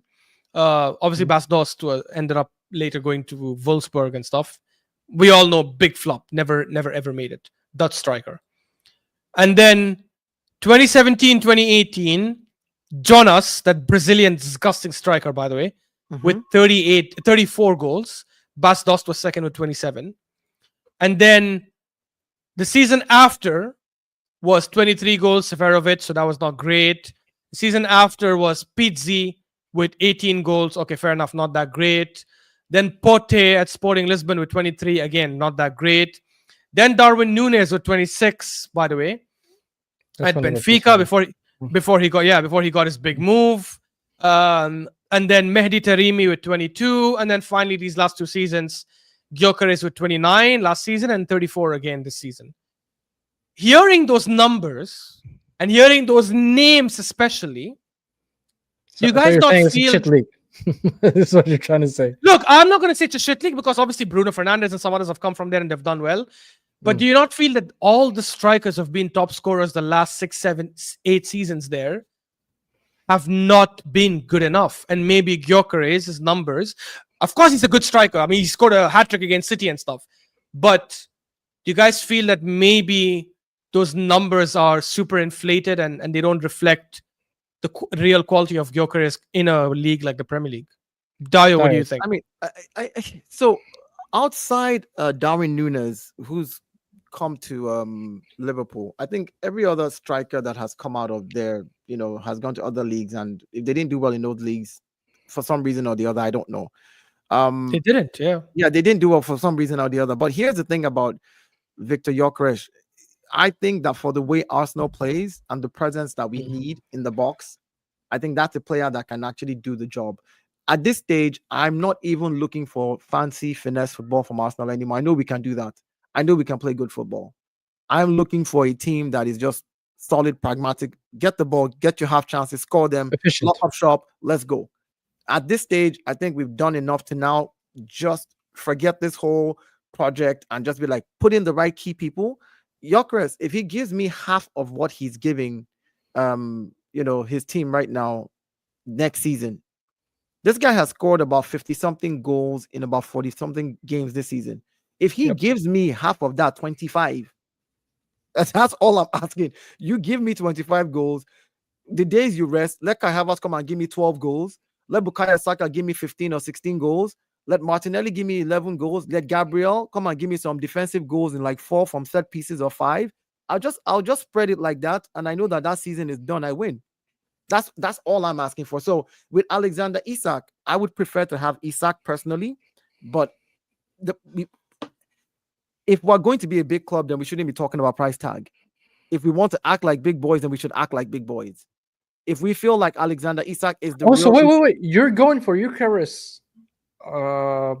Obviously, Bas Dost ended up later going to Wolfsburg and stuff. We all know, big flop, never ever made it. Dutch striker. And then 2017-2018, Jonas, that Brazilian disgusting striker, by the way, with 34 goals. Bas Dost was second with 27. And then the season after was 23 goals, Seferovic, so that was not great. The season after was Pizzi with 18 goals. Okay, fair enough, not that great. Then Partey at Sporting Lisbon with 23, again, not that great. Then Darwin Núñez with 26, by the way, at Benfica before he got his big move. And then Mehdi Taremi with 22, and then finally these last two seasons, Gyokeres with 29 last season and 34 again this season. Hearing those numbers and hearing those names especially, you guys not feel... It's a shit league. This is what you're trying to say. Look, I'm not going to say it's a shit league because obviously Bruno Fernandes and some others have come from there and they've done well. But do you not feel that all the strikers have been top scorers the last 6, 7, 8 seasons there have not been good enough? And maybe Gyokeres, his numbers, of course he's a good striker. I mean, he scored a hat-trick against City and stuff. But do you guys feel that maybe those numbers are super inflated and they don't reflect the real quality of Gyokeres in a league like the Premier League? Dayo, what do you think? I mean, so outside Darwin Núñez, who's come to Liverpool, I think every other striker that has come out of there, has gone to other leagues, and if they didn't do well in those leagues for some reason or the other, I don't know. They didn't, yeah, they didn't do well for some reason or the other. But here's the thing about Victor Gyokeres. I think that for the way Arsenal plays and the presence that we need in the box, I think that's a player that can actually do the job. At this stage, I'm not even looking for fancy finesse football from Arsenal anymore. I know we can do that. I know we can play good football. I'm looking for a team that is just solid, pragmatic. Get the ball, get your half chances, score them, Efficient. lock up shop, let's go. At this stage, I think we've done enough to now just forget this whole project and just be like, put in the right key people. Gyokeres, if he gives me half of what he's giving, his team right now next season, this guy has scored about 50-something goals in about 40-something games this season. If he gives me half of that, 25, that's all I'm asking. You give me 25 goals. The days you rest, let Kai Havertz come and give me 12 goals. Let Bukayo Saka give me 15 or 16 goals. Let Martinelli give me 11 goals. Let Gabriel come and give me some defensive goals in like 4 from set pieces or 5. I'll just spread it like that, and I know that season is done. I win. That's all I'm asking for. So with Alexander Isak, I would prefer to have Isak personally, but if we're going to be a big club, then we shouldn't be talking about price tag. If we want to act like big boys, then we should act like big boys. If we feel like Alexander Isak is the Also, real wait. You're going for Gyokeres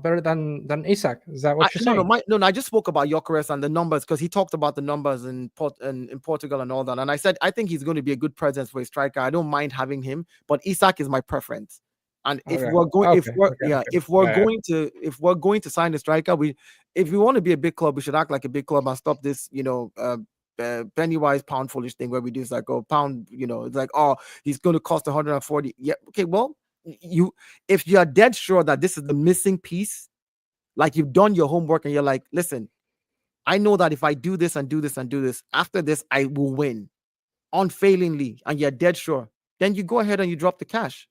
better than Isak. Is that what you're saying? No, I just spoke about Gyokeres and the numbers because he talked about the numbers in Portugal and all that. And I said, I think he's going to be a good presence for a striker. I don't mind having him, but Isak is my preference. And if we're going, if we're going to sign a striker, if we want to be a big club, we should act like a big club and stop this, penny wise pound foolish thing where we do it's like, oh, pound, it's like, oh, he's going to cost 140. Yeah, okay, well, if you are dead sure that this is the missing piece, like you've done your homework and you're like, listen, I know that if I do this and do this and do this, after this I will win unfailingly, and you're dead sure, then you go ahead and you drop the cash.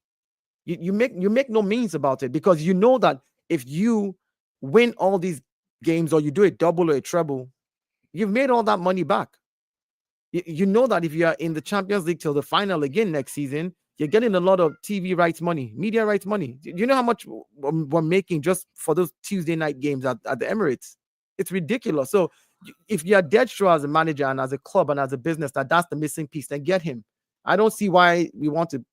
You make no means about it, because you know that if you win all these games or you do a double or a treble, you've made all that money back. You know that if you are in the Champions League till the final again next season, you're getting a lot of TV rights money, media rights money. You know how much we're making just for those Tuesday night games at the Emirates? It's ridiculous. So if you're dead sure as a manager and as a club and as a business that that's the missing piece, then get him. I don't see why we want to,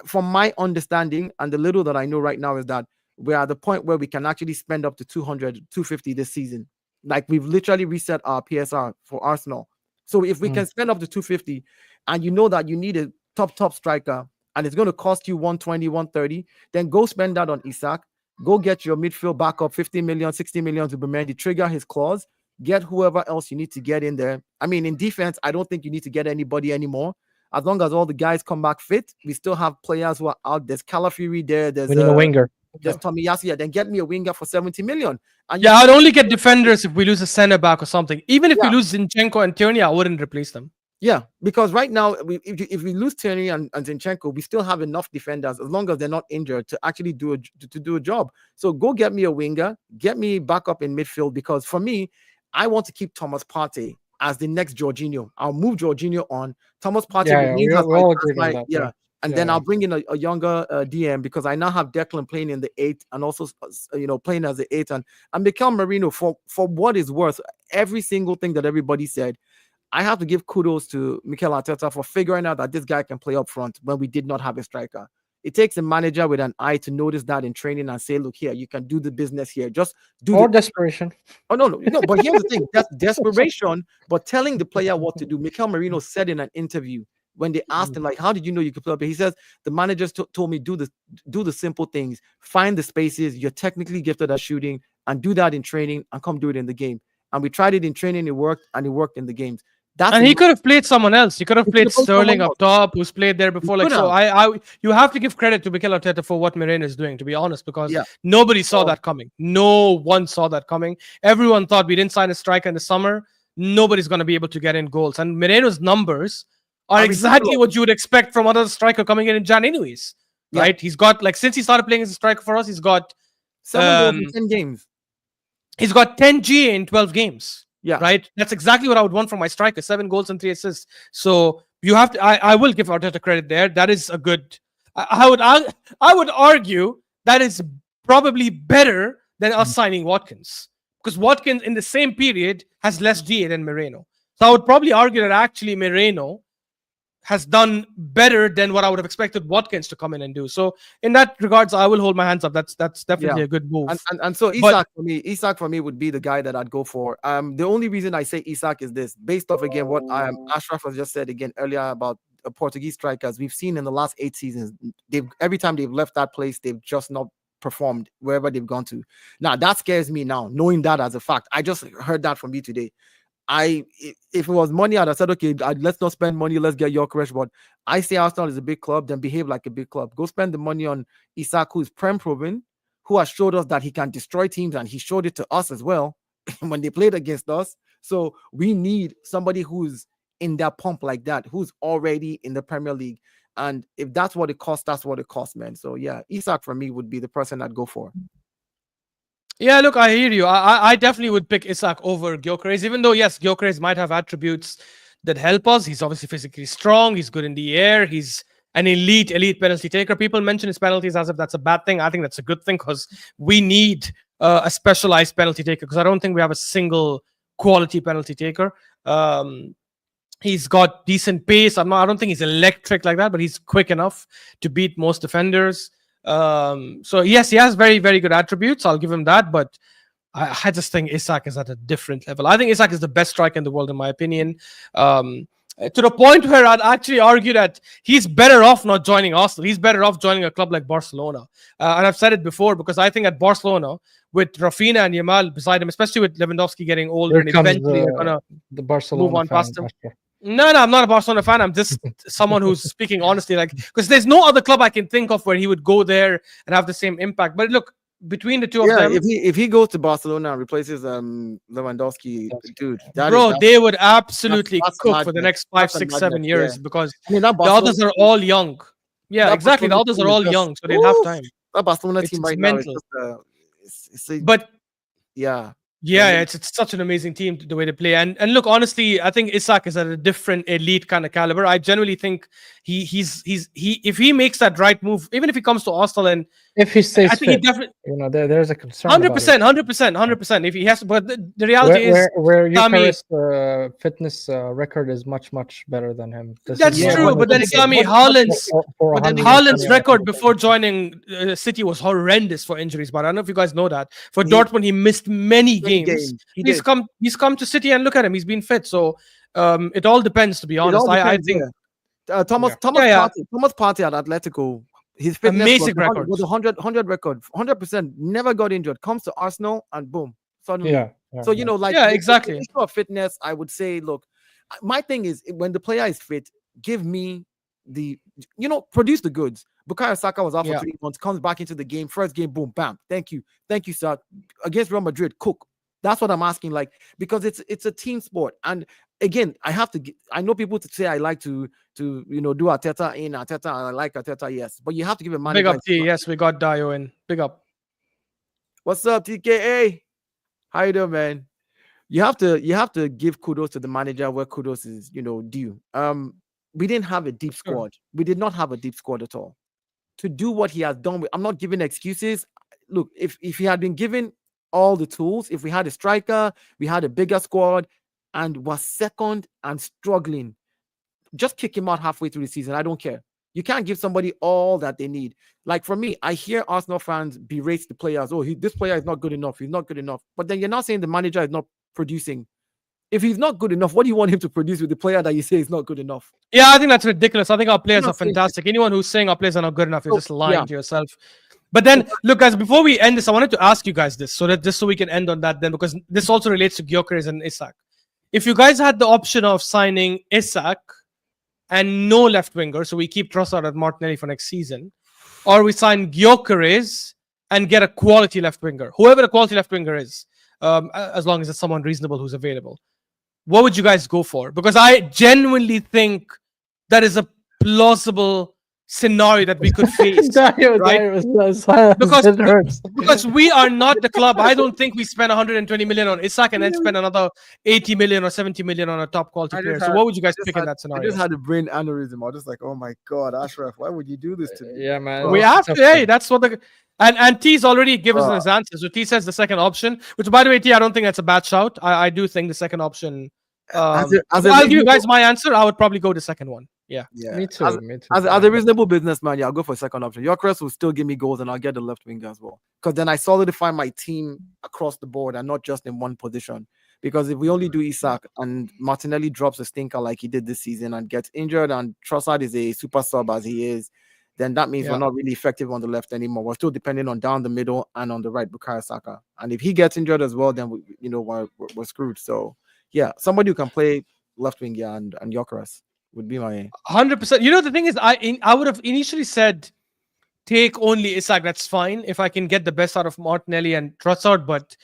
from my understanding and the little that I know right now is that we're at the point where we can actually spend up to 200, 250 this season. Like we've literally reset our PSR for Arsenal. So if we can spend up to 250 and you know that you need a top striker and it's going to cost you 120, 130, then go spend that on Isak. Go get your midfield backup, 50 million, 60 million to Bumendi, trigger his clause, get whoever else you need to get in there. I mean, in defense, I don't think you need to get anybody anymore. As long as all the guys come back fit, we still have players who are out. There's Calafiori there. We need a winger. There's Tomiyasu. Then get me a winger for 70 million. And I'd only get defenders if we lose a center back or something. Even if we lose Zinchenko and Tierney, I wouldn't replace them. Yeah, because right now, if we lose Tierney and Zinchenko, we still have enough defenders as long as they're not injured to actually do a job. So go get me a winger, get me back up in midfield, because for me, I want to keep Thomas Partey as the next Jorginho. I'll move Jorginho on. Thomas Partey then I'll bring in a younger DM, because I now have Declan playing in the 8 and also playing as the 8 and Mikel Merino, for what is worth, every single thing that everybody said, I have to give kudos to Mikel Arteta for figuring out that this guy can play up front when we did not have a striker. It takes a manager with an eye to notice that in training and say, look here, you can do the business here. Just do desperation. Oh, no. But here's the thing. That's desperation, but telling the player what to do. Mikel Merino said in an interview when they asked him, like, how did you know you could play up here? He says, the managers told me do the simple things, find the spaces, you're technically gifted at shooting, and do that in training and come do it in the game. And we tried it in training, it worked, and it worked in the games. And he could have played someone else. He could have played Sterling up top, who's played there before. You have to give credit to Mikel Arteta for what Moreno is doing, to be honest, because nobody saw that coming. No one saw that coming. Everyone thought we didn't sign a striker in the summer. Nobody's going to be able to get in goals. And Moreno's numbers are exactly what you would expect from another striker coming in Jan anyways. Right? He's got, since he started playing as a striker for us, he's got 7 goals in 10 games. He's got 10 GA in 12 games. Yeah, right. That's exactly what I would want from my striker: 7 goals and 3 assists. So you have to. I will give Arteta credit there. That is a good. I would argue that is probably better than us signing Watkins, because Watkins in the same period has less GA than Moreno. So I would probably argue that actually Moreno has done better than what I would have expected Watkins to come in and do. So in that regards, I will hold my hands up. That's definitely a good move. And so Isak for me would be the guy that I'd go for. The only reason I say Isak is this, based off again what Ashraf has just said again earlier about Portuguese strikers. We've seen in the last 8 seasons, every time they've left that place, they've just not performed wherever they've gone to. Now that scares me now, knowing that as a fact. I just heard that from you today. If it was money, I'd have said, okay, let's not spend money, let's get Gyokeres. But I say Arsenal is a big club, then behave like a big club. Go spend the money on Isak, who is prem proven, who has showed us that he can destroy teams, and he showed it to us as well when they played against us. So we need somebody who's in that pump like that, who's already in the Premier League. And if that's what it costs, that's what it costs, man. So yeah, Isak for me would be the person I'd go for. Yeah, look, I hear you. I definitely would pick Isak over Gyokeres, even though, yes, Gyokeres might have attributes that help us. He's obviously physically strong. He's good in the air. He's an elite penalty taker. People mention his penalties as if that's a bad thing. I think that's a good thing because we need a specialized penalty taker because I don't think we have a single quality penalty taker. He's got decent pace. I don't think he's electric like that, but he's quick enough to beat most defenders. So yes, he has very, very good attributes. I'll give him that, but I just think Isak is at a different level. I think Isak is the best striker in the world, in my opinion. To the point where I'd actually argue that he's better off not joining Arsenal. He's better off joining a club like Barcelona. And I've said it before because I think at Barcelona, with Rafinha and Yamal beside him, especially with Lewandowski getting older, and eventually they're gonna move on past him. No, I'm not a Barcelona fan. I'm just someone who's speaking honestly, like, because there's no other club I can think of where he would go there and have the same impact. But look, between the two of them, if he goes to Barcelona and replaces Lewandowski, dude, they would absolutely cook for the next 5, 6, 7 years because the others are all young. Yeah, exactly. The others are all young, so they'll have time. That Barcelona team right now it's such an amazing team, the way they play. And look, honestly, I think Isak is at a different elite kind of caliber. I genuinely think he if he makes that right move, even if he comes to Arsenal and if he stays I think fit, he definitely, there's a concern. 100%. If he has, but the reality is where Gyokeres' fitness record is much better than him. That's true, but then Sami Haaland's record before joining City was horrendous for injuries. But I don't know if you guys know that. For Dortmund, he missed many games. He's come to City and look at him. He's been fit. So it all depends, to be honest. I think Thomas Partey at Atletico. His fitness amazing record was 100 record, 100%. Never got injured. Comes to Arsenal and boom, suddenly. Exactly. The issue of fitness, I would say, look, my thing is when the player is fit, give me produce the goods. Bukayo Saka was out for 3 months, comes back into the game, first game, boom, bam. Thank you, sir. Against Real Madrid, cook. That's what I'm asking, like, because it's a team sport. And again, I know people to say I like to do Arteta in Arteta, and I like Arteta, yes. But you have to give a man. Big up T, yes, we got Dio in. Big up. What's up, TKA? How you doing, man? You have to give kudos to the manager where kudos is, due. We didn't have a deep squad. We did not have a deep squad at all. To do what he has done, I'm not giving excuses. Look, if he had been given all the tools, if we had a striker, we had a bigger squad, and was second and struggling, just kick him out halfway through the season. I don't care. You can't give somebody all that they need. Like for me, I hear Arsenal fans berate the players. Oh, this player is not good enough. He's not good enough. But then you're not saying the manager is not producing. If he's not good enough, what do you want him to produce with the player that you say is not good enough? Yeah, I think that's ridiculous. I think our players are fantastic. Anyone who's saying our players are not good enough, you're just lying to yourself. But then, look, guys, before we end this, I wanted to ask you guys this, so we can end on that then, because this also relates to Gyokeres and Isak. If you guys had the option of signing Isak and no left winger, so we keep Trossard at Martinelli for next season, or we sign Gyokeres and get a quality left winger, whoever the quality left winger is, as long as it's someone reasonable who's available, what would you guys go for? Because I genuinely think that is a plausible scenario that we could face, right? Because we are not the club. I don't think we spend 120 million on Isak and then spend another 80 million or 70 million on a top quality player. So what would you guys pick in that scenario? I just had a brain aneurysm. I was just like, oh my god, Ashraf, why would you do this to me? Yeah, man. We have to. Hey, that's what And T's already given us his answer. So T says the second option, which by the way, T, I don't think that's a bad shout. I do think the second option. As a I'll give you reasonable- guys my answer. I would probably go the second one. Yeah. Yeah. Me too. As- me too. As a reasonable businessman, yeah, I'll go for a second option. Gyokeres will still give me goals, and I'll get the left winger as well. Because then I solidify my team across the board and not just in one position. Because if we only do Isak and Martinelli drops a stinker like he did this season and gets injured, and Trossard is a super sub as he is, then that means we're not really effective on the left anymore. We're still depending on down the middle and on the right, Bukayo Saka. And if he gets injured as well, then we're screwed. So yeah, somebody who can play left wing, yeah, and Gyokeres would be my 100%. You know, the thing is, I would have initially said take only Isak. That's fine if I can get the best out of Martinelli and Trossard. But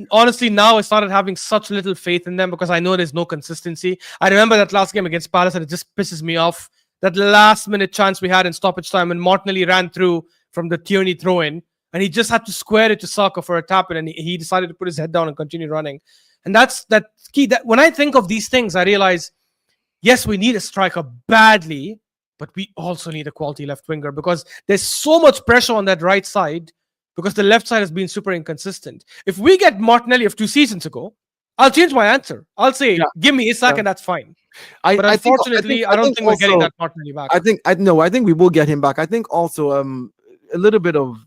honestly, now I started having such little faith in them because I know there's no consistency. I remember that last game against Palace, and it just pisses me off. That last minute chance we had in stoppage time when Martinelli ran through from the Tierney throw in, and he just had to square it to Saka for a tap in, and he decided to put his head down and continue running. And that's key. That when I think of these things, I realize, yes, we need a striker badly, but we also need a quality left winger because there's so much pressure on that right side because the left side has been super inconsistent. If we get Martinelli of 2 seasons ago, I'll change my answer. I'll say, give me Isak, and that's fine. But unfortunately, I don't think we're getting that Martinelli back. I think we will get him back. I think also a little bit of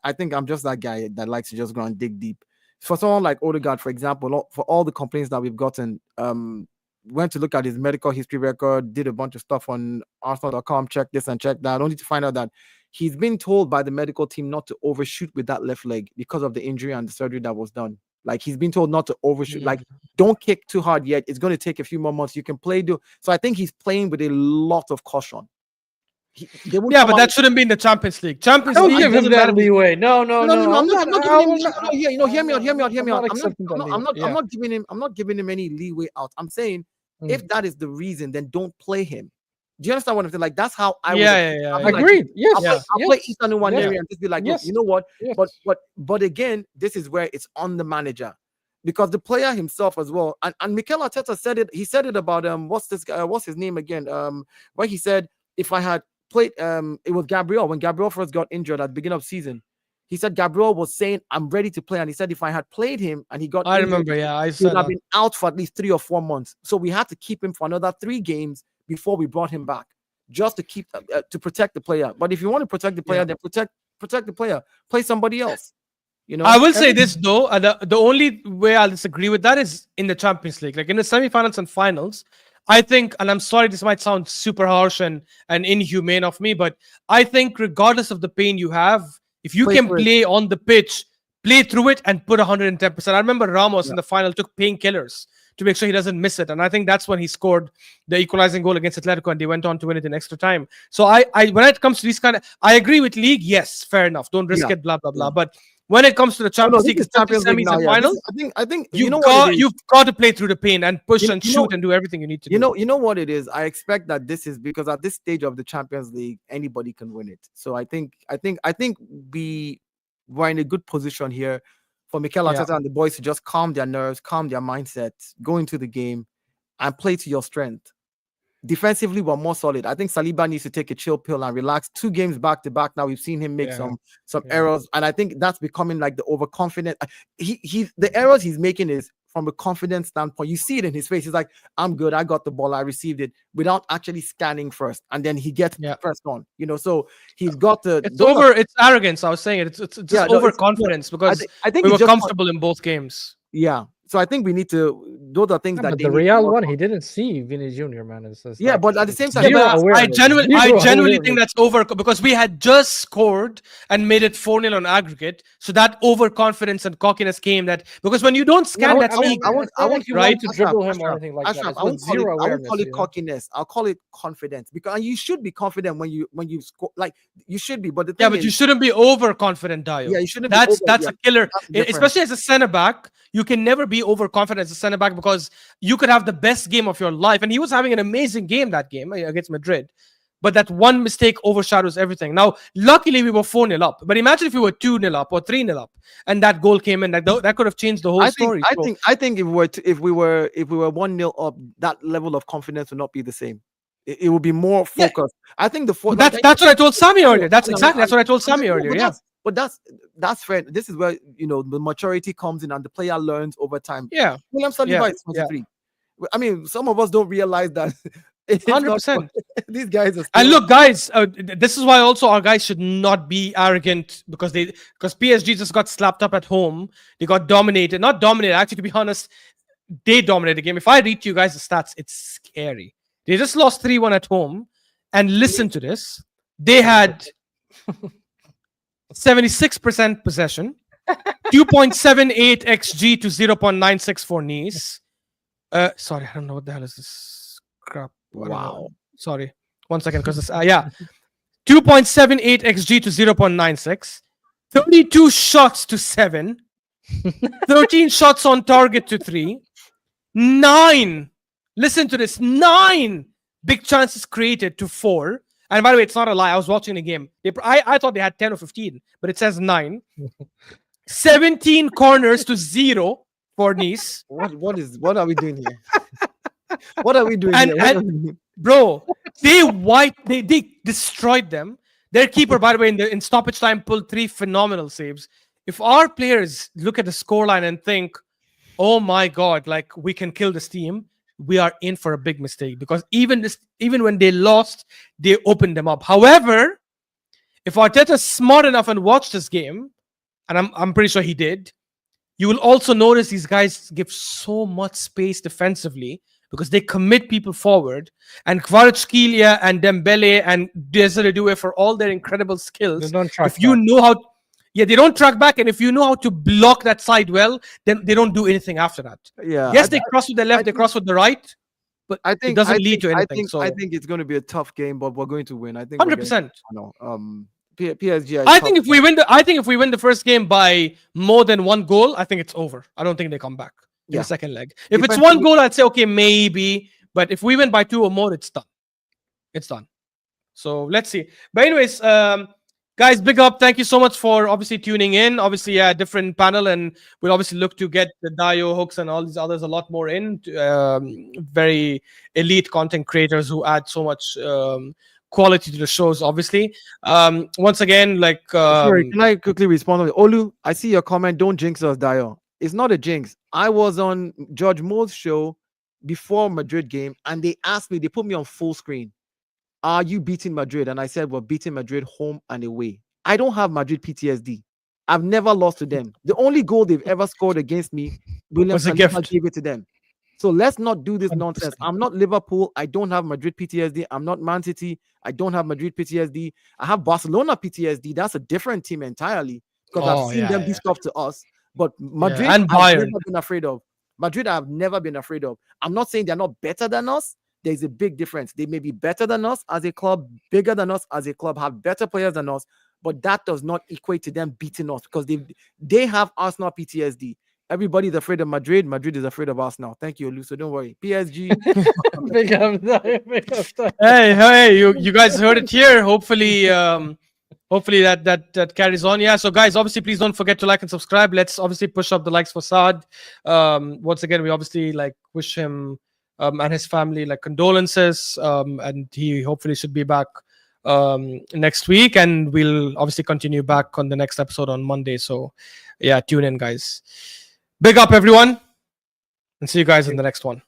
I think I'm just that guy that likes to just go and dig deep. For someone like Odegaard, for example, for all the complaints that we've gotten, went to look at his medical history record, did a bunch of stuff on Arsenal.com, check this and check that, only to find out that he's been told by the medical team not to overshoot with that left leg because of the injury and the surgery that was done. Like, he's been told not to overshoot. Like, don't kick too hard yet. It's going to take a few more months. You can play. So I think he's playing with a lot of caution. But that shouldn't be in the Champions League. Champions Don't League give him that leeway. No. I'm not giving him. Hear me out. I'm not giving him any leeway out. I'm saying if that is the reason, then don't play him. Do you understand what I'm saying? Like, that's how I would. Agreed. Yes. I'll play Ethan in one area and just be like, Yes. look, you know what? Yes. But again, this is where it's on the manager, because the player himself as well. And Mikel Arteta said it. He said it about what's his name again? Where he said, if I had played it was Gabriel when Gabriel first got injured at the beginning of season. He said Gabriel was saying, I'm ready to play. And he said, if I had played him and he got injured, remember, I he would have been out for at least 3 or 4 months. So we had to keep him for another 3 games before we brought him back, just to keep to protect the player. But if you want to protect the player, then protect the player. Play somebody else. You know. I will say this though, the only way I'll disagree with that is in the Champions League, like in the semi-finals and finals. I think, and I'm sorry, this might sound super harsh and inhumane of me, but I think regardless of the pain you have, if you can play on the pitch, play through it and put 110%. I remember Ramos in the final took painkillers to make sure he doesn't miss it. And I think that's when he scored the equalizing goal against Atletico, and they went on to win it in extra time. So I when it comes to these I agree with league. Yes, fair enough. Don't risk it, blah, blah, blah. But when it comes to the Champions League, Champions League semis and finals, I think you've got to play through the pain and push and shoot and do everything you need to do. You know what it is? I expect that this is because at this stage of the Champions League, anybody can win it. So I think we were in a good position here for Mikel Arteta and the boys to just calm their nerves, calm their mindset, go into the game and play to your strength. Defensively, we're more solid. I think Saliba needs to take a chill pill and relax. 2 games back to back now, we've seen him make some errors, and I think that's becoming like the overconfident. The errors he's making is from a confidence standpoint. You see it in his face. He's like, I'm good. I got the ball. I received it, without actually scanning first, and then he gets pressed on. You know, so he's got the. It's arrogance. I was saying it. It's just overconfidence because I think we were comfortable in both games. Yeah. So I think we need to. Those are things that but the Real one, he didn't see Vinny Jr. Man. It's but at the same time, I genuinely think that's over because we had just scored and made it 4-0 on aggregate. So that overconfidence and cockiness came because when you don't scan that league, I want you to dribble him or anything like that. I won't call it cockiness. I'll call it confidence, because you should be confident when you score. Like, you should be, but the thing but you shouldn't be overconfident, Dio. Yeah, you shouldn't. That's a killer, especially as a centre back. You can never be overconfident as a centre back because you could have the best game of your life, and he was having an amazing game that game against Madrid. But that one mistake overshadows everything. Now, luckily, we were 4-0 up. But imagine if we were 2-0 up or 3-0 up, and that goal came in. That could have changed the whole story. I think if we were 1-0 up, that level of confidence would not be the same. It will be more focused. I think That's what I told Sammy earlier. That's what I told Sammy earlier. Yeah. But that's fair. This is where the maturity comes in and the player learns over time. Yeah. William Saliba is 23. I mean, some of us don't realize that. 100%. These guys are. And look, guys, this is why also our guys should not be arrogant because PSG just got slapped up at home. They got dominated. Not dominated. Actually, to be honest, they dominated the game. If I read to you guys the stats, it's scary. They just lost 3-1 at home. And listen to this. They had 76% possession, 2.78 XG to 0.96 for Nice. Sorry, I don't know what the hell is this crap. Wow. Sorry. 1 second, because this 2.78 XG to 0.96, 32 shots to 7, 13 shots on target to 3, 9. Listen to this, 9 big chances created to 4. And by the way, it's not a lie. I was watching the game. I thought they had 10 or 15, but it says 9. 17 corners to 0 for Nice. What are we doing here? What are we doing here? Bro, they destroyed them. Their keeper, by the way, in stoppage time, pulled 3 phenomenal saves. If our players look at the scoreline and think, oh my God, like we can kill this team, we are in for a big mistake because even when they lost, they opened them up. However, if Arteta's smart enough and watched this game, and I'm pretty sure he did, you will also notice these guys give so much space defensively because they commit people forward. And Kvaratskhelia and Dembele and Desiree Doué, for all their incredible skills, They don't track if you back. know how, they don't track back, and if you know how to block that side well, then they don't do anything after that. Yeah. Yes, they cross with the left, they cross with the right, but I think it doesn't lead to anything. I think it's going to be a tough game, but we're going to win. I think 100%. PSG. I think if we win the first game by more than 1 goal, I think it's over. I don't think they come back in the second leg. If it's 1 goal, I'd say okay, maybe. But if we win by 2 or more, it's done. It's done. So let's see. But anyways, guys, big up. Thank you so much for obviously tuning in. Obviously, different panel, and we'll obviously look to get the Dio, Hooks, and all these others a lot more in. Very elite content creators who add so much quality to the shows, obviously. Once again, sorry, can I quickly respond? Olu, I see your comment. Don't jinx us, Dio. It's not a jinx. I was on George Moore's show before Madrid game, and they asked me, they put me on full screen. Are you beating Madrid? And I said, we're beating Madrid home and away. I don't have Madrid PTSD. I've never lost to them. The only goal they've ever scored against me, William Saliba gave it to them. So let's not do this nonsense. I'm not Liverpool. I don't have Madrid PTSD. I'm not Man City. I don't have Madrid PTSD. I have Barcelona PTSD. That's a different team entirely because I've seen them do stuff to us. But Madrid, and I've Bayern. never been afraid of. Madrid, I've never been afraid of. I'm not saying they're not better than us. There's a big difference. They may be better than us as a club, bigger than us as a club, have better players than us, but that does not equate to them beating us because they have Arsenal PTSD. Everybody's afraid of Madrid. Madrid is afraid of Arsenal. Thank you, Olu. So don't worry. PSG. Big up. Hey, you guys heard it here. Hopefully, that carries on. Yeah. So guys, obviously, please don't forget to like and subscribe. Let's obviously push up the likes for Saad. Once again, we obviously wish him and his family condolences. And he hopefully should be back next week, and we'll obviously continue back on the next episode on Monday. So yeah, tune in, guys. Big up, everyone, and see you guys in the next one.